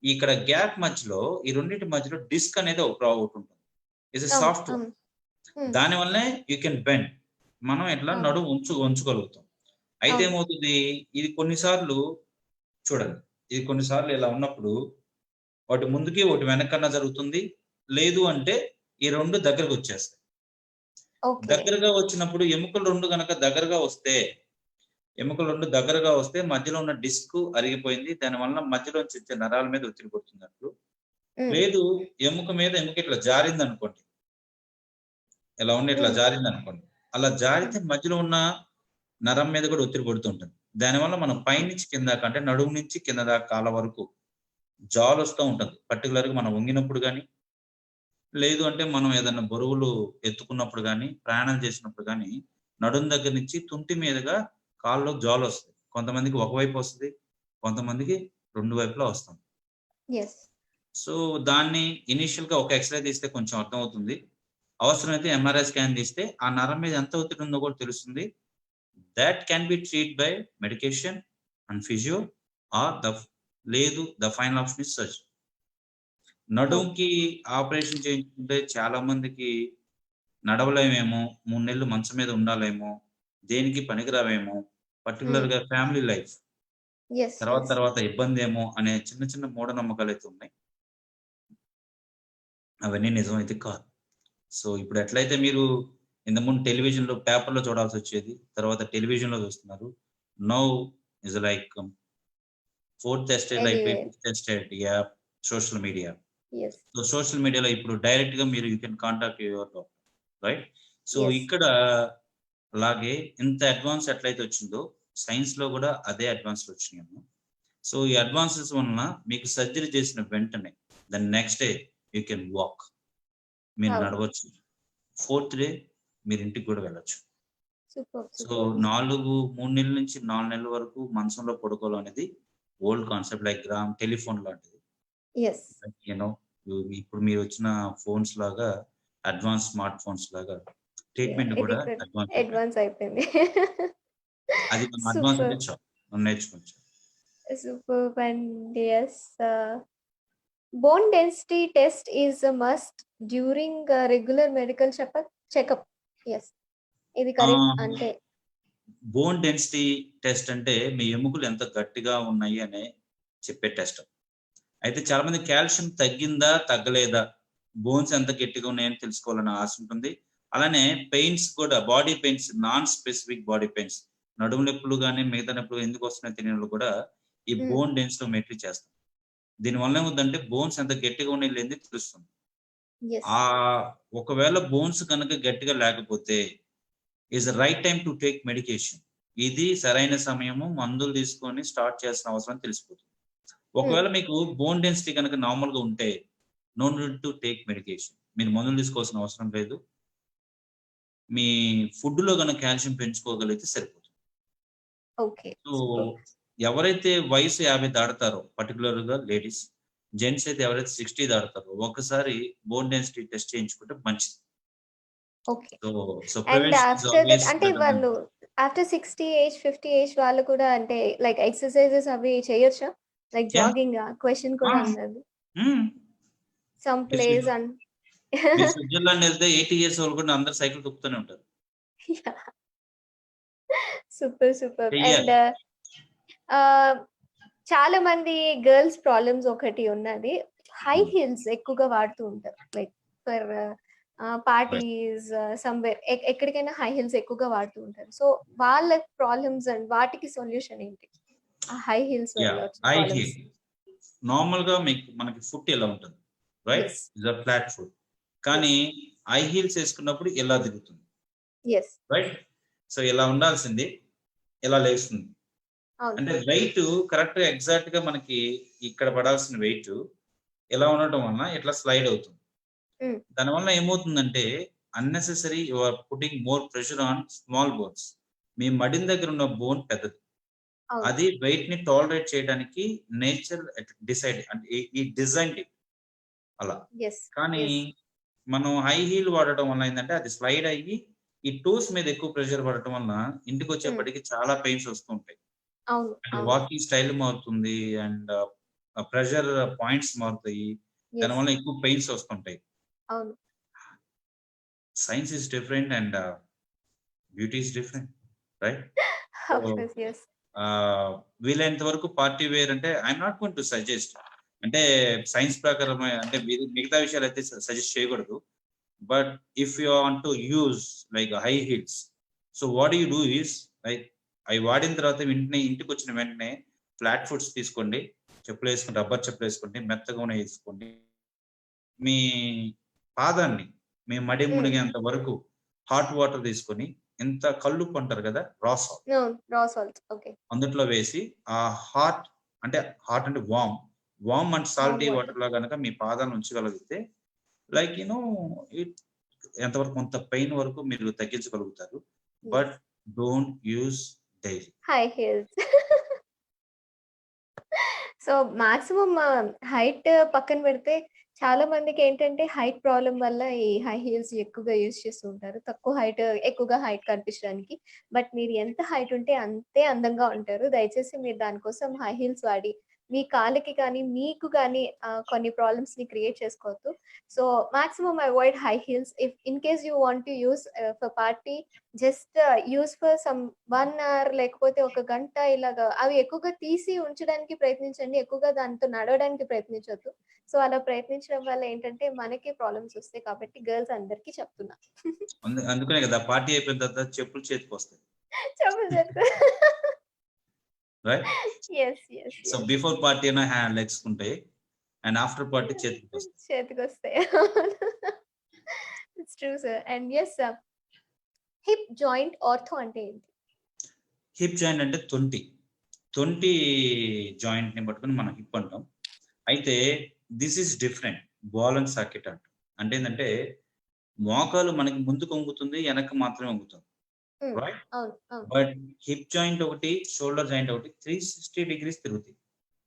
ఇక్కడ గ్యాప్ మధ్యలో ఈ రెండింటి మధ్యలో డిస్క్ అనేది ఒకటి ఉంటుంది. It's soft. దాని వల్లే యూ కెన్ బెండ్. మనం ఇట్లా నడుము ఉంచుకోగలుగుతాం. అయితే ఏమవుతుంది, ఇది కొన్నిసార్లు చూడండి, ఇది కొన్నిసార్లు ఇలా ఉన్నప్పుడు ఒకటి ముందుకి ఒకటి వెనకన్నా జరుగుతుంది. లేదు అంటే ఈ రెండు దగ్గరకు వచ్చేస్తాయి. దగ్గరగా వచ్చినప్పుడు ఎముకలు రెండు కనుక దగ్గరగా వస్తే మధ్యలో ఉన్న డిస్క్ అరిగిపోయింది. దానివల్ల మధ్యలోంచి వచ్చే నరాల మీద ఒత్తిడి పడుతున్నట్లు. లేదు ఎముక మీద ఎముక ఇట్లా జారింది అనుకోండి, ఇలా ఉండి ఇట్లా జారింది అనుకోండి, అలా జారితే మధ్యలో ఉన్న నరం మీద కూడా ఒత్తిడి పడుతుంటుంది. దానివల్ల మనం పైనుంచి కింద అంటే నడుము నుంచి కింద దాకా కాళ్ళ వరకు జాల్ వస్తూ ఉంటుంది. పర్టికులర్ గా మనం వంగినప్పుడు కానీ, లేదు అంటే మనం ఏదైనా బరువులు ఎత్తుకున్నప్పుడు కానీ, ప్రయాణం చేసినప్పుడు కానీ నడుము దగ్గర నుంచి తుంటి మీదుగా కాళ్ళలో జాల్ వస్తుంది. కొంతమందికి ఒకవైపు వస్తుంది, కొంతమందికి రెండు వైపులా వస్తుంది. సో దాన్ని ఇనిషియల్ గా ఒక ఎక్స్రే తీస్తే కొంచెం అర్థం అవుతుంది. అవసరమైతే ఎంఆర్ఐ స్కాన్ తీస్తే ఆ నరం మీద ఎంత ఒత్తిడి ఉందో కూడా తెలుస్తుంది. That can be treat by medication and physio or లేదు the final option is surgery. నడుముకి ఆపరేషన్ చేయించుకుంటే చాలా మందికి నడవలేమేమో, 3 నెలలు మంచం మీద ఉండాలేమో, దేనికి పనికిరావేమో, పర్టికులర్ గా ఫ్యామిలీ లైఫ్ తర్వాత ఇబ్బంది ఏమో అనే చిన్న చిన్న మూఢనమ్మకాలు అయితే ఉన్నాయి. అవన్నీ నిజమైతే కాదు. సో ఇప్పుడు ఎట్లయితే మీరు ఇంతకుముందు టెలివిజన్ లో, పేపర్ లో చూడాల్సి వచ్చేది, తర్వాత టెలివిజన్ లో చూస్తున్నారు. Now is like fourth tested, like tested, social media. So social మీడియాలో ఇప్పుడు డైరెక్ట్ గా మీరు you can contact your doctor, right? So ఇక్కడ అలాగే ఇంత అడ్వాన్స్ ఎట్లయితే వచ్చిందో సైన్స్ లో కూడా అదే అడ్వాన్స్ వచ్చినాయి. సో ఈ అడ్వాన్సెస్ వలన మీకు సర్జరీ చేసిన వెంటనే the next day you can walk, మీరు నడవచ్చు. 4th డే మీరు ఇంటికి కూడా వెళ్ళచ్చు. సో 3 నెలల నుంచి 4 నెలల వరకు మంచంలో పడుకోవడం అనేది ఓల్డ్ కాన్సెప్ట్, లైక్ టెలిఫోన్ లాంటిది. ఇప్పుడు మీరు వచ్చిన ఫోన్స్ లాగా, అడ్వాన్స్ స్మార్ట్ ఫోన్స్ లాగా ట్రీట్మెంట్ కూడా అడ్వాన్స్ అయిపోయింది. అది అడ్వాన్స్ నేర్చుకోవచ్చు. Superb. And yes, bone density test is a must during regular medical checkup. Yes, ఇది కరెక్ట్. అంటే బోన్ డెన్సిటీ టెస్ట్ అంటే మీ ఎముకలు ఎంత గట్టిగా ఉన్నాయి అనే చెప్పే టెస్ట్. అయితే చాలా మంది కాల్షియం తగ్గిందా తగ్గలేదా, బోన్స్ ఎంత గట్టిగా ఉన్నాయని తెలుసుకోవాలని ఆశ ఉంటుంది. అలానే పెయిన్స్ కూడా, body pains, non specific body pains, నడుము నొప్పులు కానీ మిగతా నొప్పులు ఎందుకు వస్తున్నాయో తెలియని కూడా ఈ బోన్ డెన్సిటోమెట్రీ చేస్తాం. దీనివల్ల ఏముందంటే బోన్స్ ఎంత గట్టిగా ఉన్నాయి లేని తెలుస్తుంది. ఒకవేళ బోన్స్ కనుక గట్టిగా లేకపోతే is right time to take medication. ఇది సరైన సమయము, మందులు తీసుకొని స్టార్ట్ చేసిన అవసరం తెలిసిపోతుంది. ఒకవేళ మీకు బోన్ డెన్సిటీ కనుక నార్మల్ గా ఉంటే no need to take medication, మీరు మందులు తీసుకోవాల్సిన అవసరం లేదు. మీ ఫుడ్ లో కనుక కాల్షియం పెంచుకోగలిగితే సరిపోతుంది. ఓకే. సో ఎవరైతే వయసు 50 దాటుతారో పర్టిక్యులర్‌గా లేడీస్, జెంట్స్ అయితే ఎవరైతే 60 దాటుతారో ఒక్కసారి బోన్ డెన్సిటీ టెస్ట్ చేయించుకుంటే మంచిది. Okay. So, so and prevention is after that always అంటే బెటర్ దాన్ వాళ్ళు ఆఫ్టర్ 60 ఏజ్, 50 ఏజ్ వాళ్ళు కూడా అంటే లైక్ ఎక్సర్‌సైజెస్ అవి చేయొచ్చా? Like yeah! జాగింగా? క్వెషన్ ఆ! కూడా ఉన్నది. హ్మ్. సమ్ మీరు స్విట్జ ప్లేస్ అండ్ మీరు స్విట్జర్లాండ్ ఎళ్తే 80 ఇయర్స్ వాళ్ళు కూడా అందరూ సైకిల్ తొక్కుతూనే ఉంటారు. యాహ్! సూపర్. సూపర్. అండ్ చెయ్యాలి. ఆహ్, చాలా మంది గర్ల్స్ ప్రాబ్లమ్స్ ఒకటి ఉన్నది. హై హ్మ్. హీల్స్ ఎక్కువగా వాడుతూ ఉంటారు. Like for right. Parties somewhere ఎక్కడికైనా హై హీల్స్ ఎక్కువగా వాడుతూ ఉంటారు. సో, వాళ్ళ ప్రాబ్లమ్స్ అండ్ వాటికి సొల్యూషన్ ఏంటి? ఆ హై హీల్స్ వల్ల యాహ్! వచ్చే హై ప్రాబ్లమ్స్. హీల్. నార్మల్‌గా మనకి ఫుట్ ఇలా ఉంటుంది. Right? Yes. It's a flat foot. కానీ యెస్. హై హీల్స్ ఏసుకున్నప్పుడు ఇలా తిరుగుతుంది. యెస్. రైట్? సో, ఇలా ఉండాల్సింది ఇలా లేస్తుంది. అవును. అంటే వెయిట్ కరెక్ట్‌గా ఎగ్జాక్ట్‌గా మనకి ఇక్కడ పడాల్సిన వెయిట్ ఇలా ఉండటం వలన ఇట్లా స్లైడ్ అవుతుంది. హ్మ్. దానివల్ల ఏమవుతుందంటే unnecessary you are putting more pressure on small bones. మీ మడిమ దగ్గర ఉన్న బోన్ పెద్దది. అవును. అది వెయిట్‌ని టాలరేట్ చేయడానికి నేచర్ డిసైడ్ అంటే ఈ డిజైన్డ్ ఇట్ అలా. యెస్. కానీ యెస్. మనం హై హీల్ వాడటం వల్ల ఏందంటే అది స్లైడ్ అయ్యి ఈ టోస్ మీద ఎక్కువ ప్రెషర్ పడటం వలన హ్మ్. ఇంటికొచ్చేప్పటికి చాలా పెయిన్స్ వస్తూ ఉంటాయి. అవును. అంటే అవును. వాకింగ్ స్టైల్ మారుతుంది అండ్ ప్రెషర్ పాయింట్స్ మారుతాయి. యెస్. దానివల్ల ఎక్కువ పెయిన్స్ వస్తుంటాయి. అవును. Science is different and beauty is different. Right? So, of course. Yes. వీలైనంత వరకు పార్టీ వేర్ అంటే I'm not going to suggest. అంటే సైన్స్ ప్రకారమే అంటే మిగతా విషయాలైతే సజెస్ట్ చేయకూడదు. But if you want to use like high heels, so what you do is like అవి వాడిన తర్వాత వెంటనే ఇంటికొచ్చిన వెంటనే ఫ్లాట్ ఫుట్స్ తీసుకోండి. చెప్పులేసుకోండి. రబ్బర్ చెప్పులేసుకోండి. మెత్తగా ఉన్నయి ఏసుకోండి. మీ పాదాన్ని మీ మడి హ్మ్. మునిగేంత వరకు హాట్ వాటర్ తీసుకొని ఇంత కల్లుప్పు అంటారు కదా! రా సాల్ట్. అవును. రా సాల్ట్. ఓకే. అందుట్లో వేసి ఆ హాట్ అంటే హాట్ అంటే warm and warm salty water. వాటర్‌లో గనక మీ పాదాలను ఉంచగలిగితే లైక్ యూ నో ఇట్ ఎంతవరకు కొంత పెయిన్ వరకు మీరు తగ్గించగలుగుతారు. But yes. Don't use daily. High heels. So, maximum height పక్కన పెడితే చాలా మందికేంటంటే హైట్ ప్రాబ్లమ్ వల్ల ఈ హై హీల్స్ ఎక్కువగా యూజ్ చేస్తూ ఉంటారు. తక్కువ హైట్ ఎక్కువగా హైట్ కనిపించడానికి. బట్ మీరు ఎంత హైట్ ఉంటే అంతే అందంగా ఉంటారు. దయచేసి మీరు దానికోసం హై హీల్స్ వాడి మీ కాళ్ళకి కానీ, మీకు గానీ కొన్ని ప్రాబ్లమ్స్‌ని క్రియేట్ చేసుకోవద్దు. So, maximum avoid high heels. If in case you want to use for party just use for some 1 hour లేకపోతే ఒక గంట ఇలాగా అవి ఎక్కువగా తీసి ఉంచడానికి ప్రయత్నించండి. ఎక్కువగా దాంతో నడవడానికి ప్రయత్నించొద్దు. సో, అలా ప్రయత్నించడం వల్ల ఏంటంటే మనకే ప్రాబ్లమ్స్ వస్తాయి కాబట్టి గర్ల్స్ అందరికీ చెప్తున్నా. అందుకనే కదా పార్టీ అయిపోయిన తర్వాత చెప్పులు చేతికొస్తాయి. చెప్పులు చేతుకు right? Yes. Yes. So yes. Before party ఏమో లెగ్స్‌కుంటాయి. అండ్ ఆఫ్టర్ పార్టీ చేతులకొస్తాయి. చేతికొస్తాయి. It's true sir. And yes hip joint ortho అంటే ఏంటి? హిప్ జాయింట్ అంటే తొంటి. తొంటి జాయింట్‌ని పట్టుకొని మనం హిప్ అంటాం. అయితే this is different. Ball and socket అంటాం. అంటే ఏందంటే మోకాలు మనకి ముందుకు వంగుతుంది. వెనక్కి మాత్రమే వంగుతుంది. హ్మ్. రైట్? అవును. అవును. బట్ హిప్ జాయింట్ ఒకటి, షోల్డర్ జాయింట్ ఒకటి 360 డిగ్రీస్ తిరుగుతాయి.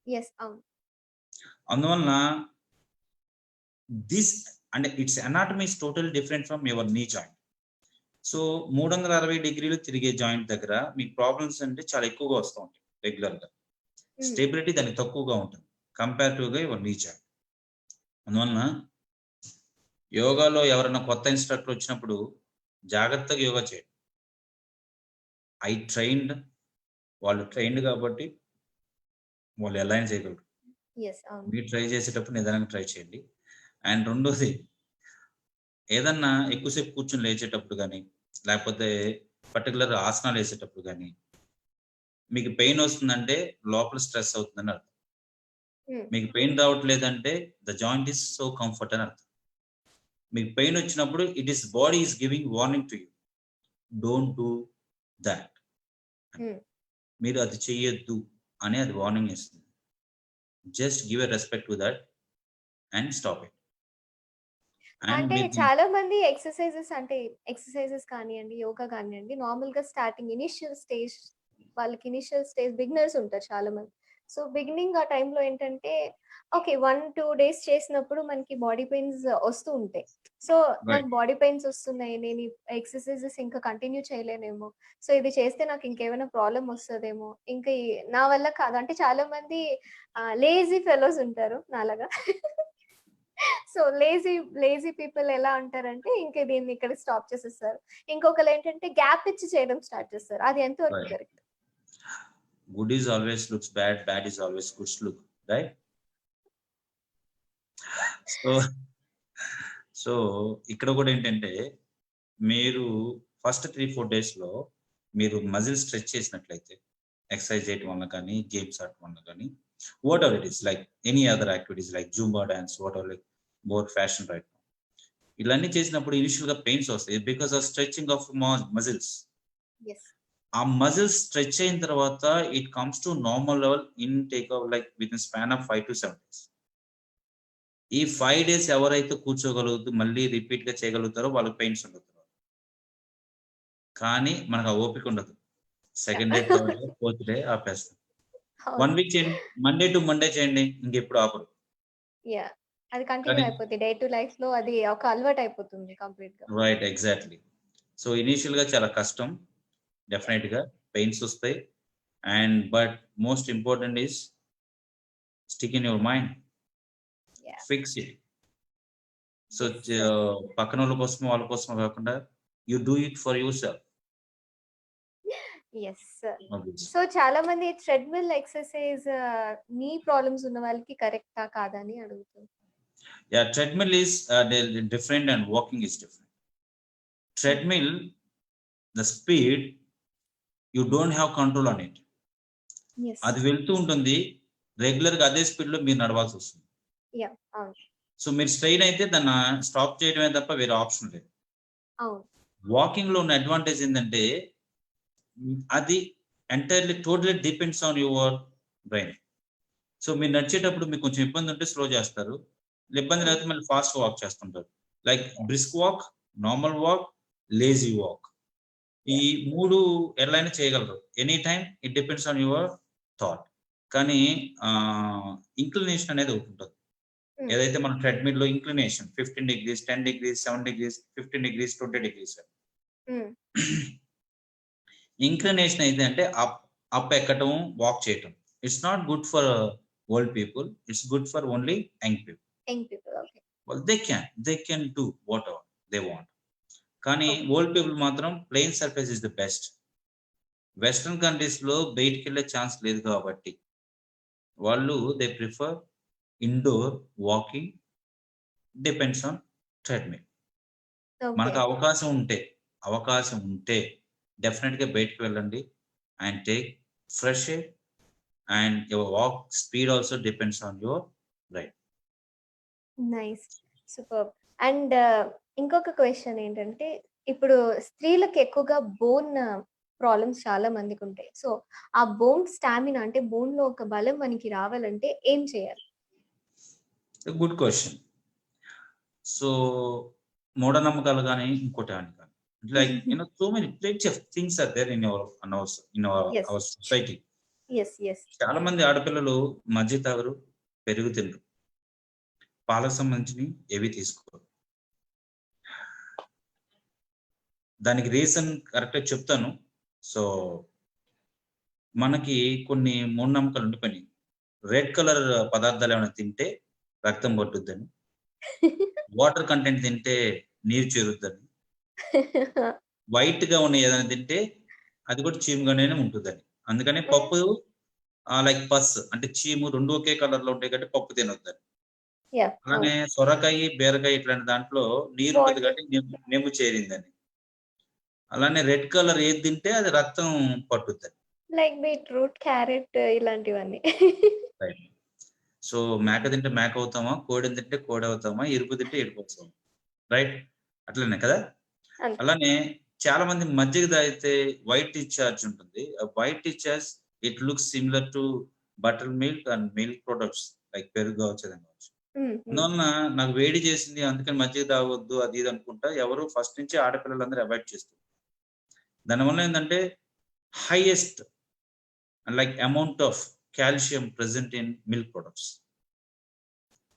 యెస్. అవును. అందువలన దిస్ అంటే it's anatomy is totally different from your knee joint. So 360 డిగ్రీలు తిరిగే జాయింట్ దగ్గర మీకు ప్రాబ్లమ్స్ అంటే చాలా ఎక్కువగా వస్తూ ఉంటాయి రెగ్యులర్‌గా. హ్మ్. స్టెబిలిటీ దానికి తక్కువగా ఉంటుంది. కంపారిటివ్‌గా యువర్ నీ జాయింట్. అందువలన యోగాలో ఎవరైనా కొత్త ఇన్‌స్ట్రక్టర్ వచ్చినప్పుడు జాగ్రత్తగా యోగా చేయండి. ఐ ట్రైన్డ్ వాళ్ళు ట్రైన్డ్ కాబట్టి వాళ్ళు ఎలా అయినా చేయగలరు. యెస్. అవును. మీరు ట్రై చేసేటప్పుడు నిదానంగా ట్రై చేయండి. అండ్ రెండోది ఏదన్నా ఎక్కువ సేపు కూర్చొని లేచేటప్పుడు గాని, లేకపోతే పర్టిక్యులర్ ఆసనాలేసేటప్పుడు గాని, మీకు పెయిన్ వస్తుందంటే లోపల స్ట్రెస్ అవుతుందని అర్థం. హ్మ్. మీకు పెయిన్ రావట్లేదంటే the joint is so comfort అని అర్థం. మీకు పెయిన్ వచ్చినప్పుడు it is body is giving warning to you. Don't do that. Hmm. మీరు అది చెయ్యొద్దు అని అది వార్నింగ్ ఇస్తుంది. Just give a respect to that and stop it. And అంటే మీరు చాలా మంది ఎక్సర్‌సైజెస్ అంటే ఎక్సర్‌సైజెస్ కానియండి, యోగా కానియండి నార్మల్‌గా స్టార్టింగ్ ఇనీషియల్ స్టేజ్ వాళ్ళకి ఇనిషియల్ స్టేజ్ బిగినర్స్ ఉంటారు చాలా మంది. సో, బిగినింగ్ ఆ టైంలో ఏంటంటే ఓకే. 1, 2 డేస్ చేసినప్పుడు మనకి బాడీ పెయిన్స్ వస్తూ ఉంటాయి. సో, నాకు రైట్. బాడీ పెయిన్స్ వస్తున్నాయి. నేను ఈ ఎక్సర్‌సైజెస్ ఇంకా కంటిన్యూ చేయలేనేమో. సో, ఇది చేస్తే నాకు ఇంకేమైనా ప్రాబ్లమ్ వస్తదేమో. ఇంకా నా వల్ల కాదు. అంటే చాలా మంది లేజీ ఫెలోస్ ఉంటారు నాలాగా. సో, లేజీ పీపుల్ ఎలా అంటారంటే ఇంక దీన్ని ఇక్కడ స్టాప్ చేసేస్తారు. ఇంకొకళ్ళేంటంటే గ్యాప్ ఇచ్చి చేయడం స్టార్ట్ చేస్తారు. అది ఎంతవరకు right. Correct? Good is always looks bad, bad is always goods look. Right? So, so ఇక్కడ కూడా ఏంటంటే మీరు ఫస్ట్ 3, 4 డేస్‌లో మీరు మజిల్ స్ట్రెచ్ చేసినట్లయితే, ఎక్సర్సైజ్ చేయటం వల్ల కానీ, గేమ్స్ ఆడటం వల్ల కానీ, whatever it is like any other activities like Zumba dance whatever like more fashion right now. ఇవన్నీ చేసినప్పుడు ఇనిషియల్‌గా పెయిన్స్ వస్తాయి. Because of stretching of muscles. Yes. ఆ మజిల్స్ స్ట్రెచ్ అయిన తర్వాత it comes to normal level in take off like within span of 5-7 days. ఈ 5 days ఎవరైతే కూర్చోగలుగుతూ మళ్ళీ రిపీట్‌గా చేయగలుగుతారో వాళ్ళకి పెయిన్స్ ఉండదు. కానీ మనకు ఆ ఓపిక ఉండదు. Second day, third day, fourth day ఆపేస్తాం. 1 అవును. వీక్ చేయండి. మండే టు మండే చేయండి. ఇంకెప్పుడు ఆపరు. యాహ్! అది కంటిన్యూ కానీ అయిపోద్ది. డే టు లైఫ్‌లో అది ఒక అలవాటయిపోతుంది కంప్లీట్‌గా. రైట్. ఎగ్జాక్ట్‌లీ. సో, ఇనీషియల్‌గా చాలా కష్టం. డెఫినెట్‌గా పెయిన్స్ వస్తాయి. But most important is stick in your mind. Yeah! Fix it. So, yes sir. పక్కనోళ్ళ కోసమో, వాళ్ళ కోసమో కాకుండా you do it for yourself. Yes sir. Obviously. So, చాలా మంది ట్రెడ్‌మిల్ ఎక్సర్‌సైజ్ నీ ప్రాబ్లమ్స్ ఉన్న వాళ్ళకి కరెక్టా? కాదా? అని అడుగుతున్నారు. Yeah! Treadmill is different and walking is different. Hmm. Treadmill the speed you don't have control on it. Yes. అది వెళ్తూ ఉంటుంది. రెగ్యులర్‌గా అదే స్పీడ్‌లో మీరు నడవాల్సొస్తుంది. యాహ్! అవును. సో, మీరు స్ట్రెయిన్ అయితే దాన్ని స్టాప్ చేయడమే తప్ప వేరే ఆప్షన్ లేదు. అవును. వాకింగ్‌లో ఉన్న అడ్వాంటేజ్ ఏందంటే అది entirely totally depends on your brain. So, మీరు నడిచేటప్పుడు మీకు కొంచెం ఇబ్బంది ఉంటే స్లో చేస్తారు. ఇబ్బంది హ్మ్. లేకపోతే మళ్ళీ ఫాస్ట్‌గా వాక్ చేస్తుంటారు. Like brisk walk, normal walk, lazy walk. ఈ యాహ్! 3 ఎట్లైనా చేయగలరు. Any time it depends on your thought. కానీ ఇంక్లినేషన్ అనేది ఒకటుంటది. హ్మ్. ఏదైతే మనం ట్రెడ్‌మిల్‌లో inclination 15 degrees, 10 degrees, 7 degrees, 15 degrees, 20 degrees. Hmm. Inclination అయితే అంటే అప్ ఎక్కటం, వాక్ చేయటం. It's not good for old people. It's good for only young people. Young people. Okay. Well they can do whatever they want. కానీ okay. Old people మాత్రం plain surface is the best. Western కంట్రీస్‌లో బయటికెళ్ళే chance లేదు కాబట్టి వాళ్ళు they prefer indoor walking depends on treadmill. Okay. మనకు అవకాశం ఉంటే డెఫినిట్‌గా బయటికి వెళ్ళండి and take fresh air and your walk speed also depends on your right. Nice. Superb. And ఇంకొక క్వెషన్ ఏంటంటే, ఇప్పుడు స్త్రీలకు ఎక్కువగా బోన్ ప్రాబ్లమ్స్ చాలా మందికుంటాయి. సో, ఆ బోన్ స్టామినా అంటే బోన్‌లో ఒక బలం మనకి రావాలంటే ఏం చేయాలి? Good question. సో, మూఢనమ్మకాలు గాని, ఇంకోటి అని కానీ. Like so many plenty of things are there yes. Our society. Yes. Yes. చాలా మంది ఆడపిల్లలు మజ్జిగ తాగరు, పెరుగు తినరు. పాలకు సంబంధించినవి ఏవి తీసుకోరు. దానికి రీజన్ కరెక్ట్‌గా చెప్తాను. సో, మనకి కొన్ని మూఢనమ్మకాలు ఉండిపోయినాయి. రెడ్ కలర్ పదార్థాలు ఏమైనా తింటే రక్తం పట్టుద్దని, వాటర్ కంటెంట్ తింటే నీరు చేరుద్దని, వైట్‌గా ఉన్నయి ఏదైనా తింటే అది కూడా చీముగానే ఉంటుందని. అందుకనే పప్పు లైక్ పస్ అంటే చీము 2 ఒకే కలర్‌లో ఉంటాయి కాబట్టి పప్పు తినొద్దని. యాహ్! అలానే అవును. సొరకాయి, బీరకాయ ఇట్లాంటి దాంట్లో నీరుంటది వాటర్ కాబట్టి నెమ్ము చేరిందని. అలానే రెడ్ కలర్ ఏది తింటే అది రక్తం పట్టుద్దని. లైక్ బీట్రూట్, క్యారెట్ ఇలాంటివన్నీ. రైట్. సో, మేక తింటే మేక అవుతామా? కోడిని తింటే కోడి అవుతామా? ఎరుపు తింటే ఎరుపు అవుతామా? రైట్. అట్లనే కదా! అంతే. అలానే చాలా మంది మజ్జిగ తాగితే వైట్ డిశ్చార్జ్ ఉంటుంది. ఆ white discharge it looks similar to butter milk and milk products like పెరుగు కావచ్చు, ఏదైనా కావచ్చు. హ్మ్. హ్మ్. అందువలన నాకు వేడి చేసింది అందుకని మజ్జిగ తాగొద్దు అది ఇది అనుకుంటా ఎవరు ఫస్ట్ నుంచి ఆడపిల్లలందరూ అవాయిడ్ చేస్తారు. దానివల్ల ఏందంటే highest like amount of calcium present in milk products.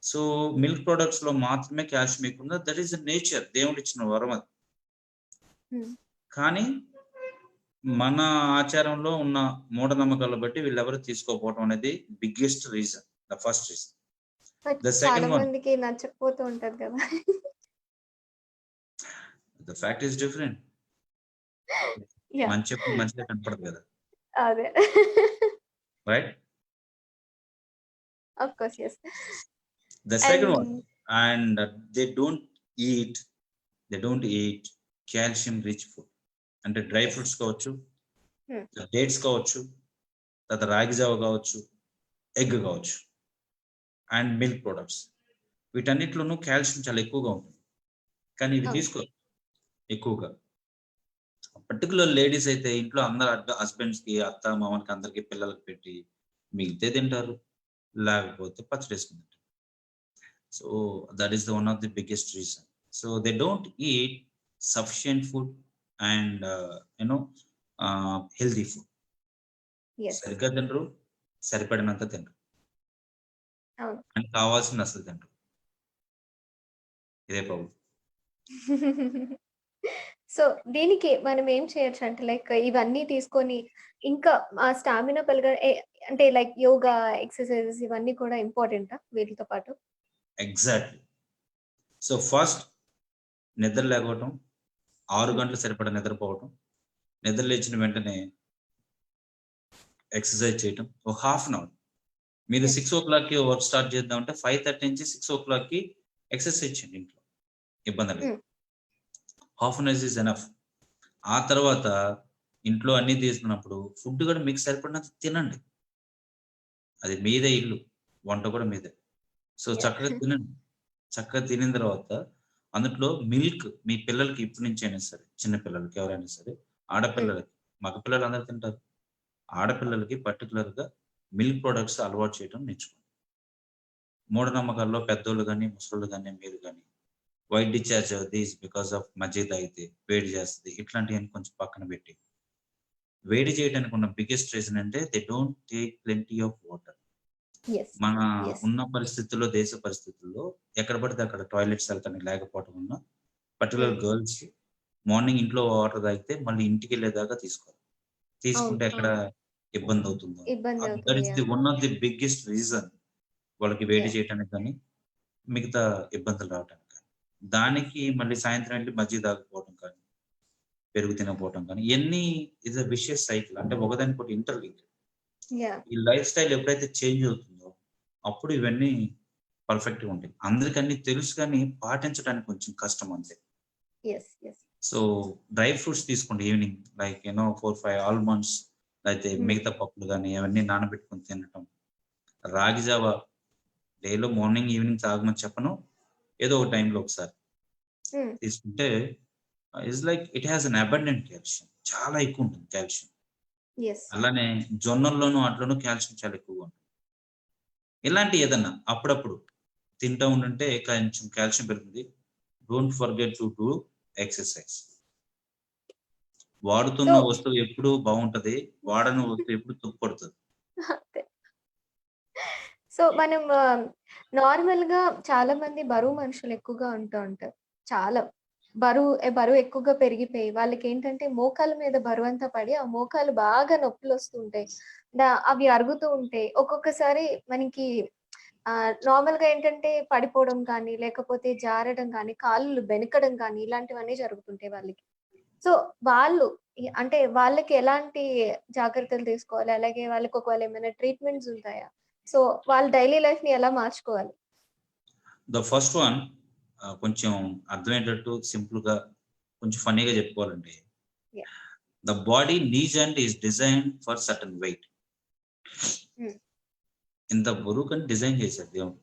So milk products లో మాత్రమే కాల్షియం ఎక్కువ, దట్ ఈస్ నేచర్, దేవుడు ఇచ్చిన వరం అది. కానీ మన ఆచారంలో ఉన్న మూఢనమ్మకాలు బట్టి వీళ్ళెవరు తీసుకోకపోవడం అనేది biggest reason, the first reason. The చాలా సెకండ్ వన్, మందికి నచ్చకపోతూ ఉంటది కదా. The fact is different. Yeah మంచి ఎప్పుడు మంచిగా కనపడదు కదా, అదే right? Of course yes. The second one, and and they don't eat calcium rich food. అంటే డ్రై ఎస్ ఫ్రూట్స్ కావచ్చు, డేట్స్ కావచ్చు, తర్వాత రాగి జావ కావచ్చు, ఎగ్ కావచ్చు, అండ్ మిల్క్ ప్రొడక్ట్స్. వీటన్నిటిలోనూ కాల్షియం చాలా ఎక్కువగా ఉంటుంది, కానీ ఇవి అవును తీసుకోరు ఎక్కువగా. పర్టికులర్ లేడీస్ అయితే ఇంట్లో అందరు హస్బెండ్స్ కి, అత్త మామకి, అందరికి పిల్లలకి పెట్టి మిగిలితే తింటారు, లేకపోతే పచ్చడి వేసుకుని తింటారు. So that is the one of the biggest reason. So they don't eat sufficient food and you know healthy food. Yes సరిగ్గా తినరు, సరిపడినంత తినరు, అవును. అండ్ కావాల్సింది అసలు తినరు. ఇదే ప్రాబ్లం. సో దీనికి మనం ఏం చేయొచ్చు అంటే లైక్ ఇవన్నీ తీసుకొని ఇంకా ఆ స్టామినా అంటే లైక్ యోగా, ఎక్సర్సైజెస్ ఇవన్నీ కూడా ఇంపార్టెంటా వీటితో పాటు? ఎగ్జాక్ట్లీ. సో ఫస్ట్ నిద్ర లేకపోవటం, 6 ఉమ్, గంటలు సరిపడా నిద్రపోవటం, నిద్ర లేచిన వెంటనే ఎక్సర్సైజ్ చేయటం ఒక హాఫ్ అన్ అవర్. మీరు ఎస్ 6 o'clock వర్క్ స్టార్ట్ చేద్దామంటే 5:30 నుంచి 6 o'clock ఎక్సర్సైజ్ చేయండి ఇంట్లో, ఇబ్బంది లేదు. Um, half an hour is enough. ఆ తర్వాత ఇంట్లో అన్ని తీసుకున్నప్పుడు ఫుడ్ కూడా మీకు సరిపడినంత తినండి. అది మీదే ఇల్లు, వంట కూడా మీదే. సో యా చక్కగా తినండి. చక్కగా తినిన తర్వాత అందులో మిల్క్ మీ పిల్లలకి ఇప్పటి నుంచి అయినా సరే, చిన్న పిల్లలకి ఎవరైనా సరే, ఉమ్, ఆడపిల్లలకి, మగ పిల్లలు అందరూ తింటారు, ఆడపిల్లలకి పర్టికులర్ గా మిల్క్ ప్రొడక్ట్స్ అలవాటు చేయడం నేర్చుకోండి. మూఢనమ్మకాల్లో పెద్దోళ్ళు కానీ, ముసలోళ్ళు కానీ, మీరు కానీ white discharge this because of మజ్జిగ తాగితే వేడి చేస్తుంది, ఇట్లాంటివన్నీ కొంచెం పక్కన పెట్టి, వేడి చేయడానికి ఉన్న బిగ్గెస్ట్ రీజన్ అంటే they don't take plenty of water. Yes మన ఎస్ ఉన్న పరిస్థితుల్లో, దేశ పరిస్థితుల్లో ఎక్కడ పడితే అక్కడ టాయిలెట్స్ వెళ్తానికి లేకపోవడం వల్ల పర్టికులర్ గర్ల్స్ మార్నింగ్ ఇంట్లో వాటర్ తాగితే మళ్ళీ ఇంటికి వెళ్ళేదాకా తీసుకోవాలి. అవును తీసుకుంటే ఎక్కడ ఇబ్బంది అవుతుందో, ఇబ్బంది దట్ అవుతుంది. Is yeah the one of the biggest reason వాళ్ళకి వేడి యా చేయడానికి కానీ, మిగతా ఇబ్బందులు రావడానికి కానీ. దానికి మళ్ళీ సాయంత్రం వెళ్ళి మజ్జిగ తాగకపోవడం కానీ, పెరుగు తినకపోవడం కానీ, ఇవన్నీ ఇస్ అ విషియస్ సైకిల్. అంటే ఒకదానికొకటి ఇంటర్లింక్. యా ఈ లైఫ్ స్టైల్ ఎప్పుడైతే చేంజ్ అవుతుందో అప్పుడు ఇవన్నీ పర్ఫెక్ట్ గా ఉంటాయి. అందరికి అన్ని తెలుసు కానీ పాటించడానికి కొంచెం కష్టం అంతే. Yes yes so dry fruits తీసుకోండి ఈవినింగ్, లైక్ 4-5 ఆల్మండ్స్, అయితే మిగతా పప్పులు కానీ అవన్నీ నానబెట్టుకొని తినటం. రాగి జావ డేలో మార్నింగ్ ఈవినింగ్ తాగమని చెప్పను, ఏదో ఒక టైంలో ఒకసారి తీసుకుంటే is like it has an abundant calcium, చాలా ఎక్కువ ఉంటుంది కాల్షియం. ఎస్ అలానే జొన్నల్లోనూ అట్లోనూ కాల్షియం చాలా ఎక్కువగా ఉంటుంది. ఇలాంటి ఏదన్నా అప్పుడప్పుడు తింటూ ఉంటుంటే కొంచెం కాల్షియం పెరుగుతుంది. Don't forget to do exercise. So వాడుతున్న వస్తువు ఎప్పుడు బాగుంటది, వాడని వస్తువు ఎప్పుడు తుప్పు పడుతుంది. సో మనం నార్మల్ గా చాలా మంది బరువు మనుషులు ఎక్కువగా ఉంటూ ఉంటారు. చాలా బరువు ఎక్కువగా పెరిగిపోయి వాళ్ళకి ఏంటంటే మోకాల మీద బరువంతా పడి ఆ మోకాలు బాగా నొప్పులు వస్తుంటాయి. అవి అరుగుతూ ఉంటాయి. ఒక్కొక్కసారి మనకి నార్మల్ గా ఏంటంటే పడిపోవడం కానీ, లేకపోతే జారడం కానీ, కాళ్ళు బెనకడం కానీ ఇలాంటివన్నీ జరుగుతుంటాయి వాళ్ళకి. సో వాళ్ళు అంటే వాళ్ళకి ఎలాంటి జాగ్రత్తలు తీసుకోవాలి? అలాగే వాళ్ళకి ఒకవేళ ఏమైనా ట్రీట్మెంట్స్ ఉంటాయా? సో వాళ్ళ డైలీ లైఫ్ ని ఎలా మార్చుకోవాలి? ద ఫస్ట్ వన్, కొంచెం అర్థమయ్యేటట్టు సింపుల్ గా కొంచెం ఫన్నీగా చెప్పుకోవాలంటే, Yeah. The body knees and is design for certain weight. ఇంత బరువు కానీ డిజైన్ చేశారు దేవుడు.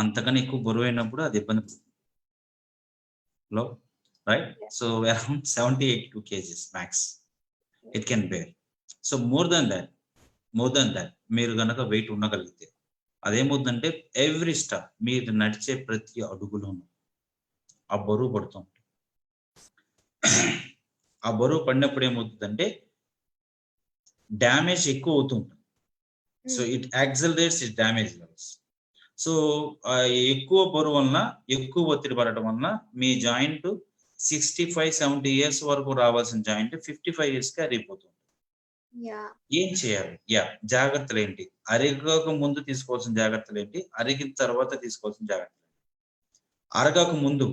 అంతకన్నా ఎక్కువ బరువు అయినప్పుడు అది ఇబ్బంది లో, right? So around 70-82 kgs max it can bear. So more than that మీరు గనక వెయిట్ ఉండగలిగితే అదేమవుతుందంటే ఎవ్రీ స్టెప్, మీరు నడిచే ప్రతి అడుగులోనూ ఆ బరువు పడుతూ ఉంటుంది. ఆ బరువు పడినప్పుడు ఏమవుతుందంటే డ్యామేజ్ ఎక్కువ అవుతుంటుంది. So it accelerates it damage levels. So ఎక్కువ బరువు వలన, ఎక్కువ ఒత్తిడి పడటం వలన మీ జాయింట్ 65-70 ఇయర్స్ వరకు రావాల్సిన జాయింట్ 55 ఇయర్స్ కి అరిగిపోతుంది. ఏం చేయాలి? జాగ్రత్తలు ఏంటి? అరగక ముందు తీసుకోవాల్సిన జాగ్రత్తలు ఏంటి? అరిగిన తర్వాత తీసుకోవాల్సిన జాగ్రత్తలు ఏంటి? అరగక ముందు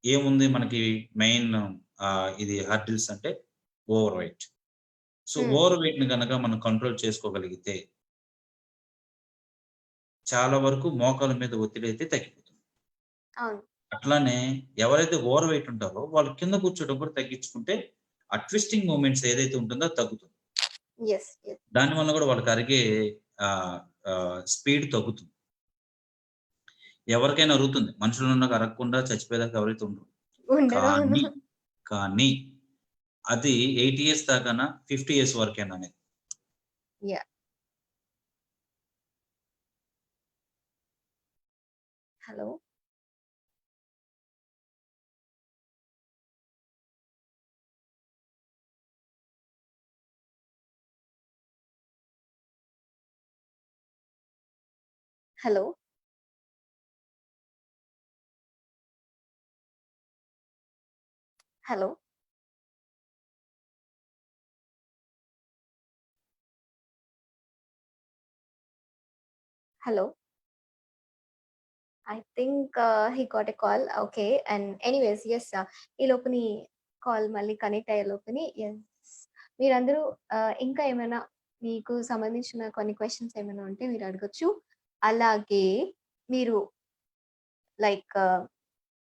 ఏముంది మనకి మెయిన్ ఇది హర్డిల్స్ అంటే over weight. So over weight ని కనుక మనం కంట్రోల్ చేసుకోగలిగితే చాలా వరకు మోకాల మీద ఒత్తిడి అయితే తగ్గిపోతుంది. అట్లానే ఎవరైతే ఓవర్ వెయిట్ ఉంటారో వాళ్ళు కింద కూర్చోవడం కూడా తగ్గించుకుంటే ఆ ట్విస్టింగ్ మూమెంట్స్ ఏదైతే ఉంటుందో తగ్గుతుంది. దాని వల్ల కూడా వాళ్ళకి అరిగే స్పీడ్ తగ్గుతుంది. ఎవరికైనా అరుగుతుంది, మనుషులు ఉన్నాక అరగకుండా చచ్చిపోయేదాకా ఎవరైతే ఉండరు. కానీ అది 80 ఇయర్స్ దాకా 50 ఇయర్స్ వరకేనా అనేది. Hello, hello, hello. Hello. I think he got a call. Okay. And anyways, yes, ఈ లోపుని కాల్ మళ్ళీ కనెక్ట్ అయ్యే లోపుని మీరందరూ ఇంకా ఏమైనా మీకు సంబంధించిన కొన్ని క్వశ్చన్స్ ఏమైనా ఉంటే మీరు అడగొచ్చు. అలాగే మీరు లైక్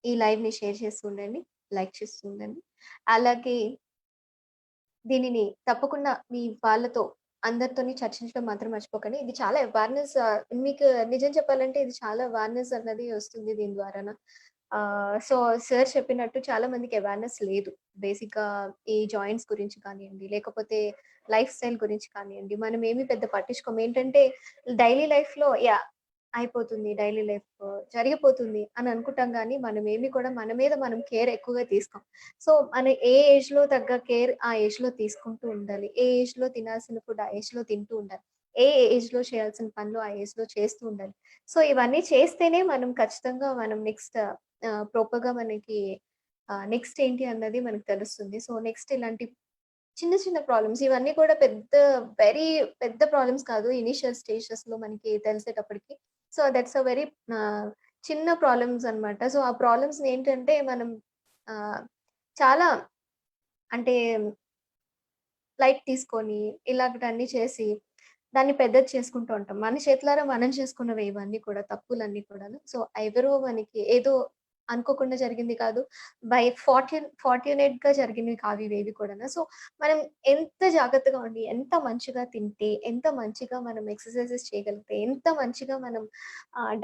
ఈ లైవ్ ని షేర్ చేస్తూ ఉండండి, లైక్ చేస్తూ ఉండండి. అలాగే దీనిని తప్పకుండా మీ వాళ్ళతో అందరితోని చర్చించడం మాత్రం మర్చిపోకండి. ఇది చాలా అవేర్‌నెస్, మీకు నిజం చెప్పాలంటే ఇది చాలా అవేర్‌నెస్ అన్నది వస్తుంది దీని ద్వారాన. సో సార్ చెప్పినట్టు చాలా మందికి అవేర్‌నెస్ లేదు. బేసిక్‌గా ఈ జాయింట్స్ గురించి కానియండి, లేకపోతే లైఫ్ స్టైల్ గురించి కానియండి, మనం ఏమి పెద్ద పట్టించుకోము. ఏంటంటే డైలీ లైఫ్‌లో అయిపోతుంది, డైలీ లైఫ్ జరిగిపోతుంది అని అనుకుంటాం గానీ, మనం ఏమి కూడా మన మీద మనం కేర్ ఎక్కువగా తీసుకోం. సో మన ఏ ఏజ్‌లో తగ్గ కేర్ ఆ ఏజ్‌లో తీసుకుంటూ ఉండాలి. ఏ ఏజ్‌లో తినాల్సిన ఫుడ్ ఆ ఏజ్‌లో తింటూ ఉండాలి. ఏ ఏజ్‌లో చేయాల్సిన పనులు ఆ ఏజ్‌లో చేస్తూ ఉండాలి. సో ఇవన్నీ చేస్తేనే మనం ఖచ్చితంగా మనం నెక్స్ట్ ప్రాపర్‌గా మనకి నెక్స్ట్ ఏంటి అన్నది మనకు తెలుస్తుంది. సో నెక్స్ట్ ఇలాంటి చిన్న చిన్న ప్రాబ్లమ్స్ ఇవన్నీ కూడా వెరీ పెద్ద ప్రాబ్లమ్స్ కాదు ఇనీషియల్ స్టేజెస్‌లో మనకి తెలిసేటప్పటికి. సో దట్స్ వెరీ చిన్న ప్రాబ్లమ్స్ అన్నమాట. సో ఆ ప్రాబ్లమ్స్‌ని ఏంటంటే మనం చాలా అంటే లైట్ తీసుకొని ఇలాంటివన్నీ చేసి దాన్ని పెద్దది చేసుకుంటూ ఉంటాం. మన చేతులారా మనం చేసుకున్నవే ఇవన్నీ కూడా తప్పులన్నీ కూడాను. సో ఎవరో మనకి ఏదో అనుకోకుండా జరిగింది కాదు. బై ఫార్ట్యునేట్‌గా జరిగినవి కావు ఇవేవి కూడాను. సో మనం ఎంత జాగ్రత్తగా ఉండి, ఎంత మంచిగా తింటే, ఎంత మంచిగా మనం ఎక్సర్‌సైజెస్ చేయగలిగితే, ఎంత మంచిగా మనం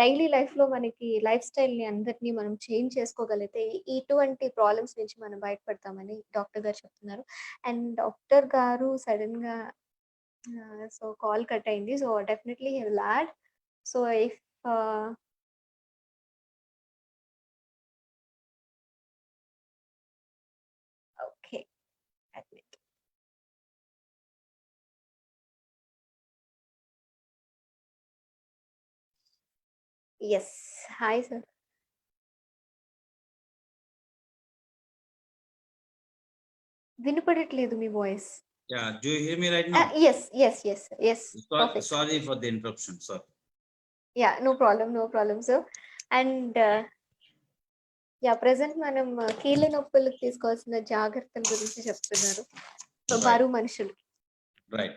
డైలీ లైఫ్‌లో మనకి లైఫ్ స్టైల్‌ని అందరిని మనం చేంజ్ చేసుకోగలిగితే ఇటువంటి ప్రాబ్లమ్స్ నుంచి మనం బయటపడతామని డాక్టర్ గారు చెప్తున్నారు. అండ్ డాక్టర్ గారు సడెన్‌గా సో కాల్ కట్ అయింది. So definitely he will add. So if okay. Admit. Yes. Hi sir. వినపడట్లేదు మీ voice. Do you hear me right now? Yes. Perfect. Sorry for the interruption. Sorry. No problem, sir. And present మనం కీళ్ళ నొప్పులకు తీసుకోవాల్సిన జాగ్రత్తల గురించి చెప్తున్నారు. బరువు మనుషులకి. రైట్.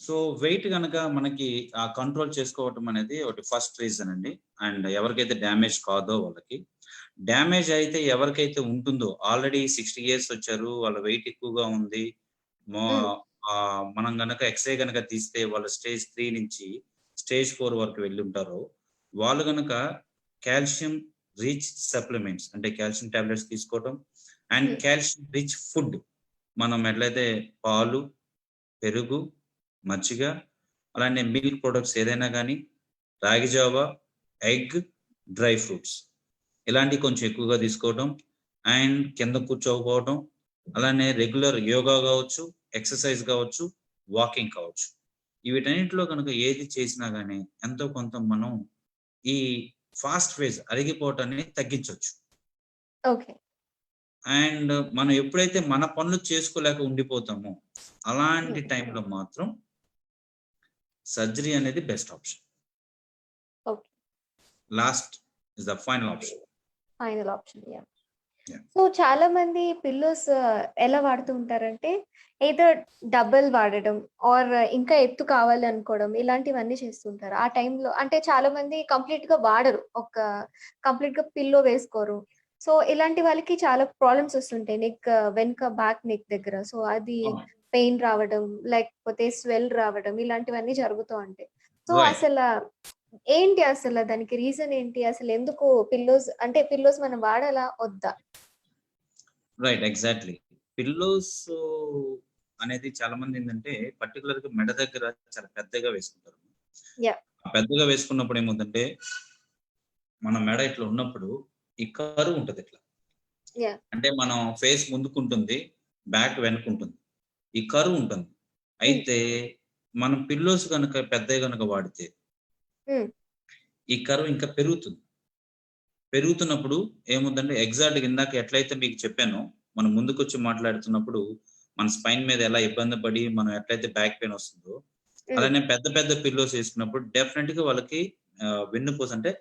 సో వెయిట్ గనక మనకి కంట్రోల్ చేసుకోవటం అనేది ఒకటి ఫస్ట్ రీజన్ అండి. అండ్ ఎవరికైతే డ్యామేజ్ కాదో వాళ్ళకి. డ్యామేజ్ అయితే ఎవరికైతే ఉంటుందో ఆల్రెడీ 60 ఇయర్స్ వచ్చారు, వాళ్ళ వెయిట్ ఎక్కువగా ఉంది. మనం గనక ఎక్స్‌రే గనక తీస్తే వాళ్ళు స్టేజ్ 3 నుంచి స్టేజ్ 4 వరకు వెళ్ళి ఉంటారో వాళ్ళు గనక కాల్షియం రిచ్ సప్లిమెంట్స్ అంటే కాల్షియం టాబ్లెట్స్ తీసుకోవటం అండ్ కాల్షియం రిచ్ ఫుడ్ మనం ఎట్లయితే పాలు, పెరుగు, మజ్జిగ అలానే మిల్క్ ప్రొడక్ట్స్ ఏదైనా కానీ, రాగి జావా, ఎగ్, డ్రై ఫ్రూట్స్ ఇలాంటివి కొంచెం ఎక్కువగా తీసుకోవడం అండ్ కింద కూర్చోకపోవడం, అలానే రెగ్యులర్ యోగా కావచ్చు, ఎక్సర్సైజ్ కావచ్చు, వాకింగ్ కావచ్చు. వీటన్నిటిలో కనుక ఏది చేసినా గానీ ఎంతో కొంత మనం ఈ ఫాస్ట్ ఫేజ్ అరిగిపోవటాన్ని తగ్గించొచ్చు. ఓకే. అండ్ మనం ఎప్పుడైతే మన పనులు చేసుకోలేక ఉండిపోతామో అలాంటి హ్మ్. టైంలో మాత్రం సర్జరీ అనేది best option. Okay. Last is the final option. Final option. Yeah! Yeah! So చాలా మంది పిల్లోస్ ఎలా వాడుతూ ఉంటారంటే, ఎయిదర్ డబుల్ వాడడం ఆర్ ఇంకా ఎత్తు కావాలి అనుకోవడం ఇలాంటివన్నీ చేస్తుంటారు. ఆ టైంలో అంటే చాలా మంది కంప్లీట్‌గా వాడరు. కంప్లీట్‌గా పిల్లో వేసుకోరు. సో ఇలాంటి వాళ్ళకి చాలా ప్రాబ్లమ్స్ వస్తుంటాయి. వెనుక బ్యాక్ నెక్ దగ్గర. సో అది అవును. పెయిన్ రావడం, లేకపోతే స్వెల్ రావడం ఇలాంటివన్నీ జరుగుతూ ఉంటాయి. So right. ఏంటి దానికి రీజన్ ఏంటి? అసలెందుకు పిల్లోస్ మనం వాడాలా? వద్దా? రైట్. ఎగ్జాక్ట్‌లీ. పిల్లోస్ అనేది చాలా మందేంటంటే పర్టిక్యులర్‌గా మెడ దగ్గర చాలా పెద్దగా వేసుకుంటారు. యాహ్! పెద్దగా వేసుకున్నప్పుడు ఏమవుద్దంటే, మన మెడ ఇట్లా ఉన్నప్పుడు ఈ కర్వ్ ఉంటది ఇట్లా. యాహ్! అంటే మనం ఫేస్ ముందుకుంటుంది. బ్యాక్ వెనకుంటుంది. ఈ కర్వ్ ఉంటుంది. హ్మ్. అయితే మనం పిల్లోస్ గనక పెద్దయి గనక వాడితే హ్మ్. ఈ కర్వ్ ఇంకా పెరుగుతుంది. పెరుగుతున్నప్పుడు ఏముందంటే ఎగ్జాక్ట్‌గా ఇందాక ఎట్లయితే మీకు చెప్పానో, మనం ముందుకొచ్చి మాట్లాడుతున్నప్పుడు మన స్పైన్ మీద ఎలా ఇబ్బంది పడి మనం ఎట్లయితే బ్యాక్ పెయిన్ వస్తుందో, హ్మ్. అలానే పెద్ద పెద్ద పిల్లోస్ ఏసుకున్నప్పుడు డెఫినెట్‌గా వాళ్ళకి వెన్నుపూస అంటే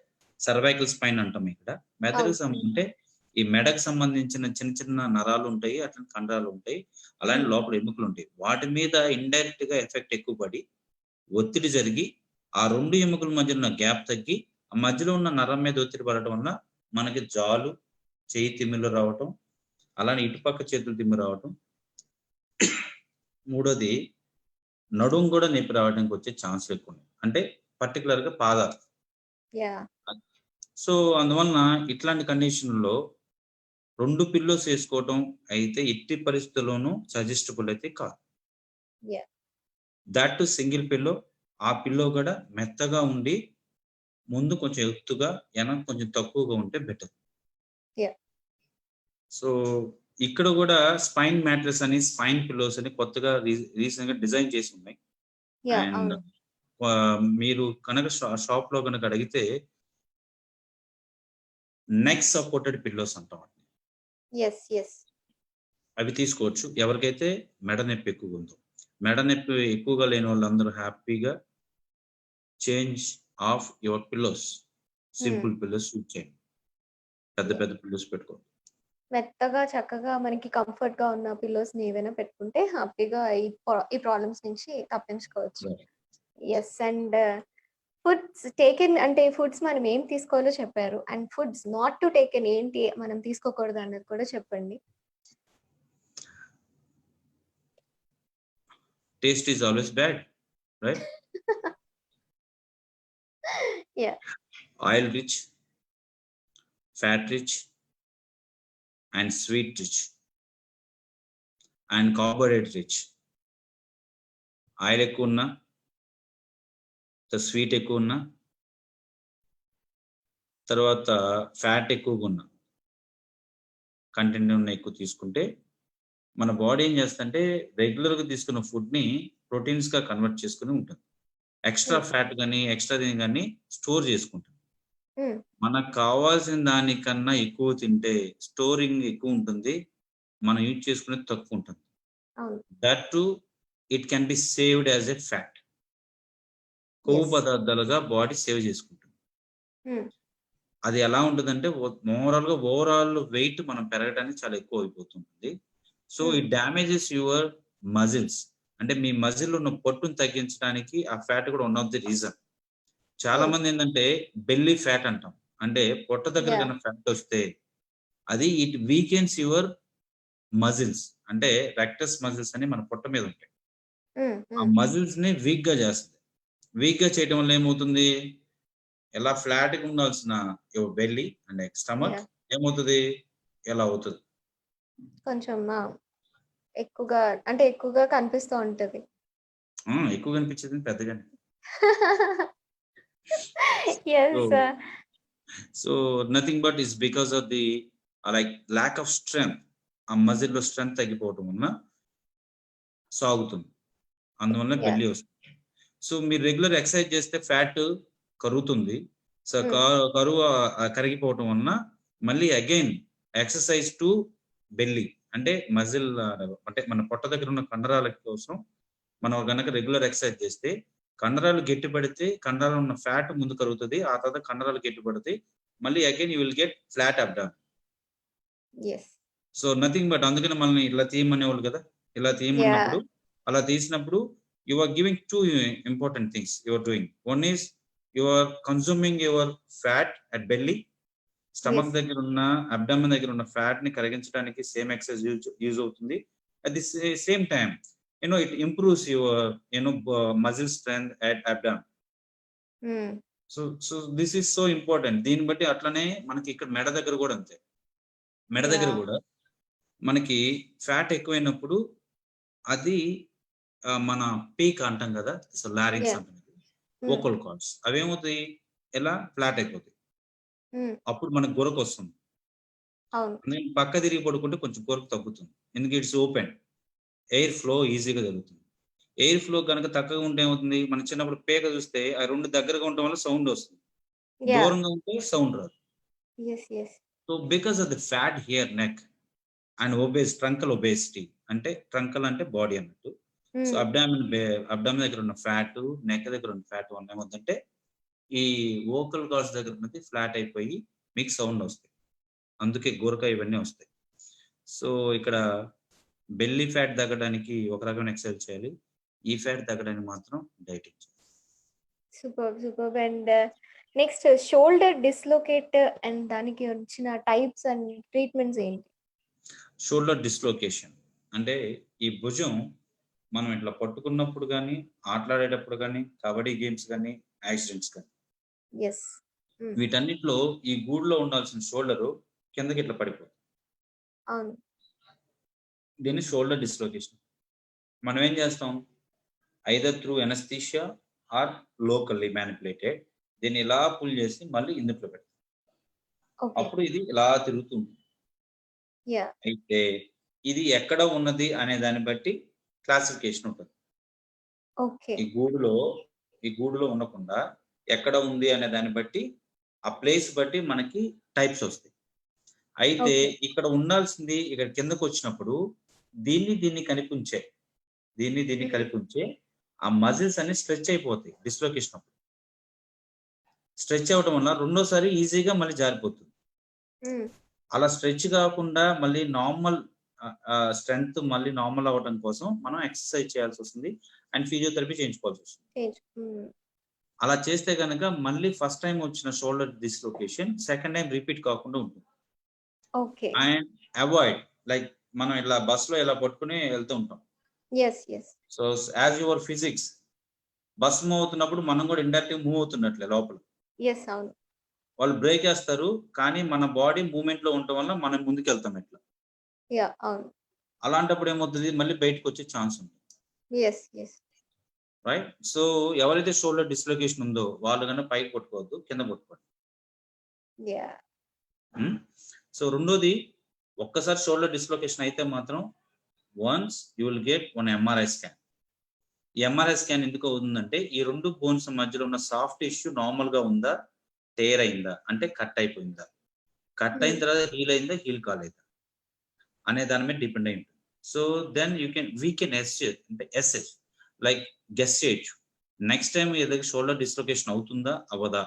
సర్వైకల్ స్పైన్ అంటాం ఇక్కడ. మెదడుకి అవును. అంటే ఈ మెడకు సంబంధించిన చిన్న చిన్న నరాలుంటాయి. అట్లనే కండరాలుంటాయి. అలానే హ్మ్. లోపల ఎముకలుంటాయి. వాటి మీద ఇండైరెక్ట్‌గా ఎఫెక్ట్ ఎక్కువ పడి, ఒత్తిడి జరిగి, ఆ 2 ఎముకల మధ్య ఉన్న గ్యాప్ తగ్గి, ఆ మధ్యలో ఉన్న నరం మీద ఒత్తిడి పడటం వల్ల మనకి జాలు, చెయ్యి తిమ్మిర్లు రావటం, అలానే ఇటుపక్క చేతులు తిమ్మిరి రావటం. మూడోది నడుము గూడా నొప్పి రావడానికి వచ్చే ఛాన్స్‌లు ఎక్కువున్నాయి. అంటే పర్టిక్యులర్‌గా పాదాలు. యాహ్! సో, అందువలన ఇట్లాంటి కండిషన్‌లో 2 పిల్లోస్ ఏసుకోవటం అయితే ఎట్టి పరిస్థితుల్లోనూ సజెస్టబుల్ అయితే కాదు. Yeah! Thought two single pillow. ఆ పిల్లో గూడా మెత్తగా ఉండి, ముందు కొంచెం ఎత్తుగా, వెనక కొంచెం తక్కువగా ఉంటే బెటర్. యాహ్! సో, ఇక్కడ గూడా స్పైన్ మ్యాట్రెస్ అని, స్పైన్ పిల్లోస్ అని కొత్తగా రీసెంట్‌గా డిజైన్ చేసి ఉన్నాయి. యాహ్! అండ్ అవును. మీరు కనుక షాప్‌లో గనుక అడిగితే నెక్ సపోర్టెడ్ పిల్లోస్ అంటాం వాటిని. యెస్. యెస్. అవి తీసుకోవచ్చు. ఎవరికైతే మెడ నొప్పి ఎక్కువగుందో. మెడ నొప్పి ఎక్కువగా లేని వాళ్ళందరూ హ్యాపీగా చేంజ్ ఆఫ్ యువర్ పిల్లోస్. హ్మ్. సింపుల్ పిల్లోస్ యూజ్ చేయండి. పెద్ద యాహ్! పెద్ద పిల్లోస్ పెట్టుకోవద్దు. మెత్తగా చక్కగా మనకి కంఫర్ట్‌గా ఉన్న పిల్లోస్‌ని ఏవైనా పెట్టుకుంటే హ్యాపీగా ఈ ప్రాబ్లమ్స్ నుంచి తప్పించుకోవచ్చు. రైట్. యెస్. ఫుడ్స్ మనం ఏం తీసుకోవాలో చెప్పారు. And foods not to taken ఏంటి మనం తీసుకోకూడదు అన్నది కూడా చెప్పండి. Taste is always bad. Right? Yeah! Oil rich, fat rich and sweet rich and carbohydrate rich. Oil ఎక్కువున్నా, స్వీట్ ఎక్కువున్నా, తర్వాత ఫ్యాట్ ఎక్కువగున్నా కంటెంట్ ఉన్న ఎక్కువ తీసుకుంటే మన బాడీ ఏం చేస్తదంటే రెగ్యులర్‌గా తీసుకున్న ఫుడ్‌ని ప్రోటీన్స్‌గా కన్వర్ట్ చేసుకొని ఉంటుంది. ఎక్స్‌ట్రా హ్మ్. ఫ్యాట్ గాని, ఎక్స్‌ట్రా దీని గాని స్టోర్ చేసుకుంటుంది. హ్మ్. మనకు కావాల్సిన దానికన్నా ఎక్కువ తింటే స్టోరింగ్ ఎక్కువుంటుంది. మనం యూజ్ చేసుకునేది తక్కువుంటుంది. అవును. That too it can be saved as a fat. కొవ్వు యెస్. పదార్థాలుగా బాడీ సేవ్ చేసుకుంటుంది. హ్మ్. అది ఎలా ఉంటదంటే ఓవరాల్ వెయిట్ మనం పెరగడానికి చాలా ఎక్కువైపోతుంటుంది. సో, హ్మ్. It damages your muscles. అంటే మీ మజిల్‌లో ఉన్న పొట్టుని తగ్గించడానికి ఆ ఫ్యాట్ కూడా వన్ ఆఫ్ ది రీజన్. చాలా హ్మ్. మందేంటంటే బెల్లీ ఫ్యాట్ అంటాం. అంటే పొట్ట దగ్గర యాహ్! గనక ఫ్యాట్ వస్తే అది ఇట్ వీకెన్స్ యువర్ మజిల్స్. అంటే రెక్టస్ మజిల్స్ అని మన పొట్ట మీద ఉంటాయి. హ్మ్. ఆ హ్మ్. మజిల్స్‌ని వీక్‌గా చేస్తది. వీక్‌గా చేయటం వల్ల ఏమవుతుంది? ఇలా ఫ్లాట్‌గా ఉండాల్సిన your belly and stomach yeah! ఏమవుతది? ఇలా అవుతది. కొంచెం ఎక్కువగా ఎక్కువగా కనిపిస్తూ ఉంటది. ఎక్కువ కనిపించేది పెద్దగానే. Yes. So, so nothing but it's because of the like lack of strength. ఆ మజిల్‌లో స్ట్రెంగ్త్ తగ్గిపోవటం వలన సాగుతుంది. అందువల్ల యాహ్! బెల్లీ వస్తుంది. సో మీరు రెగ్యులర్ ఎక్సర్సైజ్ చేస్తే ఫ్యాట్ కరుగుతుంది. సో హ్మ్. కరువు కరిగిపోవటం వలన మళ్ళీ అగైన్ ఎక్సర్సైజ్ టు బెల్లీ అంటే మజిల్ అంటే మన పొట్ట దగ్గర ఉన్న కండరాల కోసం మనం గనక రెగ్యులర్ ఎక్సర్సైజ్ చేస్తే కండరాలు గట్టిపడితే కండరాలు ఉన్న ఫ్యాట్ ముందు కరుగుతుంది. ఆ తర్వాత కండరాలు గట్టిపడతాయి. మళ్ళీ again you will get flat abdomen. Yes. So nothing but అందుకని మనల్ని ఇలా తీయమనేవాళ్ళు కదా! ఇలా తీయమన్నప్పుడు యాహ్! అలా తీసినప్పుడు you are giving 2 important things you are doing. One is you are consuming your fat at belly. Stomach yes. దగ్గర ఉన్న అబ్డామిన్ దగ్గర ఉన్న ఫ్యాట్ ని కరిగించడానికి సేమ్ ఎక్సర్సైజ్ యూజ్ అవుతుంది. At the same time it improves your muscle strength at abdomen. Hmm. So this is so important. దీన్ని బట్టి అట్లనే మనకి ఇక్కడ మెడ దగ్గర కూడా అంతే. మెడ దగ్గర యాహ్! కూడా మనకి ఫ్యాట్ ఎక్కువైనప్పుడు అది మన పీక్ అంటాం కదా! So larynx yeah! అంటాం. హ్మ్. వోకల్ కార్డ్స్ అవేమవుతాయి ఎలా ఫ్లాట్ అయిపోతాయి. హ్మ్. అప్పుడు మనకు గొరకొస్తుంది. అవును. నేను పక్క తిరిగి పడుకుంటే కొంచెం గొరకు తగ్గుతుంది. ఎందుకంటే ఇట్స్ ఓపెన్. ఎయిర్ ఫ్లో ఈజీగా జరుగుతుంది. ఎయిర్ ఫ్లో గనక తక్కువగా ఉంటే ఏమవుతుంది? మనం చిన్నప్పుడు పేక చూస్తే ఆ 2 దగ్గరగా ఉండటం వల్ల సౌండ్ వస్తుంది. యాహ్! దూరంగా ఉంటే సౌండ్ రాదు. Yes. Yes. So because of the fat here neck and ట్రంకల్ obesity అంటే ట్రంకల్ అంటే బాడీ అన్నట్టు. సో హ్మ్. అబ్డామిన్ దగ్గర ఉన్న ఫ్యాట్, నెక్ దగ్గర ఉన్న ఫ్యాట్ వల్ల ఏమవుతుందంటే ఈ వోకల్ కార్డ్స్ దగ్గర ఉన్నది ఫ్లాట్ అయిపోయి మీకు సౌండ్ వస్తాయి. అందుకే గురక ఇవన్నీ వస్తాయి. సో ఇక్కడ బెల్లీ ఫ్యాట్ తగ్గడానికి ఒక రకమైన ఎక్సర్సైజ్ చేయాలి. ఈ ఫ్యాట్ తగ్గడానికి మాత్రం డైటింగ్ చేయాలి. Superb. Superb. And next shoulder dislocate and దానికి వచ్చిన టైప్స్ అండ్ ట్రీట్మెంట్స్ ఏంటి? షోల్డర్ డిస్‌లొకేషన్ అంటే ఈ భుజం మనం ఇట్లా పట్టుకున్నప్పుడు గానీ, ఆటలాడేటప్పుడు గానీ, కబడ్డీ గేమ్స్ గానీ, యాక్సిడెంట్స్ గానీ యెస్. హ్మ్. వీటన్నిటిలో ఈ గూడులో ఉండాల్సిన షోల్డరు కిందకి ఇట్లా పడిపోతుంది. అవును. దీన్ని షోల్డర్ డిస్‌లొకేషన్. మనం ఏం చేస్తాం? Either through anaesthesia or locally manipulated. దీన్ని ఇలా పుల్ చేసి మళ్ళీ ఇందుట్లో పెడతాం. ఓకే. అప్పుడు ఇది ఇలా తిరుగుతుంది. యాహ్! అయితే ఇది ఎక్కడ ఉన్నది అనే దాన్ని బట్టి క్లాసిఫికేషన్ ఉంటుంది. ఓకే. ఈ గూడులో ఈ గూడులో ఉండకుండా ఎక్కడ ఉంది అనే దాన్ని బట్టి ఆ ప్లేస్ బట్టి మనకి టైప్స్ వస్తాయి. అయితే ఓకే. ఇక్కడ ఉండాల్సింది ఇక్కడ కిందకొచ్చినప్పుడు దీన్ని కనిపించే దీన్ని హ్మ్. కలిపుంచే ఆ మజిల్స్ అన్ని స్ట్రెచ్ అయిపోతాయి డిస్‌లొకేషన్ అప్పుడు. స్ట్రెచ్ అవ్వటం వల్ల రెండోసారి ఈజీగా మళ్ళీ జారిపోతుంది. హ్మ్. అలా స్ట్రెచ్ కాకుండా మళ్ళీ నార్మల్ స్ట్రెంగ్త్ మళ్ళీ నార్మల్ అవ్వడం కోసం మనం ఎక్సర్సైజ్ చేయాల్సొస్తుంది. అండ్ ఫిజియోథెరపీ చేయించుకోవాల్సొస్తుంది. హ్మ్. అలా చేస్తే గనక మళ్ళీ ఫస్ట్ టైమ్ వచ్చిన shoulder dislocation second time repeat కాకుండా ఉంటుంది. ఓకే. అండ్ అవాయిడ్ లైక్ మనం ఇలా బస్‌లో ఇలా పట్టుకొని వెళ్తూ ఉంటాం. Yes. Yes. So as your physics bus move అవుతున్నప్పుడు మనం కూడా ఇండైరెక్ట్‌గా మూవ్ అవుతున్నట్లే లోపల. యెస్. అవును. వాళ్ళు బ్రేక్ ఏస్తారు. కానీ మన బాడీ మూవ్‌మెంట్‌లో ఉండటం వల్ల మనం ముందుకెళ్తాం ఇట్లా. యాహ్! అవును. అలాంటప్పుడు ఏమవుతది మళ్ళీ బయటకొచ్చే ఛాన్స్ ఉంది. యెస్. యెస్. రైట్? సో ఎవరైతే షోల్డర్ డిస్‌లొకేషన్ ఉందో వాళ్ళు గనక పైకి పట్టుకోవద్దు. కింద పట్టుకోండి. యాహ్! హ్మ్. సో రెండోది ఒక్కసారి షోల్డర్ డిస్‌లొకేషన్ అయితే మాత్రం once you will get one MRI scan. ఈ ఎంఆర్ఐ స్కాన్ ఎందుకు అవుతుందంటే ఈ 2 బోన్స్ మధ్యలో ఉన్న సాఫ్ట్ టిష్యూ నార్మల్‌గా ఉందా? టేర్ అయిందా? అంటే కట్ అయిపోయిందా? కట్ హ్మ్. అయిన తర్వాత హీల్ అయిందా? హీల్ కాలేదా? అనే దాని మీద డిపెండ్ అయి ఉంటుంది. So then we can assess like guess చేయొచ్చు. నెక్స్ట్ టైమ్ ఏదైనా షోల్డర్ డిస్‌లొకేషన్ అవుతుందా? అవ్వదా?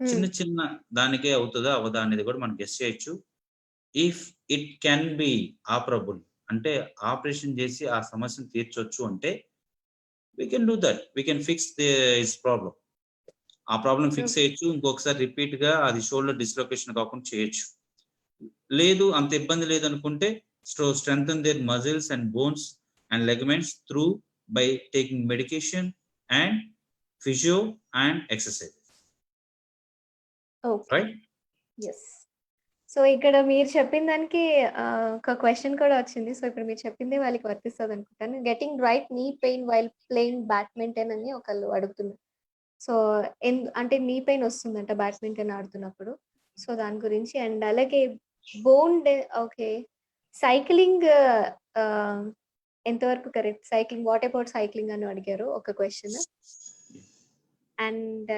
హ్మ్. చిన్న చిన్న దానికే అవుతదా? అవ్వదా? అనేది కూడా మనం గెస్ చేయొచ్చు. If it can be operable అంటే ఆపరేషన్ చేసి ఆ సమస్యను తీర్చొచ్చు అంటే we can do that. We can fix his problem. ఆ ప్రాబ్లమ్ ఫిక్స్ ఓకే. చేయొచ్చు. ఇంకొకసారి రిపీట్‌గా అది షోల్డర్ డిస్‌లొకేషన్ కాకుండా చేయొచ్చు. లేదు అంత ఇబ్బంది లేదనుకుంటే strengthen their muscles and bones and ligaments through by taking medication and physio and exercise. Okay. Right? Yes. So, ఇక్కడ మీరు చెప్పిన దానికి ఒక క్వెషన్ కూడా వచ్చింది. సో, ఇప్పుడు మీరు చెప్పిందే వాళ్ళకి వర్తిస్తదనుకుంటాను. Getting right knee pain while playing badminton అని ఒకళ్ళు అడుగుతున్నారు. సో, అంటే నీ పెయిన్ వస్తుందంట బ్యాడ్మింటన్ ఆడుతున్నప్పుడు. సో, దాని గురించి అండ్ అలాగే బోన్ డె ఓకే. సైక్లింగ్ ఆహ్ ఎంతవరకు correct? Cycling what about cycling అని అడిగారు ఒక క్వెషన్. అండ్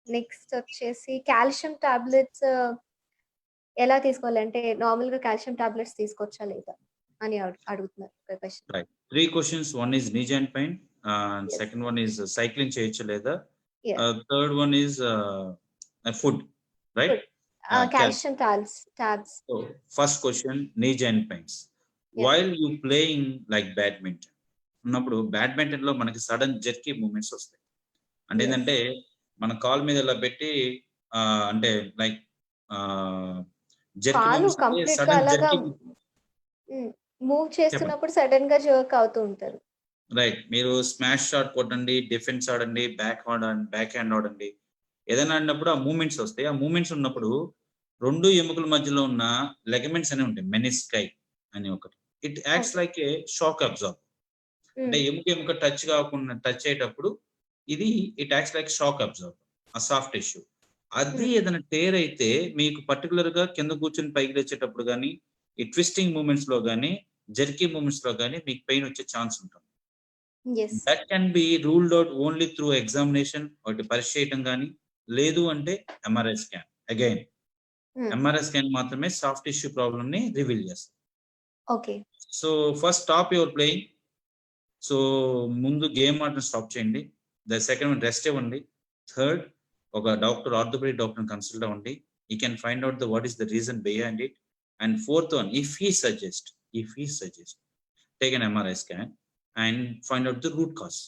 నెక్స్ట్ వచ్చేసి కాల్షియం టాబ్లెట్స్ ఎలా తీసుకోవాలి? అంటే నార్మల్‌గా కాల్షియం టాబ్లెట్స్ తీసుకోవచ్చా లేదా? అని అడుగుతున్నారు ఒక question. Right. 3 questions. One is knee joint pain. Yes. Second one is cycling చేయొచ్చా లేదా? Yeah! Third one is food. Right? Food. Calcium tabs. So first question, knee joint pains. Yeah! While you playing like badminton ఉన్నప్పుడు badminton లో మనకి sudden jerky moments వస్తాయి. అంటే yes. ఏంటంటే మన call మీద ఇలా పెట్టి అంటే లైక్ జర్కీ కాలు మూమెంట్స్ అంటే కంప్లీట్‌గా సడన్ అలాగా జర్కీ. మూవ్ చెప్పండి. చేస్తున్నప్పుడు సడెన్‌గా జర్క్ అవుతూ ఉంటారు. రైట్. మీరు స్మాష్ షాట్ కొట్టండి, డిఫెన్స్ ఆడండి, బ్యాక్ హ్యాండ్ ఆడండి. ఏదైనా ఆడినప్పుడు ఆ మూవ్‌మెంట్స్ వస్తాయి. ఆ మూవ్‌మెంట్స్ ఉన్నప్పుడు 2 ఎముకల మధ్యలో ఉన్న లెగమెంట్స్ అనేవి ఉంటాయి. మెనిస్కై అని ఒకటి. It acts okay. Like A shock absorb. అంటే ఎముక టచ్ అయ్యేటప్పుడు ఇది it acts like shock absorb. ఆ సాఫ్ట్ టిష్యూ. అది ఏదైనా టేర్ అయితే మీకు పర్టిక్యులర్‌గా కింద కూర్చొని పైకి లేచేటప్పుడు గాని, ఈ ట్విస్టింగ్ మూవ్‌మెంట్స్ లో గాని, జర్కీ మూవ్‌మెంట్స్ లో గాని మీకు పెయిన్ వచ్చే ఛాన్స్ ఉంటుంది. Yes. That can be ruled out only through examination. ఒకటి పరీక్ష చేయటం గాని, లేదు అంటే MRI scan. Again MRI scan మాత్రమే సాఫ్ట్ టిష్యూ ప్రాబ్లమ్ ని రివీల్ చేస్తుంది. Okay. So first stop your playing. So ముందు గేమ్ ఆడడం స్టాప్ చేయండి. సెకండ్ వన్ రెస్ట్ ఇవ్వండి. థర్డ్ ఒక ఆర్థోపెడిక్ డాక్టర్ కన్సల్ట్ అవ్వండి. You can find out what is the reason behind it. And fourth one, if he suggest take an MRI scan and find out the root cause.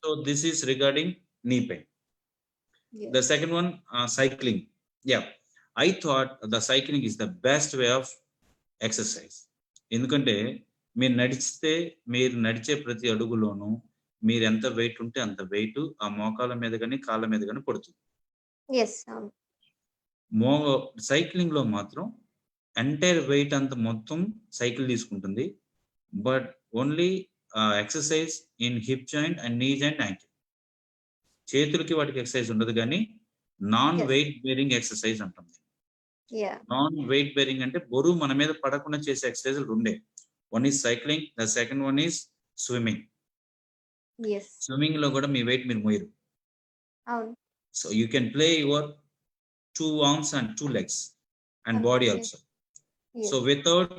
So this is regarding knee pain. Yes. The second one, cycling. Yeah, I thought the cycling is the best way of exercise. ఎందుకంటే మీరు నడిచే ప్రతి అడుగులోనూ మీరు ఎంత wait ఉంటే అంత wait ఆ మోకాల మీద కానీ కాళ్ళ మీద కానీ పడుతుంది. యెస్. సైక్లింగ్ లో మాత్రం ఎంటైర్ వెయిట్ అంత మొత్తం సైకిల్ తీసుకుంటుంది. But only exercise in hip joint and knee joint ankle. చేతులకి వాటికి ఎక్సర్సైజ్ ఉండదు కానీ నాన్ వెయిట్ బేరింగ్ ఎక్సర్సైజ్ అంటుంది. నాన్ వెయిట్ బేరింగ్ అంటే బరువు మన మీద పడకుండా చేసే ఎక్సర్సైజ్ రెండే. One is cycling, the second one is swimming. Swimming లో కూడా మీ వెయిట్ మీరు మోయరు. So you can play your 2 arms and 2 legs and body also. So without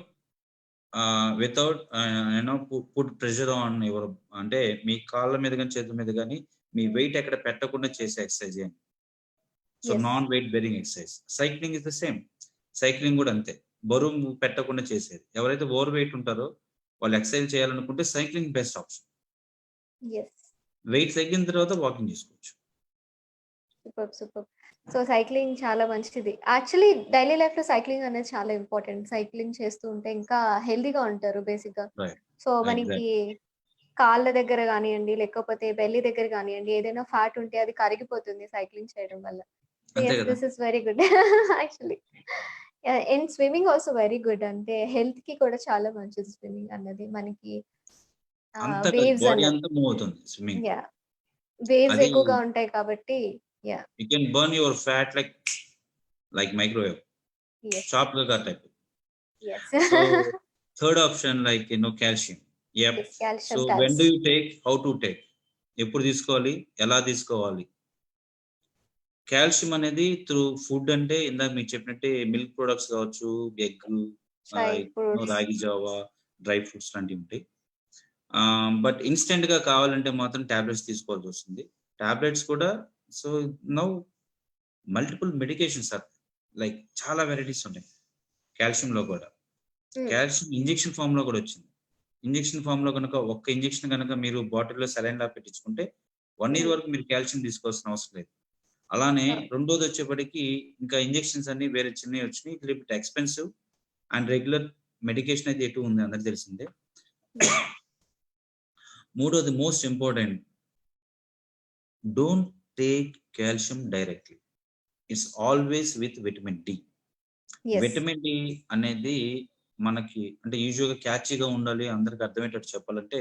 put pressure on your అంటే మీ కాళ్ళ మీద కానీ చేతుల మీద కానీ మీ వెయిట్ ఎక్కడ పెట్టకుండా చేసే ఎక్సర్సైజ్ అని. So non weight bearing exercise. Cycling is the same. Cycling కూడా అంతే, బరువు పెట్టకుండా చేసేది. ఎవరైతే ఓవర్ వెయిట్ ఉంటారో వాళ్ళు ఎక్సర్సైజ్ చేయాలనుకుంటే సైక్లింగ్ బెస్ట్ ఆప్షన్. వెయిట్ తగ్గిన తర్వాత వాకింగ్ చేసుకోవచ్చు. సూపర్. సో సైక్లింగ్ చాలా మంచిది. యాక్చువల్లీ డైలీ లైఫ్ లో సైక్లింగ్ అనేది చాలా ఇంపార్టెంట్. సైక్లింగ్ చేస్తూ ఉంటే ఇంకా హెల్దీగా ఉంటారు బేసిక్ గా. సో మనకి కాళ్ళ దగ్గర కానివ్వండి, లేకపోతే బెల్లి దగ్గర కానివ్వండి, ఏదైనా ఫ్యాట్ ఉంటే అది కరిగిపోతుంది సైక్లింగ్ చేయడం వల్ల. This is very good actually. And swimming also very good. అంటే హెల్త్ కి కూడా చాలా మంచిది స్విమ్మింగ్ అన్నది. మనకి వేవ్స్ వేవ్స్ ఎక్కువగా ఉంటాయి కాబట్టి you can burn your fat like microwave. Chop the type. So third option calcium. Calcium. So when do you take, how to take, ఎప్పుడు తీసుకోవాలి, ఎలా తీసుకోవాలి? కాల్షియం అనేది త్రూ ఫుడ్. అంటే ఇందాక మీకు చెప్పినట్టే మిల్క్ ప్రొడక్ట్స్ కావచ్చు, ఎగ్, రాగి జావా, డ్రై ఫ్రూట్స్ లాంటివి ఉంటాయి. బట్ ఇన్స్టెంట్ గా కావాలంటే మాత్రం టాబ్లెట్స్ తీసుకోవాల్సి వస్తుంది. టాబ్లెట్స్ కూడా so now multiple medications are like చాలా వెరైటీస్ ఉంటాయి కాల్షియం లో కూడా. కాల్షియం ఇంజెక్షన్ ఫామ్ లో కూడా వచ్చింది. ఇంజెక్షన్ ఫామ్ లో కనుక ఒక్క ఇంజెక్షన్ కనుక మీరు బాటిల్లో సెలైన్ లా పెట్టించుకుంటే 1 year వరకు మీరు కాల్షియం తీసుకోవాల్సిన అవసరం లేదు. అలానే రెండోది వచ్చేప్పటికి ఇంకా ఇంజెక్షన్స్ అన్ని వేరే చిన్నవి వచ్చినాయి. It little bit expensive and regular medication అయితే ఎటు ఉంది అందరికి తెలిసిందే. మూడోది most important, don't take calcium directly. It's always with vitamin D. Vitamin D అనేది మనకి అంటే యూజువల్గా క్యాచీగా ఉండాలి, అందరికి అర్థమయ్యేటట్టు చెప్పాలంటే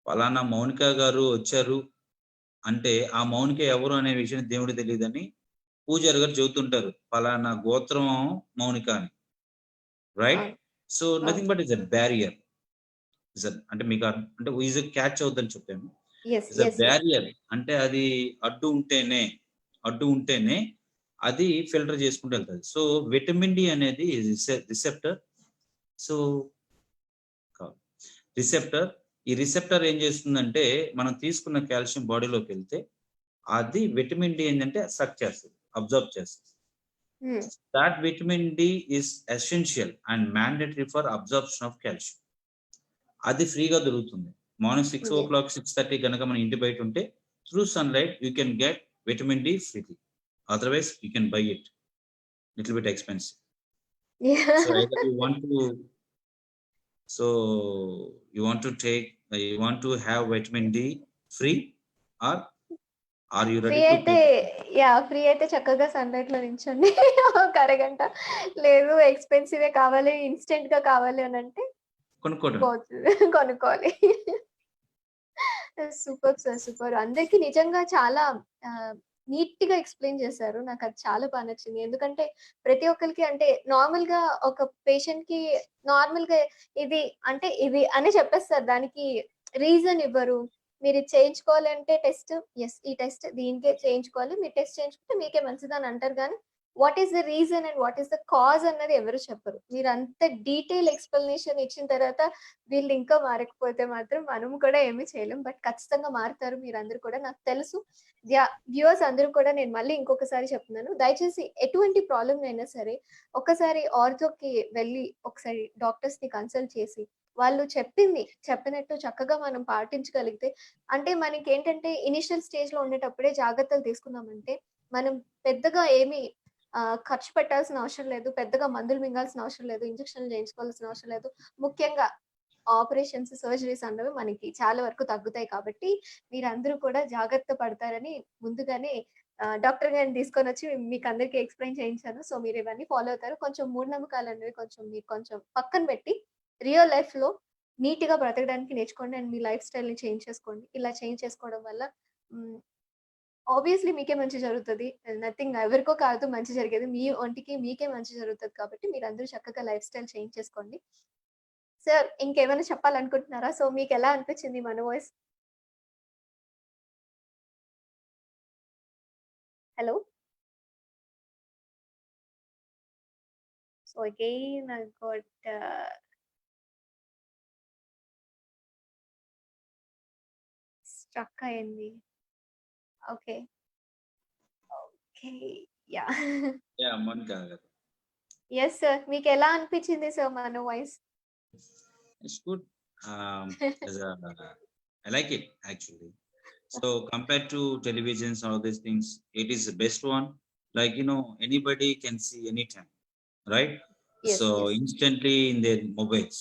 పలానా మౌనిక గారు వచ్చారు అంటే ఆ మౌనిక ఎవరు అనే విషయం దేవుడికి తెలియదని పూజారి గారు చెబుతుంటారు, పలానా గోత్రం మౌనిక అని. Right? So nothing but is a barrier. అంటే మీకు అంటే ఈజీ క్యాచ్ అవుద్దని చెప్పాను. Yes is a yes barrier అంటే అది అడ్డు ఉంటేనే అది ఫిల్టర్ చేసుకుంటూ వెళ్తుంది. సో విటమిన్ డి అనేది రిసెప్టర్. సో రిసెప్టర్ ఈ రిసెప్టర్ ఏం చేస్తుందంటే మనం తీసుకున్న కాల్షియం బాడీలోకి వెళ్తే అది విటమిన్ డి ఏంటంటే సక్ చేస్తుంది, అబ్జర్వ్ చేస్తుంది. That vitamin D is essential and mandatory for absorption of calcium. అది ఫ్రీగా దొరుకుతుంది. మార్నింగ్ 6:00, 6:30 కనుక మన ఇంటి బయట ఉంటే through sunlight you can get vitamin D freely. Otherwise you can buy it little bit expensive. So either you want to have vitamin D free, or are you free ready to అయితే pay? Free అయితే చక్కగా సన్‌లైట్‌లో నించోండి ఒక అరగంట. లేదు ఎక్స్‌పెన్సివే కావాలి, ఇన్‌స్టంట్‌గా కావాలి అనంటే కొనుక్కోవడం. కొనుక్కోవాలి. Super sir. సూపర్. అందరికి నిజంగా చాలా నీట్‌గా ఎక్స్‌ప్లెయిన్ చేశారు. నాకది చాలా బా నచ్చింది. ఎందుకంటే ప్రతి ఒక్కళ్ళకి అంటే నార్మల్‌గా ఒక పేషెంట్‌కి నార్మల్‌గా ఇది అంటే ఇది అని చెప్పేస్తారు. దానికి రీజన్ ఇవ్వరు. మీరిది చేయించుకోవాలి అంటే టెస్ట్ ఈ టెస్ట్ దీనికే చేయించుకోవాలి. మీరు టెస్ట్ చేయించుకుంటే మీకే మంచిదని అంటారు గానీ, what is the reason and what is the cause అన్నది ఎవరు చెప్పరు. మీరంత డీటెయిల్ ఎక్స్‌ప్లనేషన్ ఇచ్చిన తర్వాత వీళ్ళు ఇంకా మారకపోతే మాత్రం మనం కూడా ఏమి చేయలేం. బట్ ఖచ్చితంగా మారుతారు మీరందరూ కూడా. నాకు తెలుసు. వ్యూవర్స్ అందరూ కూడా నేను మళ్ళీ ఇంకొకసారి చెప్తున్నాను. దయచేసి ఎటువంటి ప్రాబ్లమ్ అయినా సరే ఒక్కసారి ఆర్థోకి వెళ్లి ఒకసారి డాక్టర్స్‌ని కన్సల్ట్ చేసి వాళ్ళు చెప్పినట్టు చక్కగా మనం పాటించగలిగితే అంటే మనకేంటంటే ఇనిషియల్ స్టేజ్‌లో ఉండేటప్పుడే జాగ్రత్తలు తీసుకున్నామంటే మనం పెద్దగా ఏమి ఖర్చు పెట్టాల్సిన అవసరం లేదు. పెద్దగా మందులు మింగాల్సిన అవసరం లేదు. ఇంజెక్షన్‌లు చేయించుకోవాల్సిన అవసరం లేదు. ముఖ్యంగా ఆపరేషన్స్, సర్జరీస్ అన్నవి మనకి చాలా వరకు తగ్గుతాయి కాబట్టి మీరందరూ కూడా జాగ్రత్త పడతారని ముందుగానే డాక్టర్ గారిని తీసుకొనొచ్చి మీకందరికీ ఎక్స్‌ప్లెయిన్ చేయించాను. సో, మీరివన్నీ ఫాలో అవుతారు. కొంచెం మూఢనమ్మకాలనేవి మీరు కొంచెం పక్కన పెట్టి రియల్ లైఫ్‌లో నీట్‌గా బ్రతకడానికి నేర్చుకోండి. అండ్ మీ లైఫ్ స్టైల్‌ని చేంజ్ చేసుకోండి. ఇలా చేంజ్ చేసుకోవడం వల్ల హ్మ్. ఆబ్వియస్‌లీ మీకే మంచి జరుగుతది. నథింగ్ ఎవరికో కాదు మంచి జరిగేది. మీ ఒంటికి మీకే మంచి జరుగుతది కాబట్టి మీరందరూ చక్కగా లైఫ్ స్టైల్ చేంజ్ చేసుకోండి. సార్ ఇంకేమైనా చెప్పాలనుకుంటున్నారా? సో, మీకెలా అనిపించింది మన voice? Hello? So, again I got struck అయింది. ఓకే. ఓకే. యాహ్! మౌనిక గారు. Yes sir. మీకెలా అనిపించింది సార్ మన voice? It's good. As a, I like it actually. So compared to televisions and all these things, it is the best one. Like anybody can see anytime, right? Yes, So yes. instantly in their mobiles.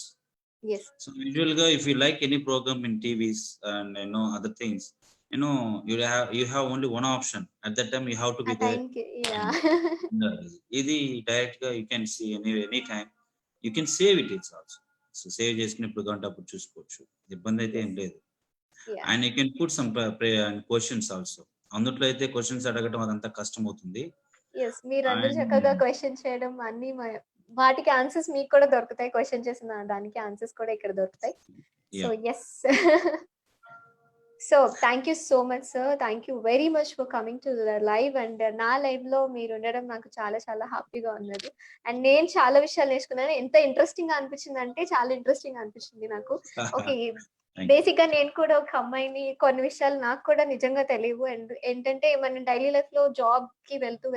Yes. So usually, if you like any program in TVs and other things, you have only one option. At that time, you have to ఆ be there. టైంకి yeah! ఇది direct గా you can see any time. You can save it also. So save చేసుకుని ఎప్పుడు కావాలంటే అప్పుడు చూసుకోవచ్చు. ఇబ్బంది అయితే ఏం యెస్. లేదు. Yeah! And you can put some questions also. అందుట్లో అయితే క్వశ్చన్స్ అడగటం అదంతా కష్టం అవుతుంది. యెస్. మీరందరూ అండ్ చక్కగా క్వెషన్ చేయడం అన్నీ వాటికి ఆన్సర్స్ మీకు కూడా దొరుకుతాయి. క్వెషన్ చేసిన దానికి ఆన్సర్స్ కూడా ఇక్కడ దొరుకుతాయి. So, yeah yes. So, thank you so much sir. Thank you very much for coming to the live and నా లైవ్‌లో మీరుండడం నాకు చాలా చాలా హ్యాపీగా ఉన్నది. అండ్ నేను చాలా విషయాలు నేర్చుకున్నాను. ఎంత ఇంట్రెస్టింగ్‌గా అనిపించిందంటే చాలా ఇంట్రెస్టింగ్‌గా అనిపించింది నాకు. ఓకే. బేసిక్‌గా నేను కూడా ఒక అమ్మాయిని. కొన్ని విషయాలు నాకు కూడా నిజంగా తెలియవు. అండ్ ఏంటంటే మనం డైలీ లైఫ్‌లో జాబ్‌కి వెళ్తూ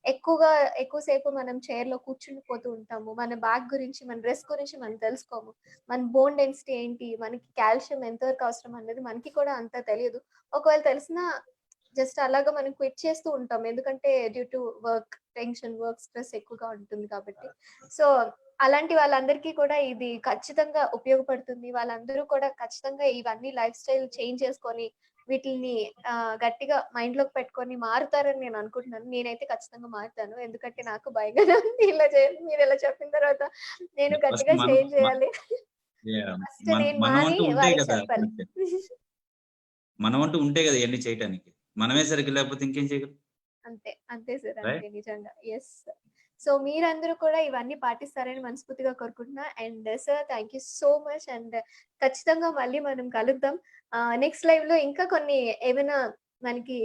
ఎక్కువ సేపు మనం చైర్‌లో కూర్చుండిపోతూ ఉంటాము. మన బ్యాక్ గురించి, మన డ్రెస్ గురించి మనం తెలుసుకోము. మన బోన్ డెన్సిటీ ఏంటి? మనకి కాల్షియం ఎంతవరకు అవసరం అనేది మనకి కూడా అంత తెలీదు. ఒకవేళ తెలిసినా జస్ట్ అలాగా మనం క్విట్ చేస్తూ ఉంటాం. ఎందుకంటే డ్యూ టు వర్క్ స్ట్రెస్ ఎక్కువగా ఉంటుంది కాబట్టి. సో, అలాంటి వాళ్ళందరికీ కూడా ఇది ఖచ్చితంగా ఉపయోగపడుతుంది. వాళ్ళందరూ కూడా ఖచ్చితంగా ఇవన్నీ లైఫ్ స్టైల్ చేంజ్ చేసుకొని వీటిల్ని గట్టిగా మైండ్‌లోకి పెట్టుకొని మారుతారని నేను అనుకుంటున్నాను. నేనైతే ఖచ్చితంగా మారుతాను. ఎందుకంటే నాకు భయంగానే ఉంది. ఇలా చేయాలి మీరిలా చెప్పిన తర్వాత నేను ఫస్ట్ గట్టిగా చేంజ్ చేయాలి. ఫస్ట్ నేను మనం మారి అంటూ ఉంటే వారికి కదా చెప్పాలి. మనం అంటూ ఉంటే కదా ఇవన్నీ చేయటానికి. మనమే సరిగ్గా లేకపోతే ఇంకేం చేయగలం, అంతే. అంతే సార్. రైట్? అంతే నిజంగా. యెస్. సో మీరందరూ కూడా ఇవన్నీ పాటిస్తారని మనస్ఫూర్తిగా కోరుకుంటున్నా. And sir thank you so much. And ఖచ్చితంగా మళ్ళీ మనం కలుద్దాం. నెక్స్ట్ లైవ్‌లో ఇంకా కొన్ని ఏమైనా మనకి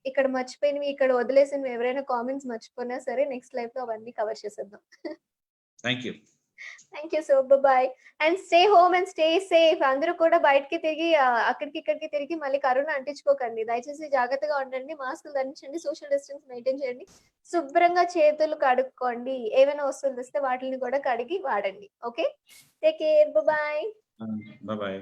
ఇక్కడ మర్చిపోయినవి, ఇక్కడ వదిలేసినవి ఎవరైనా కామెంట్స్ మర్చిపోయినా సరే నెక్స్ట్ లైవ్‌లో అవన్నీ కవర్ చేసేద్దాం. Thank you. Thank you so bye. And stay home and stay safe. అందరూ కూడా బయటికి తిరిగి అక్కడికి ఇక్కడికి తిరిగి మళ్ళీ కరోనా అంటించుకోకండి. దయచేసి జాగ్రత్తగా ఉండండి. మాస్కులు ధరించండి. సోషల్ డిస్టెన్స్ మెయింటైన్ చేయండి. శుభ్రంగా చేతులు కడుక్కోండి. ఏవైనా వస్తువులు తెస్తే వాటిని కూడా కడిగి వాడండి. Okay. Take care. Bye. Bye.